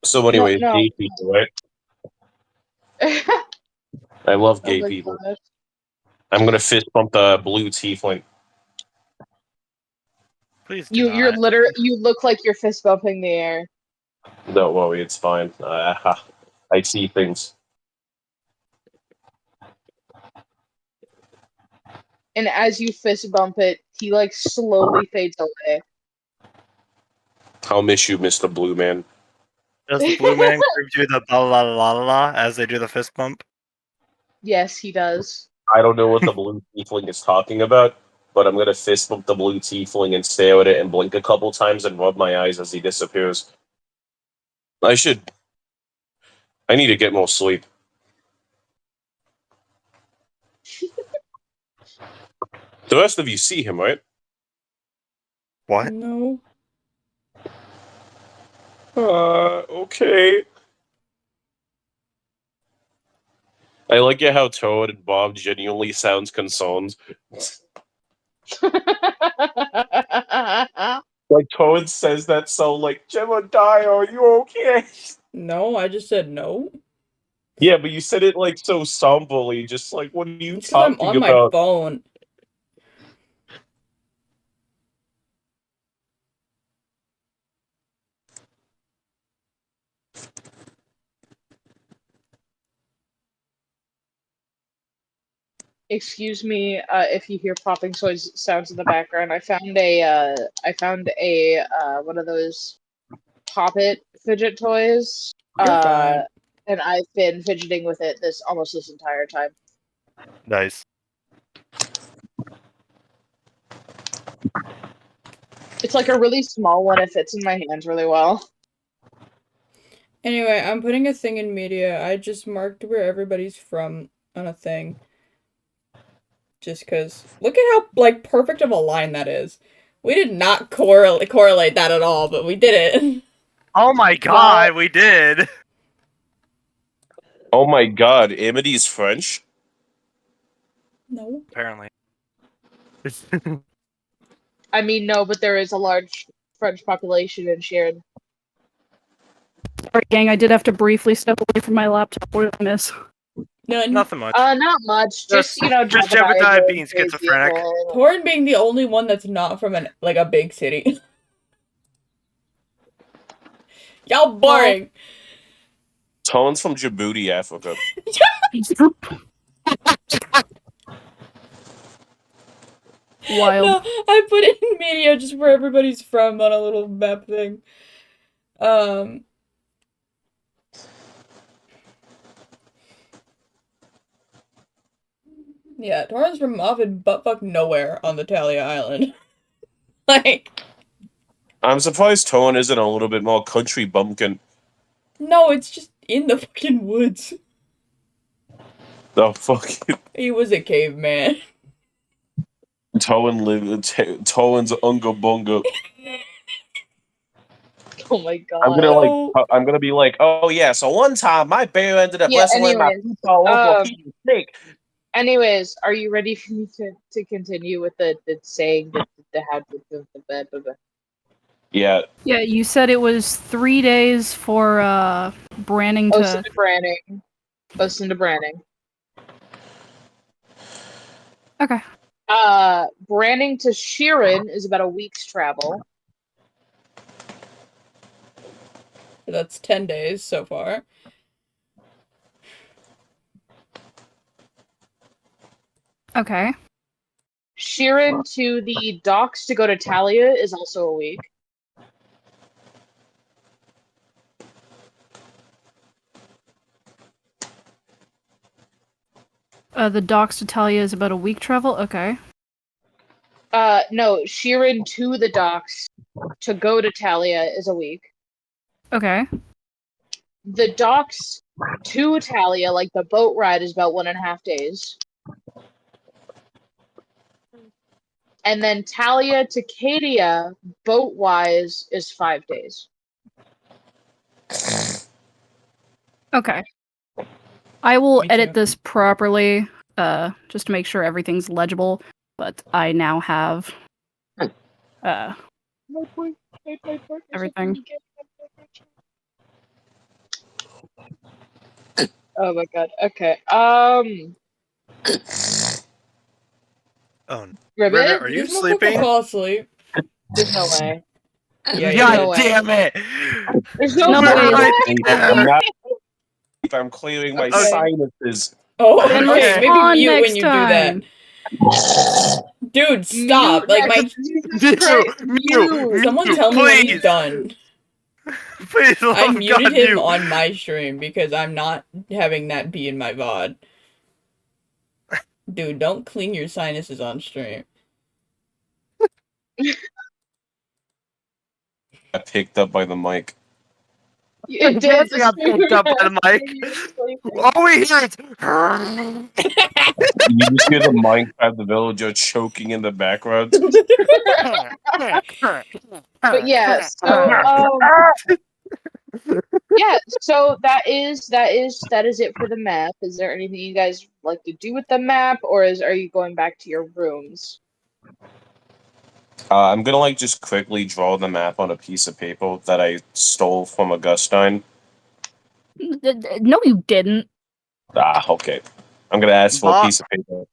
So, anyways, No. gay people, right? I love gay my people. gosh. I'm gonna fist bump the blue tiefling. Please do You not. you look like you're fist bumping the air. Don't worry, it's fine. I see things. And as you fist bump it, he like slowly fades away. I'll miss you, Mr. Blue Man. Does the blue man group do the la la la la la as they do the fist bump? Yes, he does. I don't know what the blue tiefling is talking about, but I'm gonna fist bump the blue tiefling and stare at it and blink a couple times and rub my eyes as he disappears. I need to get more sleep. The rest of you see him, right? What? No. Okay. I like it how Toad and Bob genuinely sounds concerned. Like Toad says that so like, Jebediah, are you okay? No, I just said no. Yeah, but you said it like so somberly, just like, what are you It's 'cause I'm talking on my about? phone. Excuse me, if you hear popping sounds in the background. I found a one of those Pop It fidget toys. You're fine. And I've been fidgeting with it almost this entire time. Nice. It's like a really small one. It fits in my hands really well. Anyway, I'm putting a thing in media. I just marked where everybody's from on a thing. Just because, look at how, like, perfect of a line that is. We did not correlate that at all, but we did it. Oh my god, we did. Oh my god, Amity's French? No. Apparently. I mean, no, but there is a large French population in Sharon. Sorry, gang. I did have to briefly step away from my laptop. What did I miss? None. Nothing much. Not much. Just just Jebediah Jebediah going being crazy schizophrenic. and all. Torn being the only one that's not from a big city. Y'all boring. Tone's from Djibouti, Africa. Wild. No, I put it in media just where everybody's from on a little map thing. Yeah, Torrance from off in buttfuck nowhere on the Talia Island. Like, I'm surprised Toan isn't a little bit more country bumpkin. no, it's just in the fucking woods. The fuck? He was a caveman. Toan Toan's unga bunga. Oh my god. I'm gonna be like, oh yeah. So one time my bear ended up Yeah, wrestling my anyways, pizza over a um, piece of steak. Anyways, are you ready for me to continue with the saying the how the Yeah, Yeah, you said it was 3 days for Branning to. Osin to Branning. Osin to Branning. Okay. Branning to Sheeran is about a week's travel. That's 10 days so far. Okay. Sheeran to the docks to go to Talia is also a week. The docks to Talia is about a week travel. Okay. No, Sheeran to the docks to go to Talia is a week. Okay. The docks to Talia, like the boat ride, is about 1.5 days. And then Talia to Cadia, boat-wise, is 5 days. Okay. I will Me edit too. this properly, just to make sure everything's legible. But I now have everything. Oh my god. Okay. Oh, Ribbit? Ribbit, are you This motherfucker sleeping? fall asleep. There's no way. Yeah, God God no way. damn it! There's no No way. way. I'm not. I'm clearing my Okay. sinuses. Oh, Then okay. Maybe respond mute when next you do that. time. Dude, stop. Mute Like, that, my... 'cause Jesus Christ, mute. Someone tell me when please. he's done. Please, I love muted God, him mute. on my stream because I'm not having that be in my VOD. Dude, don't clean your sinuses on stream. I picked up by the mic. It did. Dancing got picked up by the mic. All we hear is. You just hear the Minecraft the villager choking in the background. But yeah, so yeah, so that is it for the map. Is there anything you guys like to do with the map, or are you going back to your rooms? I'm gonna like just quickly draw the map on a piece of paper that I stole from Augustine. No, you didn't. Ah, okay. I'm gonna ask for a Bob- piece of paper.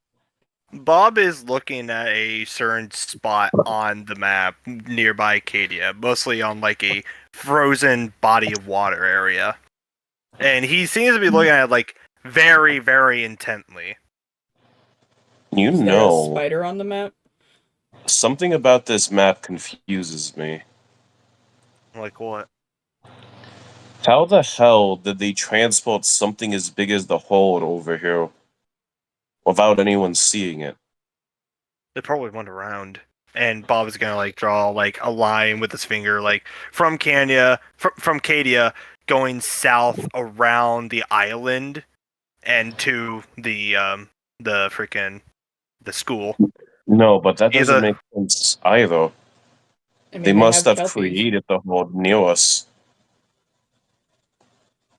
Bob is looking at a certain spot on the map nearby Cadia, mostly on like a frozen body of water area. And he seems to be looking at it like very, very intently. You Is there a know, spider on the map? something about this map confuses me. Like what? How the hell did they transport something as big as the Hold over here without anyone seeing it? They probably went around. And Bob is gonna like draw like a line with his finger, like from Cadia, from Cadia, going south around the island, and to the freaking the school. No, but that doesn't Either- make sense either. I mean, They must have kelpies. created the Hold near us.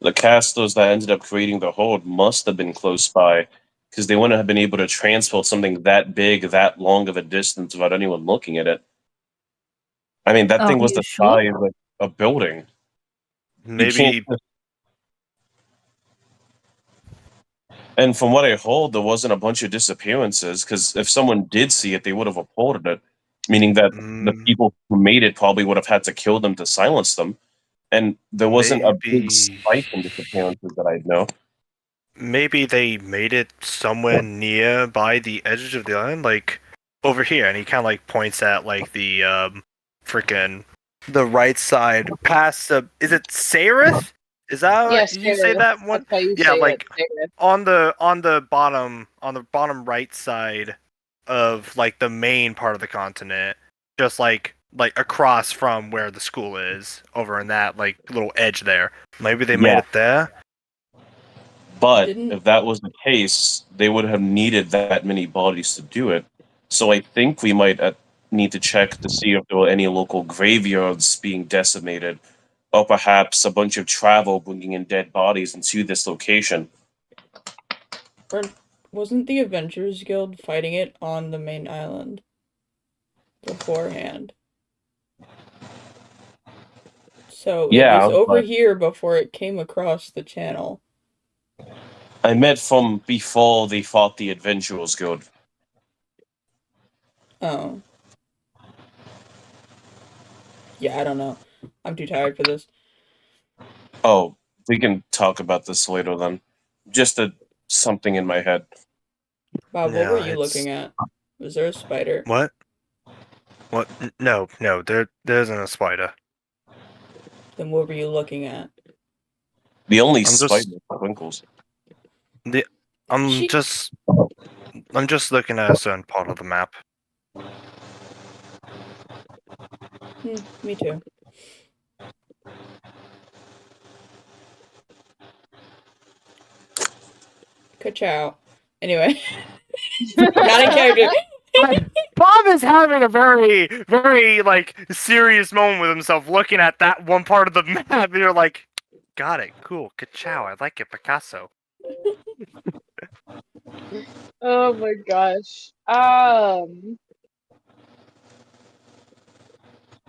The casters that ended up creating the Hold must have been close by, because they wouldn't have been able to transport something that big, that long of a distance without anyone looking at it. I mean, that thing was You the sure? size of a building. You Maybe can't just- And from what I heard, there wasn't a bunch of disappearances, because if someone did see it, they would have reported it, meaning that the people who made it probably would have had to kill them to silence them. And there wasn't a Maybe- big spike in disappearances that I know. maybe they made it somewhere near by the edge of the island, like over here, and he kind of like points at like the freaking the right side past the. Is it Sarith? Is that Yes, did you say that one? That's how you Yeah, say like it. Sarah. on the bottom right side of like the main part of the continent, just like across from where the school is, over in that like little edge there. Maybe they made Yeah. it there. But Didn't- if that was the case, they would have needed that many bodies to do it. So I think we might need to check to see if there were any local graveyards being decimated, or perhaps a bunch of travel bringing in dead bodies into this location. Or wasn't the Avengers Guild fighting it on the main island beforehand? So Yeah, it was over but- here before it came across the channel. I meant from before they fought the Adventurers Guild. Oh. Yeah, I don't know. I'm too tired for this. Oh, we can talk about this later then. Just something in my head. Bob, what Yeah, were you it's- looking at? Was there a spider? What? What? No, there isn't a spider. Then what were you looking at? The only I'm just- spider is Twinkles. I'm She- just looking at a certain part of the map. Me too. Ka-chow. Anyway. Not in character. Bob is having a very, very like serious moment with himself, looking at that one part of the map. And you're like, got it, cool, ka-chow, I like it, Picasso. Oh my gosh.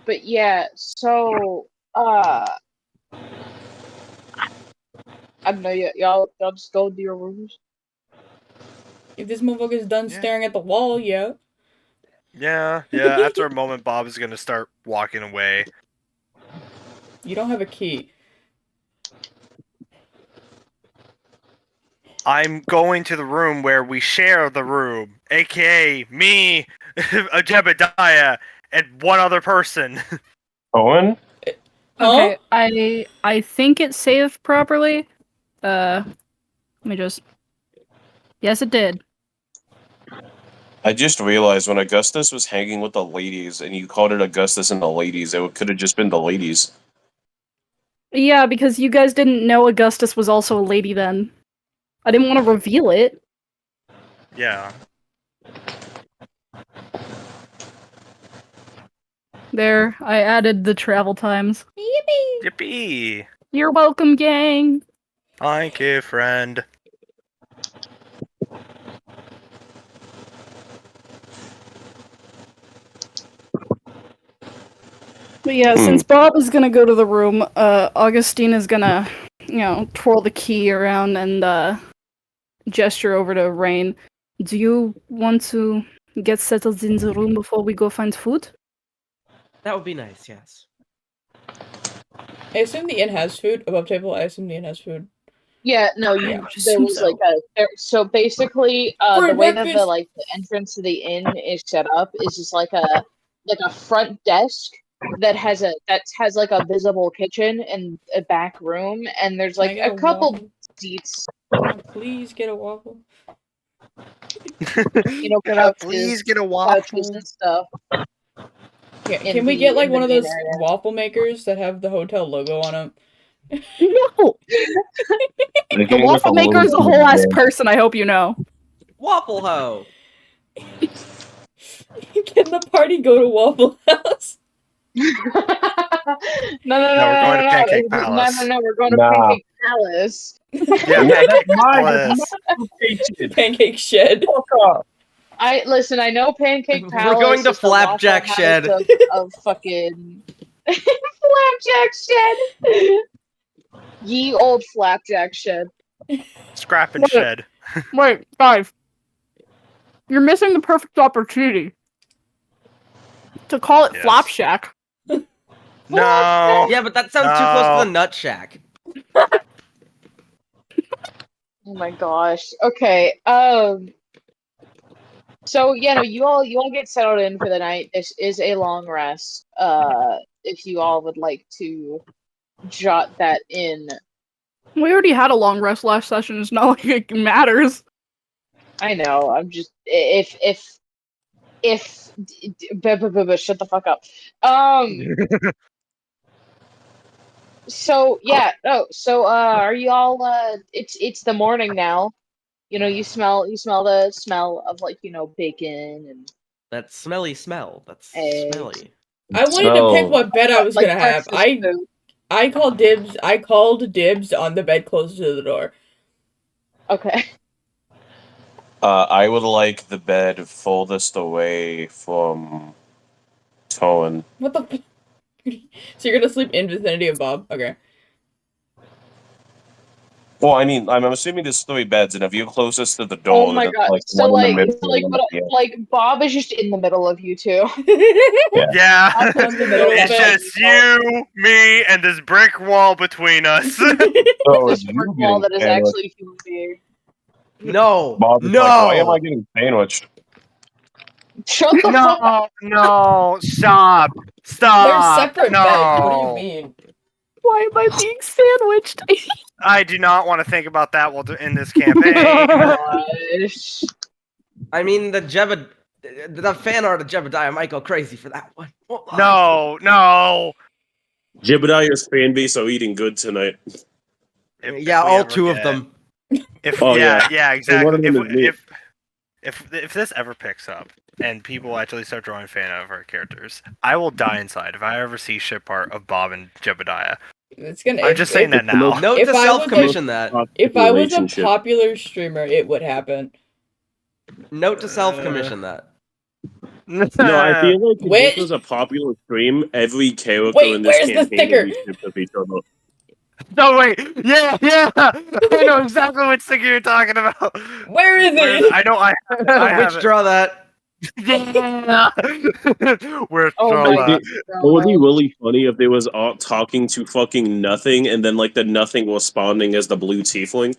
But yeah, so I don't know, y'all just go to your rooms. If this motherfucker's done Yeah. staring at the wall, yeah. Yeah. After a moment, Bob is gonna start walking away. You don't have a key. I'm going to the room where we share the room, aka me, a Jebediah, and one other person. Owen? Okay, I think it saved properly. Let me just. Yes, it did. I just realized when Augustus was hanging with the ladies and you called it Augustus and the ladies, it could have just been the ladies. Yeah, because you guys didn't know Augustus was also a lady then. I didn't want to reveal it. Yeah. There, I added the travel times. Yippee! You're welcome, gang. Thank you, friend. But yeah, since Bob is gonna go to the room, Augustine is gonna, twirl the key around and gesture over to Rain. Do you want to get settled in the room before we go find food? That would be nice, yes. I assume the inn has food. Above table, I assume the inn has food. Yeah, no, I would there assume was so. like so basically For the way that breakfast. the entrance to the inn is set up is just like a front desk that has like a visible kitchen and a back room, and there's Can I like get a couple waffle? seats, Can I please get a waffle? Can I please get a couches waffle? and stuff. Yeah, In can we the- get like in one the of main those area. waffle makers that have the hotel logo on them? No! The waffle maker is a whole ass person, I hope you know. Waffle Ho! Can the party go to Waffle House? No, we're going to Pancake Palace. No, we're going to Nah. Pancake Palace. Yeah, Pancake Palace. Pancake Shed. I know Pancake We're Palace. going to is the Waffle Flapjack House Shed. of fucking Flapjack Shed. Ye old Flapjack Shed. Scrap and What? shed. Wait, guys. You're missing the perfect opportunity to call it Yes. Flop Shack. No. Yeah, but that sounds too close to the No. Nut Shack. Oh my gosh. Okay. So yeah, no, you all get settled in for the night. This is a long rest. If you all would like to jot that in, We already had a long rest last session. It's not like it matters. I know. I'm just shut the fuck up. So yeah, no. So are you all? It's the morning now. You know, you smell the smell of like bacon and That smelly smell. That's eggs. smelly. I wanted to pick So- what bed I was like gonna have. breakfast food. I called dibs. I called dibs on the bed closer to the door. Okay. I would like the bed furthest away from Toan. What the? So you're gonna sleep in vicinity of Bob? Okay. Well, I mean, I'm assuming there's 3 beds, and if you're closest to the Oh door, my then it's god. like So one in like the middle. so like and what one at the end. like Bob is just in the middle of you two. Yeah. That's on the middle It's bed. just you, me, and this brick wall between us. So This is you brick wall that getting is sandwiched? actually a human being. No. Bob is no. like, why am I getting sandwiched? Shut the fuck up. No, stop. They're Stop. separate no. beds. What do you mean? Why am I being sandwiched? I do not want to think about that while in this campaign. Gosh. I mean, the fan art of Jebediah might go crazy for that one. Won't lie. No. Jebediah's fan base are eating good tonight. If Yeah, we all ever 2 of get- them. If Oh, yeah, yeah. exactly. one of them is me. If this ever picks up and people actually start drawing fan art of our characters, I will die inside if I ever see ship art of Bob and Jebediah. It's gonna. I'm just saying that now. Note If to I was a- self-commission that. If I was a Relationship. popular streamer, it would happen. Note to self-commission that. No, I feel like if Wait. this was a popular stream, every character Wait, in this where's the campaign sticker? would be shipped with each other. No wait, yeah, I know exactly what sticker you're talking about. Where is Where is it? I know I have Which it. draw that? Yeah. Where's Oh draw my that? It would be really funny if there was Art talking to fucking nothing, and then like the nothing responding as the blue tiefling.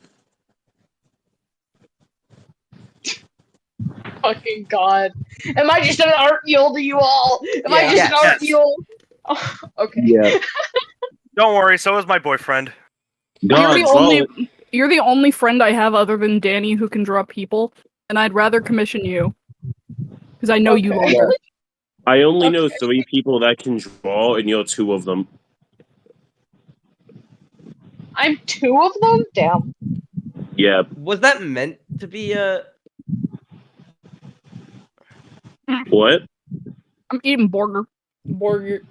Fucking god. Am I just an art mule to you all? Am I Yeah. just an art Yes. mule? Oh, okay. Yeah. Don't worry, so is my boyfriend. God, You're the only friend I have other than Danny who can draw people, and I'd rather commission you because I know you Okay. longer. I only know Okay. 3 people that can draw, and you're 2 of them. I'm 2 of them? Damn. Yeah. Was that meant to be a? What? I'm eating burger. Burger.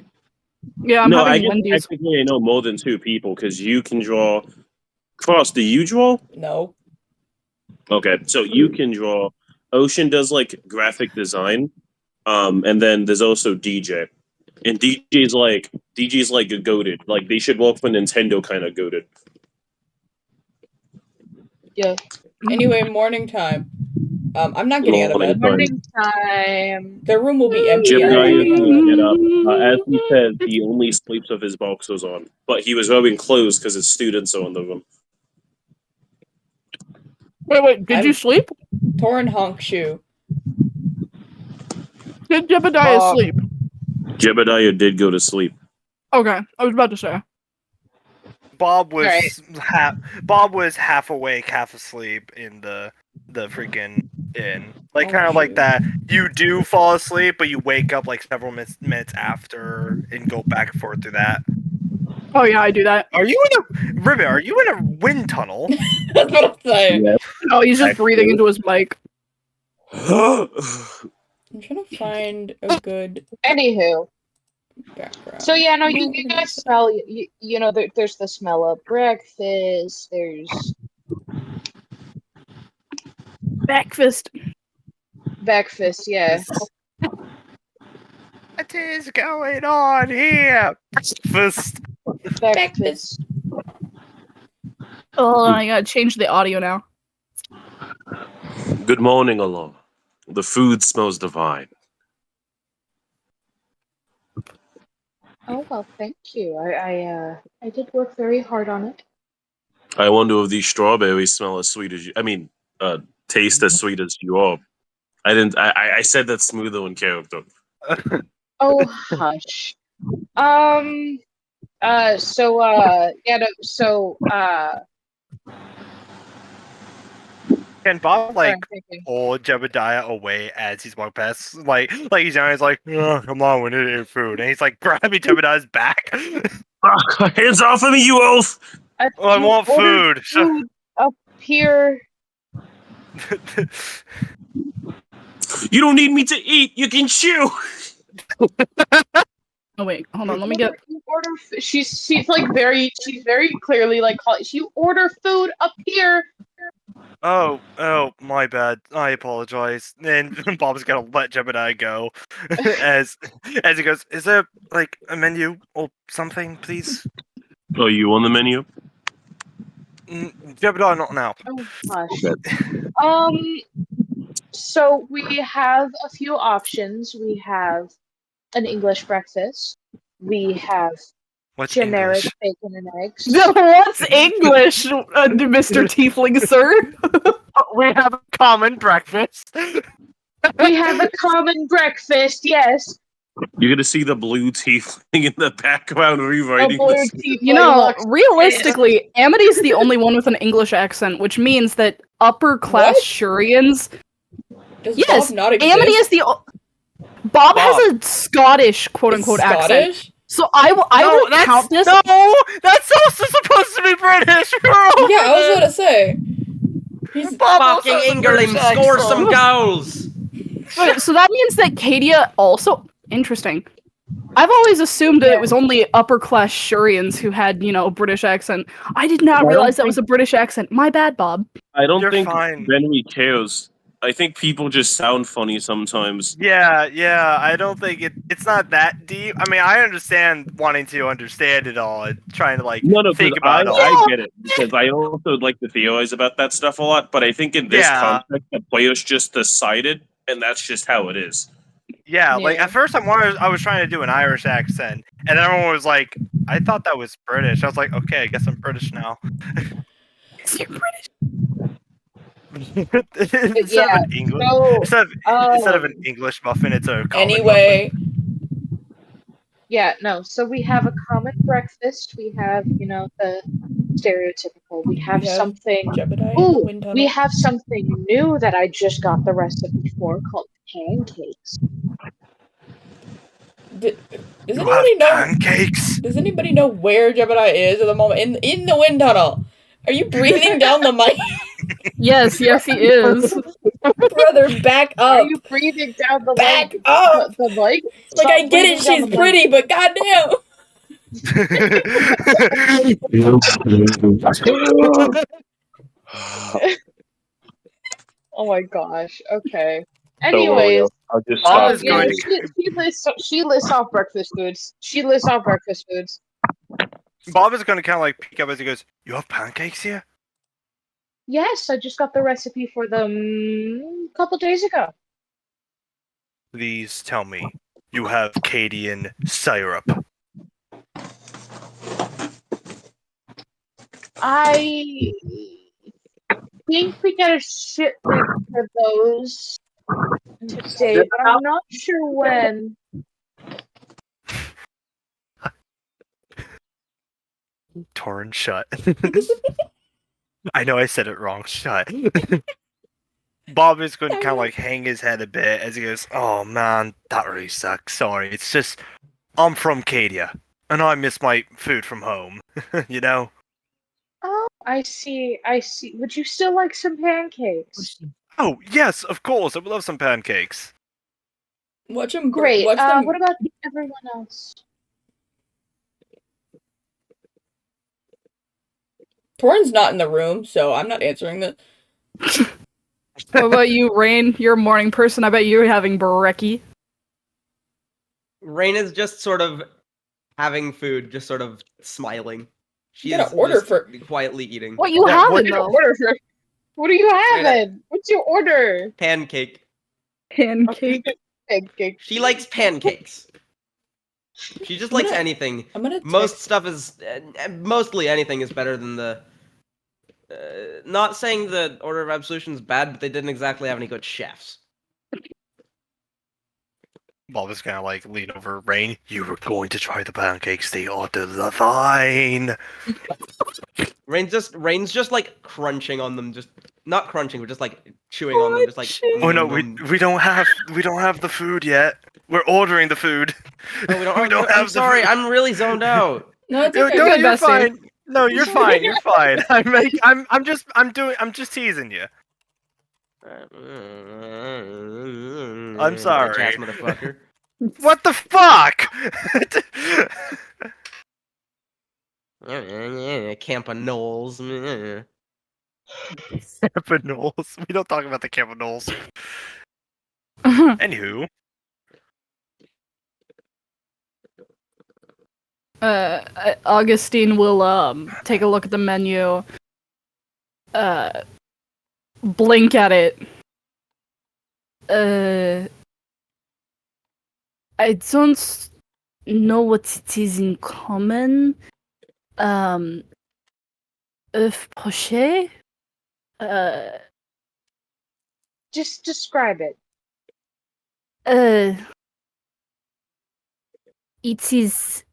Yeah, I'm No, I having guess Wendy's. technically I know more than 2 people because you can draw. Cross, do you draw? No. Okay, so you can draw. Ocean does like graphic design, and then there's also DJ, and DJ's like a goated. Like they should work for Nintendo, kind of goated. Yeah. Anyway, morning time. I'm not getting out of bed. Morning time. The room will be empty. Jim I'm not Dyer getting out of didn't bed. get up. As he said, he only sleeps with his boxers on, but he was wearing clothes because his students are in the room. Wait, did you I'm- sleep? Torn honk shoe. Did Jebediah sleep? Jebediah did go to sleep. Okay, I was about to say. Bob was Right. Bob was half awake, half asleep in the freaking inn. Like Oh, kind of like shoot. that. You do fall asleep, but you wake up like several minutes after and go back and forth through that. Oh yeah, I do that. Are you in a Ribbit? Are you in a wind tunnel? That's what I'm saying. Yeah. No, he's just breathing into his mic. I'm trying to find a good Anywho. background. So yeah, no, you guys smell. You know, there's the smell of breakfast. There's Breakfast. breakfast. Yeah. What is going on here? Breakfast. Breakfast. Oh, I gotta change the audio now. Good morning, Alon. The food smells divine. Oh well, thank you. I did work very hard on it. I wonder if these strawberries smell as sweet as you. I mean, taste as sweet as you are. I didn't. I said that smoother in character. Oh, hush. Can Bob sorry, like I'm thinking. pull Jebediah away as he's walking past? Like he's down. He's like, oh, "Come on, we need to eat food," and he's like grabbing Jebediah's back. Hands off of me, you oaf! I I want ordered food. food up here. You don't need me to eat. You can chew. Oh wait, hold on. Let me get. You order. She's very clearly like you order food up here. Oh, my bad. I apologize. And Bob's gonna let Jebediah go as he goes. Is there like a menu or something, please? Are you on the menu? Jebediah, not now. Oh gosh. So we have a few options. We have an English breakfast. We have What's generic English? bacon and eggs. What's English, Mr. Tiefling, sir? We have a common breakfast. We have a common breakfast. Yes. You're gonna see the blue teeth in the background A rewriting blue this. tea You know, looks- realistically, Amity's the only one with an English accent, which means that upper class What? Shurians. Does Yes, Bob not exist? Amity is the. Bob has a Scottish quote unquote It's accent. Scottish? So I will count this. No, that's also supposed to be British. Yeah, I was about to say. He's Fucking England, score some goals! But, so that means that Cadia also interesting. I've always assumed that it was only upper class Shurians who had, a British accent. I did not I don't realize that was a British accent. My bad, Bob. I don't You're think fine. Benry cares. I think people just sound funny sometimes. Yeah. I don't think it's not that deep. I mean, I understand wanting to understand it all and trying to No, 'cause think about it all. I get it because I also like to theorize about that stuff a lot. But I think in this Yeah. context, the players just decided, and that's just how it is. Yeah, like Yeah. at first I was trying to do an Irish accent, and everyone was like, "I thought that was British." I was like, "Okay, I guess I'm British now." You're British. instead Yeah, of an English, So instead of an English muffin, it's a common anyway. yeah, no. So we have a common breakfast. We have, the stereotypical. We have We have something. Jebediah in the Ooh, wind tunnel. we have something new that I just got the recipe for called pancakes. Does You have anybody know? pancakes. Does anybody know where Jebediah is at the moment? In the wind tunnel. Are you breathing down the mic? Yes, he is. Brother, back Are up. you breathing down the Back mic? up. The mic? Like, Stop I get it, breathing down she's the mic. pretty, but goddamn. Oh my gosh. Okay. Don't worry, Anyways, I'll just Bob stop. is yeah, going she lists off breakfast foods. She lists off breakfast foods. Bob is going to kind of like peek up as he goes, "You have pancakes here?" Yes, I just got the recipe for them a couple days ago. Please tell me you have Cadian syrup. I think we get a shipment for those today, but I'm not sure when. Torn shut. I know I said it wrong. Shut. Bob is going to kind of like hang his head a bit as he goes, "Oh man, that really sucks. Sorry. It's just I'm from Cadia and I miss my food from home. you know." Oh, I see. Would you still like some pancakes? Oh yes, of course. I would love some pancakes. Watch him. Great. Watch them. What about everyone else? Torrin's not in the room, so I'm not answering that. What about you, Rain? You're a morning person. I bet you're having brekkie. Rain is just sort of having food, just sort of smiling. She You gotta is order just for- quietly eating. What you Yeah, having what- though? What are you having? What's your order? Pancake. Pancake. Pancake. She likes pancakes. She just I'm likes gonna- anything. I'm gonna Most text- stuff is mostly anything is better than the. Not saying the Order of Absolution is bad, but they didn't exactly have any good chefs. Bob is gonna like lean over Rain. You were going to try the pancakes. They are divine. Rain's just like crunching on them, just not crunching, but just like chewing on them, just like. Oh no, we don't have the food yet. We're ordering the food. Oh, we don't, we don't I'm have the sorry, food. I'm really zoned out. No, it's No, okay. no, good, you're Bessie. fine. No, you're fine. You're fine. I'm just teasing you. I'm sorry. Bitch-ass motherfucker. What the fuck? Campanoles. Campanoles. We don't talk about the Campanoles. Anywho, Augustine will take a look at the menu, blink at it. I don't know what it is in common. Œuf poché? Just describe it. It is,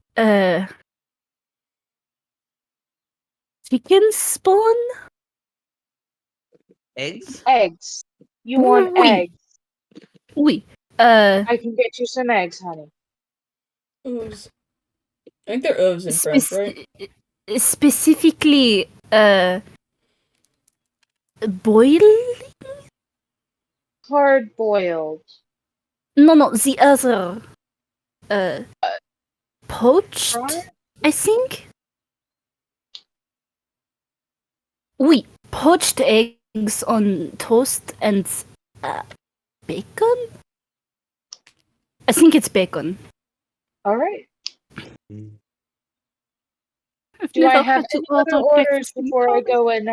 chicken spawn? Eggs? Eggs. You want Oui. eggs? Oui. I can get you some eggs, honey. Ooze. I think they're ooves in French, right? Specifically, boil? Hard boiled. No, the other. Poached, Fried? I think? Oui, poached eggs on toast and bacon? I think it's bacon. All right. I've Do I never have had to any other order orders breakfast in before I college. go and,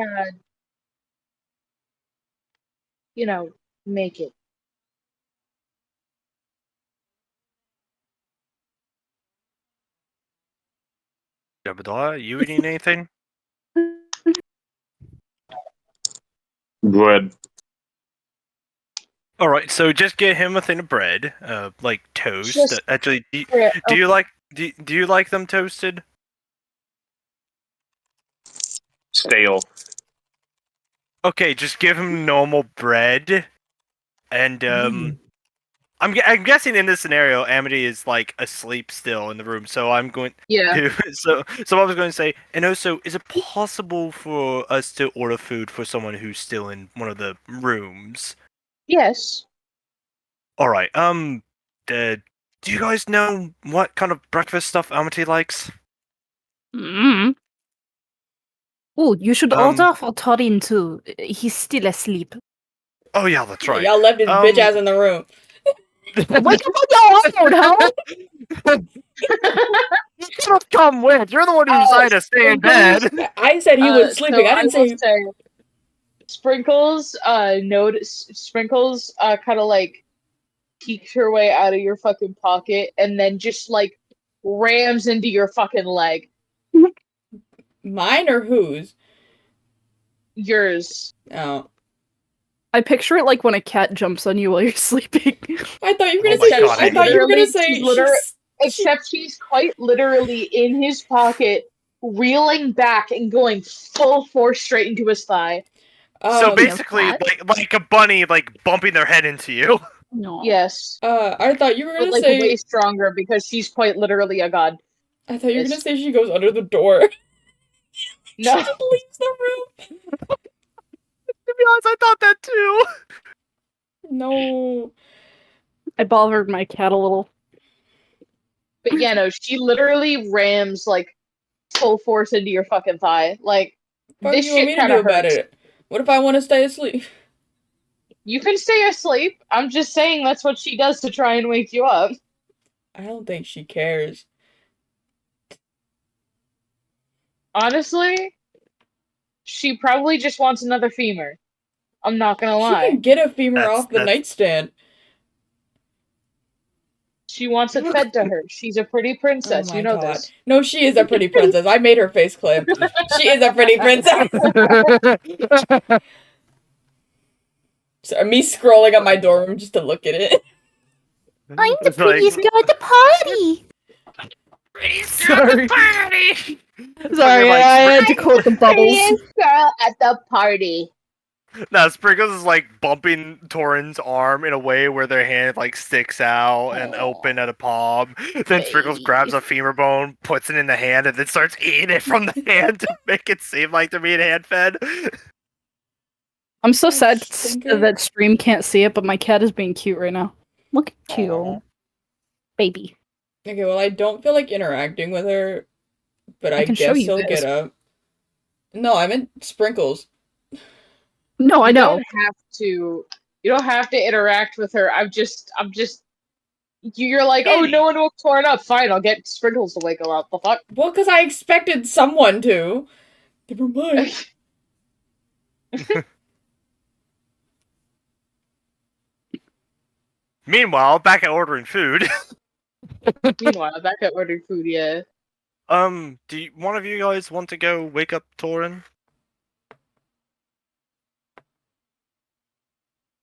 make it? Jebediah, you eating anything? Bread. All right, so just get him a thing of bread, like toast. Just- Actually, Yeah, do you like do you like them toasted? Stale. Okay, just give him normal bread, and I'm guessing in this scenario, Amity is like asleep still in the room, so I'm going Yeah. to so I was going to say, and also, is it possible for us to order food for someone who's still in one of the rooms? Yes. All right. Do you guys know what kind of breakfast stuff Amity likes? Mm. Oh, you should Um, order for Torin too. He's still asleep. Oh yeah, that's right. Y'all left his bitch ass in the room. Wake up on your own, hell! You could have come with. You're the one who decided to stay in bed. I said he was sleeping. I didn't will say. Sprinkles, Sprinkles, kind of like peeks her way out of your fucking pocket and then just like rams into your fucking leg. Mine or whose? Yours. Oh. I picture it like when a cat jumps on you while you're sleeping. I thought you were gonna Oh my say. God, I thought you were gonna literally- say. she's literally- she's- Except she's quite literally in his pocket, reeling back and going full force straight into his thigh. So um, basically, cat? like a bunny, like bumping their head into you. No. Yes. I thought you were But gonna like say. way stronger because she's quite literally a god. I thought you were gonna Yes. say she goes under the door. No. She just leaves the room. To be honest, I thought that too. No. I bothered my cat a little. But yeah, no, she literally rams like full force into your fucking thigh. Like What this do you want me shit to kind do of about hurts. it? What if I want to stay asleep? You can stay asleep. I'm just saying that's what she does to try and wake you up. I don't think she cares. Honestly, she probably just wants another femur. I'm not gonna She lie. can get a femur That's- off the that's- nightstand. She wants it fed to her. She's a pretty princess. Oh my You know God. this. No, she is a pretty princess. I made her face clip. She is a pretty princess. So, me scrolling up my dorm room just to look at it. I'm the It's like- prettiest girl at the party. Sorry. Sorry, Like, I had to quote the bubbles. Prettiest girl at the party. No, Sprinkles is like bumping Torin's arm in a way where their hand like sticks out and open at a palm. Then Sprinkles grabs a femur bone, puts it in the hand, and then starts eating it from the hand to make it seem like they're being hand fed. I'm so sad Stinker. that stream can't see it, but my cat is being cute right now. Look at you, Aw. baby. Okay, well, I don't feel like interacting with her, but I can show guess you he'll guys. get up. No, I meant Sprinkles. No, I You know. don't have to. You don't have to interact with her. I'm just. You're like, oh, no one woke Torin up. Fine, I'll get Sprinkles to wake him up. The fuck? Well, because I expected someone to. Never mind. Meanwhile, back at ordering food. Meanwhile, back at ordering food. Yeah. One of you guys want to go wake up Torin?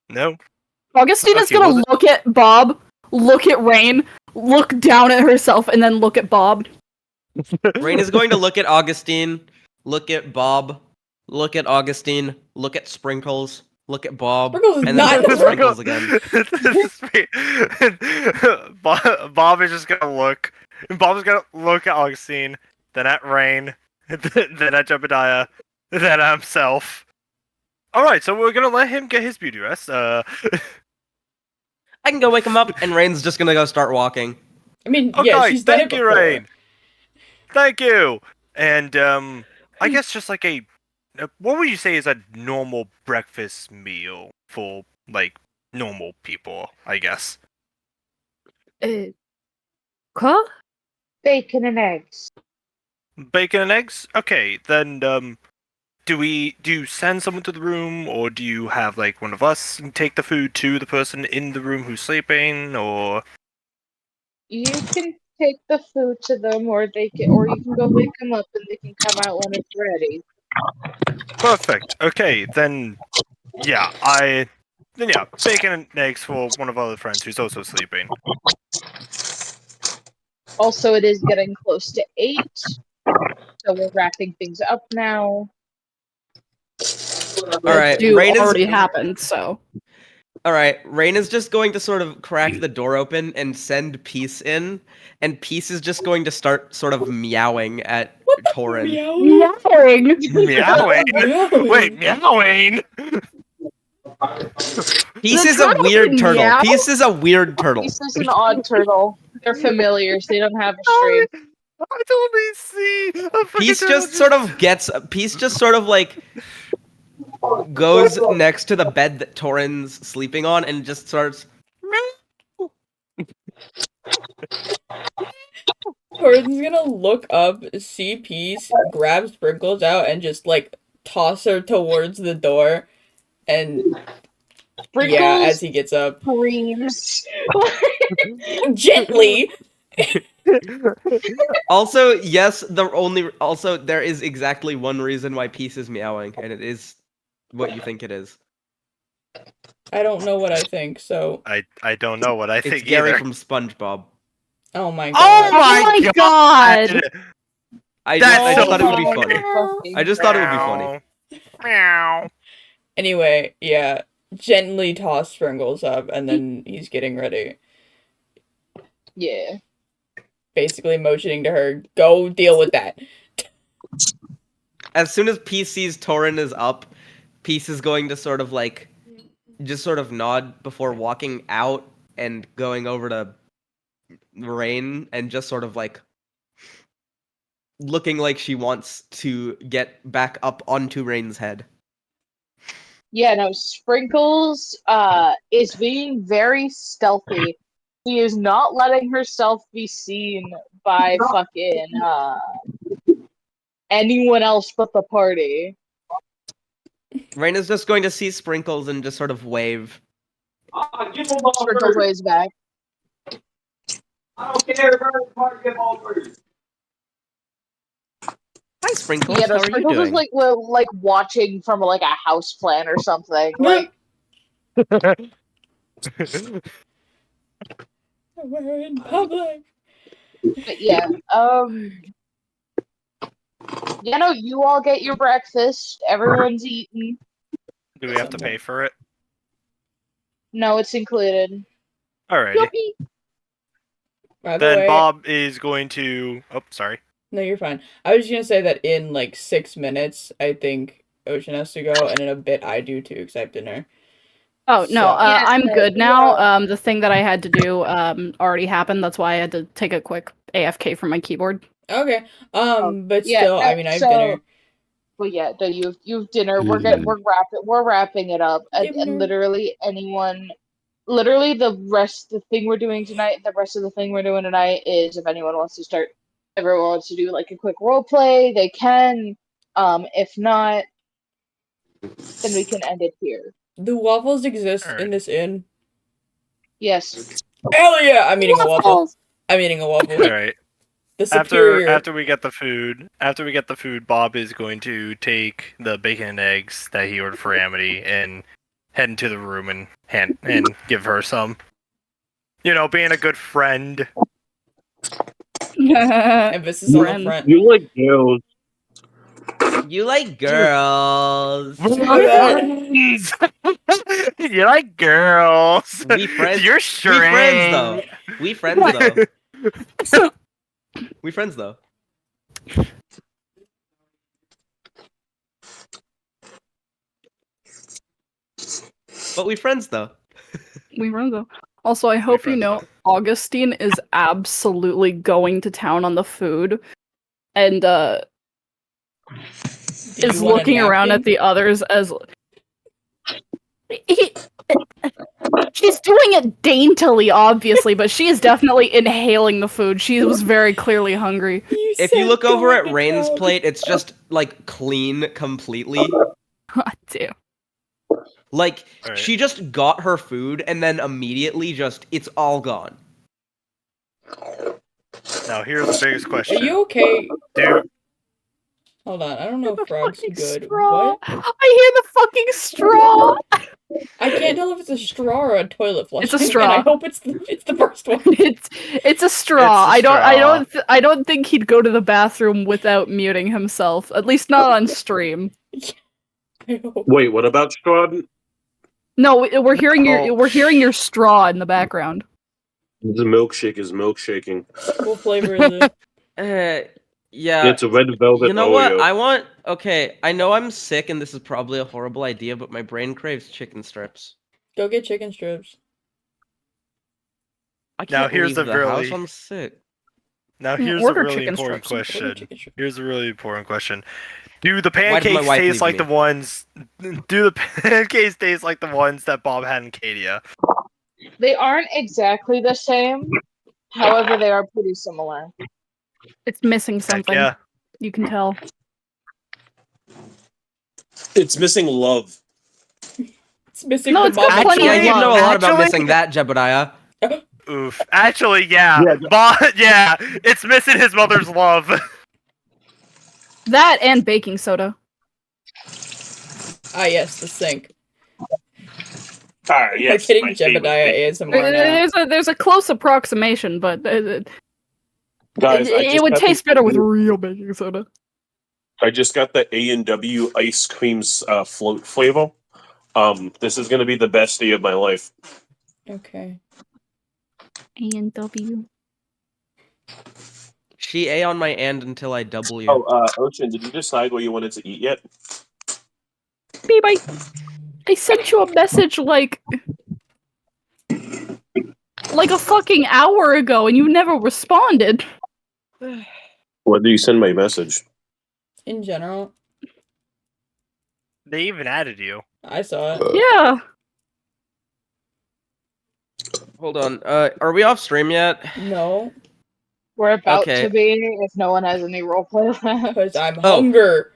No? Augustina's Okay, gonna well, look at Bob, look at Rain, look down at herself, and then look at Bob. Rain is going to look at Augustine, look at Bob, look at Augustine, look at Sprinkles, look at Bob, Sprinkles is and then not- look at Sprinkles again. Bob is just gonna look. Bob's gonna look at Augustine, then at Rain, then at Jebediah, then at himself. Alright, so we're gonna let him get his beauty rest. I can go wake him up, and Rain's just gonna go start walking. I mean, Okay, yeah, she's done it thank you, before. Rain. Thank you. And I guess just like what would you say is a normal breakfast meal for like normal people? I guess. Huh? Bacon and eggs. Bacon and eggs? Okay, then do you send someone to the room, or do you have like one of us take the food to the person in the room who's sleeping, or You can take the food to them, or you can go wake them up, and they can come out when it's ready. perfect. Okay, then yeah, bacon and eggs for one of our other friends who's also sleeping. Also, it is getting close to 8, so we're wrapping things up now. Alright, Do Rain already is happened, so. Alright, Rain is just going to sort of crack the door open and send Peace in, and Peace is just going to start sort of meowing at Torin. Meowing. Meowing. Meowing. Wait, meowing. Peace The is a turtle weird can turtle. meow? Peace is a weird turtle. This is an odd turtle. They're familiars. They don't have a stream. I totally see. A freaking Peace turtle just sort of gets. Peace just sort of like goes next to the bed that Torin's sleeping on and just starts. Torin's gonna look up, see Peace, grab Sprinkles out, and just like toss her towards the door. And yeah, as he gets up, Screams. gently. Also, yes, also there is exactly one reason why Peace is meowing, and it is what you think it is. I don't know what I think, so I don't know what I It's think Gary either. from SpongeBob. oh my Oh god. my God! I That's just so thought it would be funny. funny. I just thought it would be funny. Meow. Anyway, yeah, gently toss Sprinkles up, and then he's getting ready. Yeah. Basically motioning to her, go deal with that. As soon as Peace sees Torin is up, Peace is going to sort of like just sort of nod before walking out and going over to Rain and just sort of like looking like she wants to get back up onto Rain's head. Yeah, no, Sprinkles is being very stealthy. She is not letting herself be seen by fucking anyone else but the party. Rain is just going to see Sprinkles and just sort of wave. Sprinkles waves back. Hi, Sprinkles. Yeah, no, How are you Sprinkles is doing? like watching from like a house plan or something. Like We're in public. But yeah, you all get your breakfast. Everyone's eating. Do we have to pay for it? No, it's included. Alrighty. Yuppie. By the Then way, Bob is going to. Oh, sorry. no, you're fine. I was just gonna say that in like 6 minutes, I think Ocean has to go, and in a bit I do too, because I have dinner. Oh no, So- Yes, I'm but good we now. are- The thing that I had to do already happened. That's why I had to take a quick AFK from my keyboard. Okay. But yeah, still, I mean, I have so- dinner. Well, yeah, no, you've dinner. We're wrapping it up, and Dinner. literally the thing we're doing tonight, the rest of the thing we're doing tonight is if anyone wants to start, everyone wants to do like a quick role play, they can. If not, then we can end it here. Do waffles exist Alright. in this inn? Yes. Hell yeah! I'm eating a waffle. Waffles! I'm eating a waffle. All right. The superior. After we get the food, Bob is going to take the bacon and eggs that he ordered for Amity and head into the room and give her some. You know, being a good friend. Emphasis on the Friend. front. You like girls. You like girls. You like girls. We friends. You're We strange. friends though. We friends though. We friends though. But we friends though. We run though. Also, I hope you friends, know though. Augustine is absolutely going to town on the food, and Did is you want a looking around napkin? at the others as she's doing it daintily, obviously, but she is definitely inhaling the food. She was very clearly hungry. If you said look over going at to Rain's town. plate, it's just like clean completely. God damn. Like Alright. she just got her food and then immediately just it's all gone. Now here's the biggest Are question. you okay? Dude, Hold on, I don't know The if Frog's fucking good. straw. What? I hear the fucking straw. I can't tell if it's a straw or a toilet flush. It's a straw. And I hope it's the first one. It's a straw. It's a I don't think he'd go to the bathroom without muting himself. At least not on stream. I hope. Wait, what about Strahd? No, we're hearing Oh. we're hearing your straw in the background. The milkshake is milkshaking. What flavor is it? Yeah. It's a red velvet You know Oreo. what? Okay, I know I'm sick and this is probably a horrible idea, but my brain craves chicken strips. Go get chicken strips. I Now can't here's leave the the really- house. I'm sick. now here's Order a really chicken important strips. Order question. chicken strips. Here's a really important question. Do the Why did my pancakes wife taste leave like me? the ones? Do the pancakes taste like the ones that Bob had in Cadia? They aren't exactly the same. However, they are pretty similar. It's missing Heck something. yeah. You can tell. It's missing love. It's missing No, the it's got mama plenty Actually, of you love. know a lot about Actually- missing that, Jebediah. Oof. Actually, yeah. Yeah. Bob, yeah. It's missing his mother's love. That and baking soda. Ah, yes, the sink. Ah, yes, We're getting my favorite Jebediah thing. ASMR now. There's a close approximation, but Guys, I it just would got taste the- better with real baking soda. I just got the A&W ice cream's float flavor. This is gonna be the best day of my life. Okay. A&W. She A on my and until I W. Oh, Ocean, did you decide what you wanted to eat yet? Babe, I sent you a message like a fucking hour ago and you never responded. When did you send my message? In general, They even added you. I saw it. Yeah. Hold on. Are we off stream yet? No, We're about Okay. to be if no one has any roleplay left. because I'm Oh. hunger.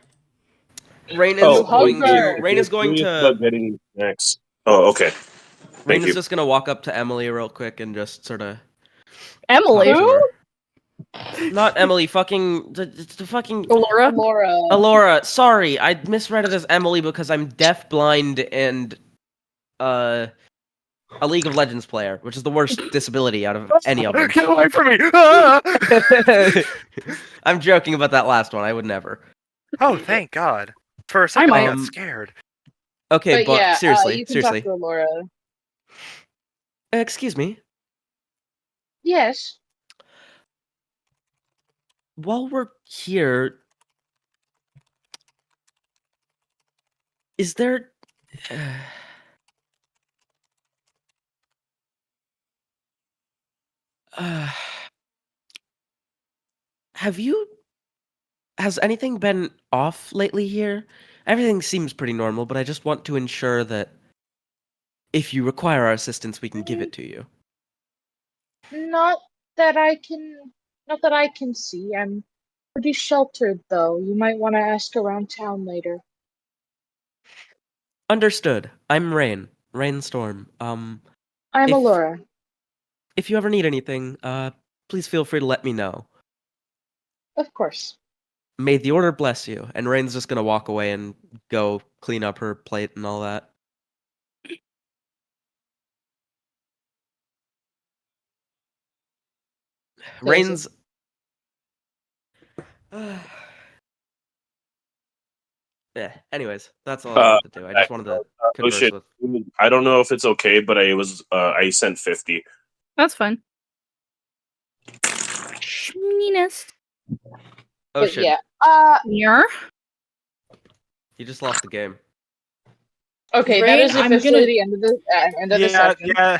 Rain is Oh, going to. hunger. Rain is going Curious to. about getting snacks. Oh, okay. Rain Thank is you. just gonna walk up to Emily real quick and just sort of. Emily. Not Emily. Fucking the fucking. Laura. Laura. Alora, sorry, I misread it as Emily because I'm deaf, blind, and a League of Legends player, which is the worst disability out of any of them. Get away from me! Ah! I'm joking about that last one. I would never. Oh, thank God. For a second, I got Um, scared. Okay, But yeah, seriously, you can seriously. talk to Laura. Excuse me. Yes. While we're here, is there? Have you? Has anything been off lately here? Everything seems pretty normal, but I just want to ensure that if you require our assistance, we can give it to you. Not that I can see. I'm pretty sheltered though. You might want to ask around town later. Understood. I'm Rain. Rainstorm. I'm If- Allura. If you ever need anything, please feel free to let me know. Of course. May the order bless you. And Rain's just gonna walk away and go clean up her plate and all that. Rain's. Yeah. Anyways, that's all I wanted to do. I just wanted to converse shit. with. I don't know if it's okay, but I sent 50. That's fine. Meanest. Oh But shit! yeah. Yeah. You just lost the game. Okay, that Rain, is I'm officially gonna- the end of the Yeah, session. yeah.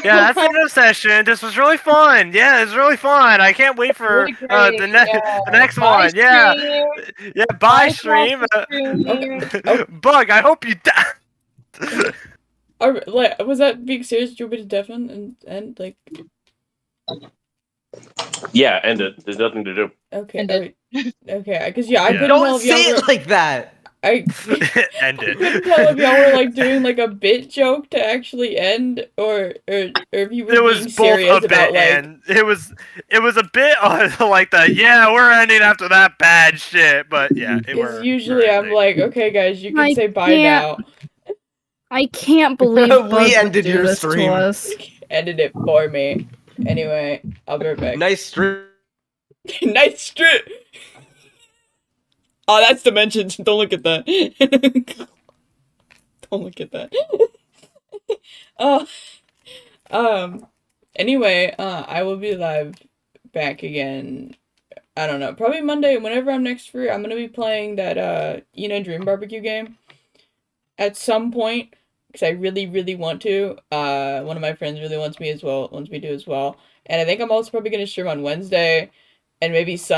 Yeah, that's the end of the session. This was really fun. Yeah, it's really fun. I can't wait for Really great, the yeah. next Bye, one. Yeah, stream. yeah. Bye, Bye, stream. stream. Bug, I hope you die. Like, was that being serious? Do you want me to deafen and like? Yeah, end it. There's nothing to do. Okay. End okay, because I Yeah. couldn't tell Don't if y'all say were. it like that. I End couldn't it. tell if y'all were like doing like a bit joke to actually end, or if you were It was being both serious a bit about like. and it was a bit on like the we're ending after that bad shit, but yeah, Because usually I'm ending. like, okay, guys, you can I say bye can't- now. I can't believe We Bug would ended do your this stream. to us. Edit it for me. Anyway, I'll be right back. Nice stream. Nice strip. Oh, that's dimensions. Don't look at that. Don't look at that. Oh. Anyway, I will be live back again. I don't know. Probably Monday, whenever I'm next free. I'm gonna be playing that Dream Barbecue game at some point because I really, really want to. One of my friends really wants me to as well. And I think I'm also probably gonna stream on Wednesday and maybe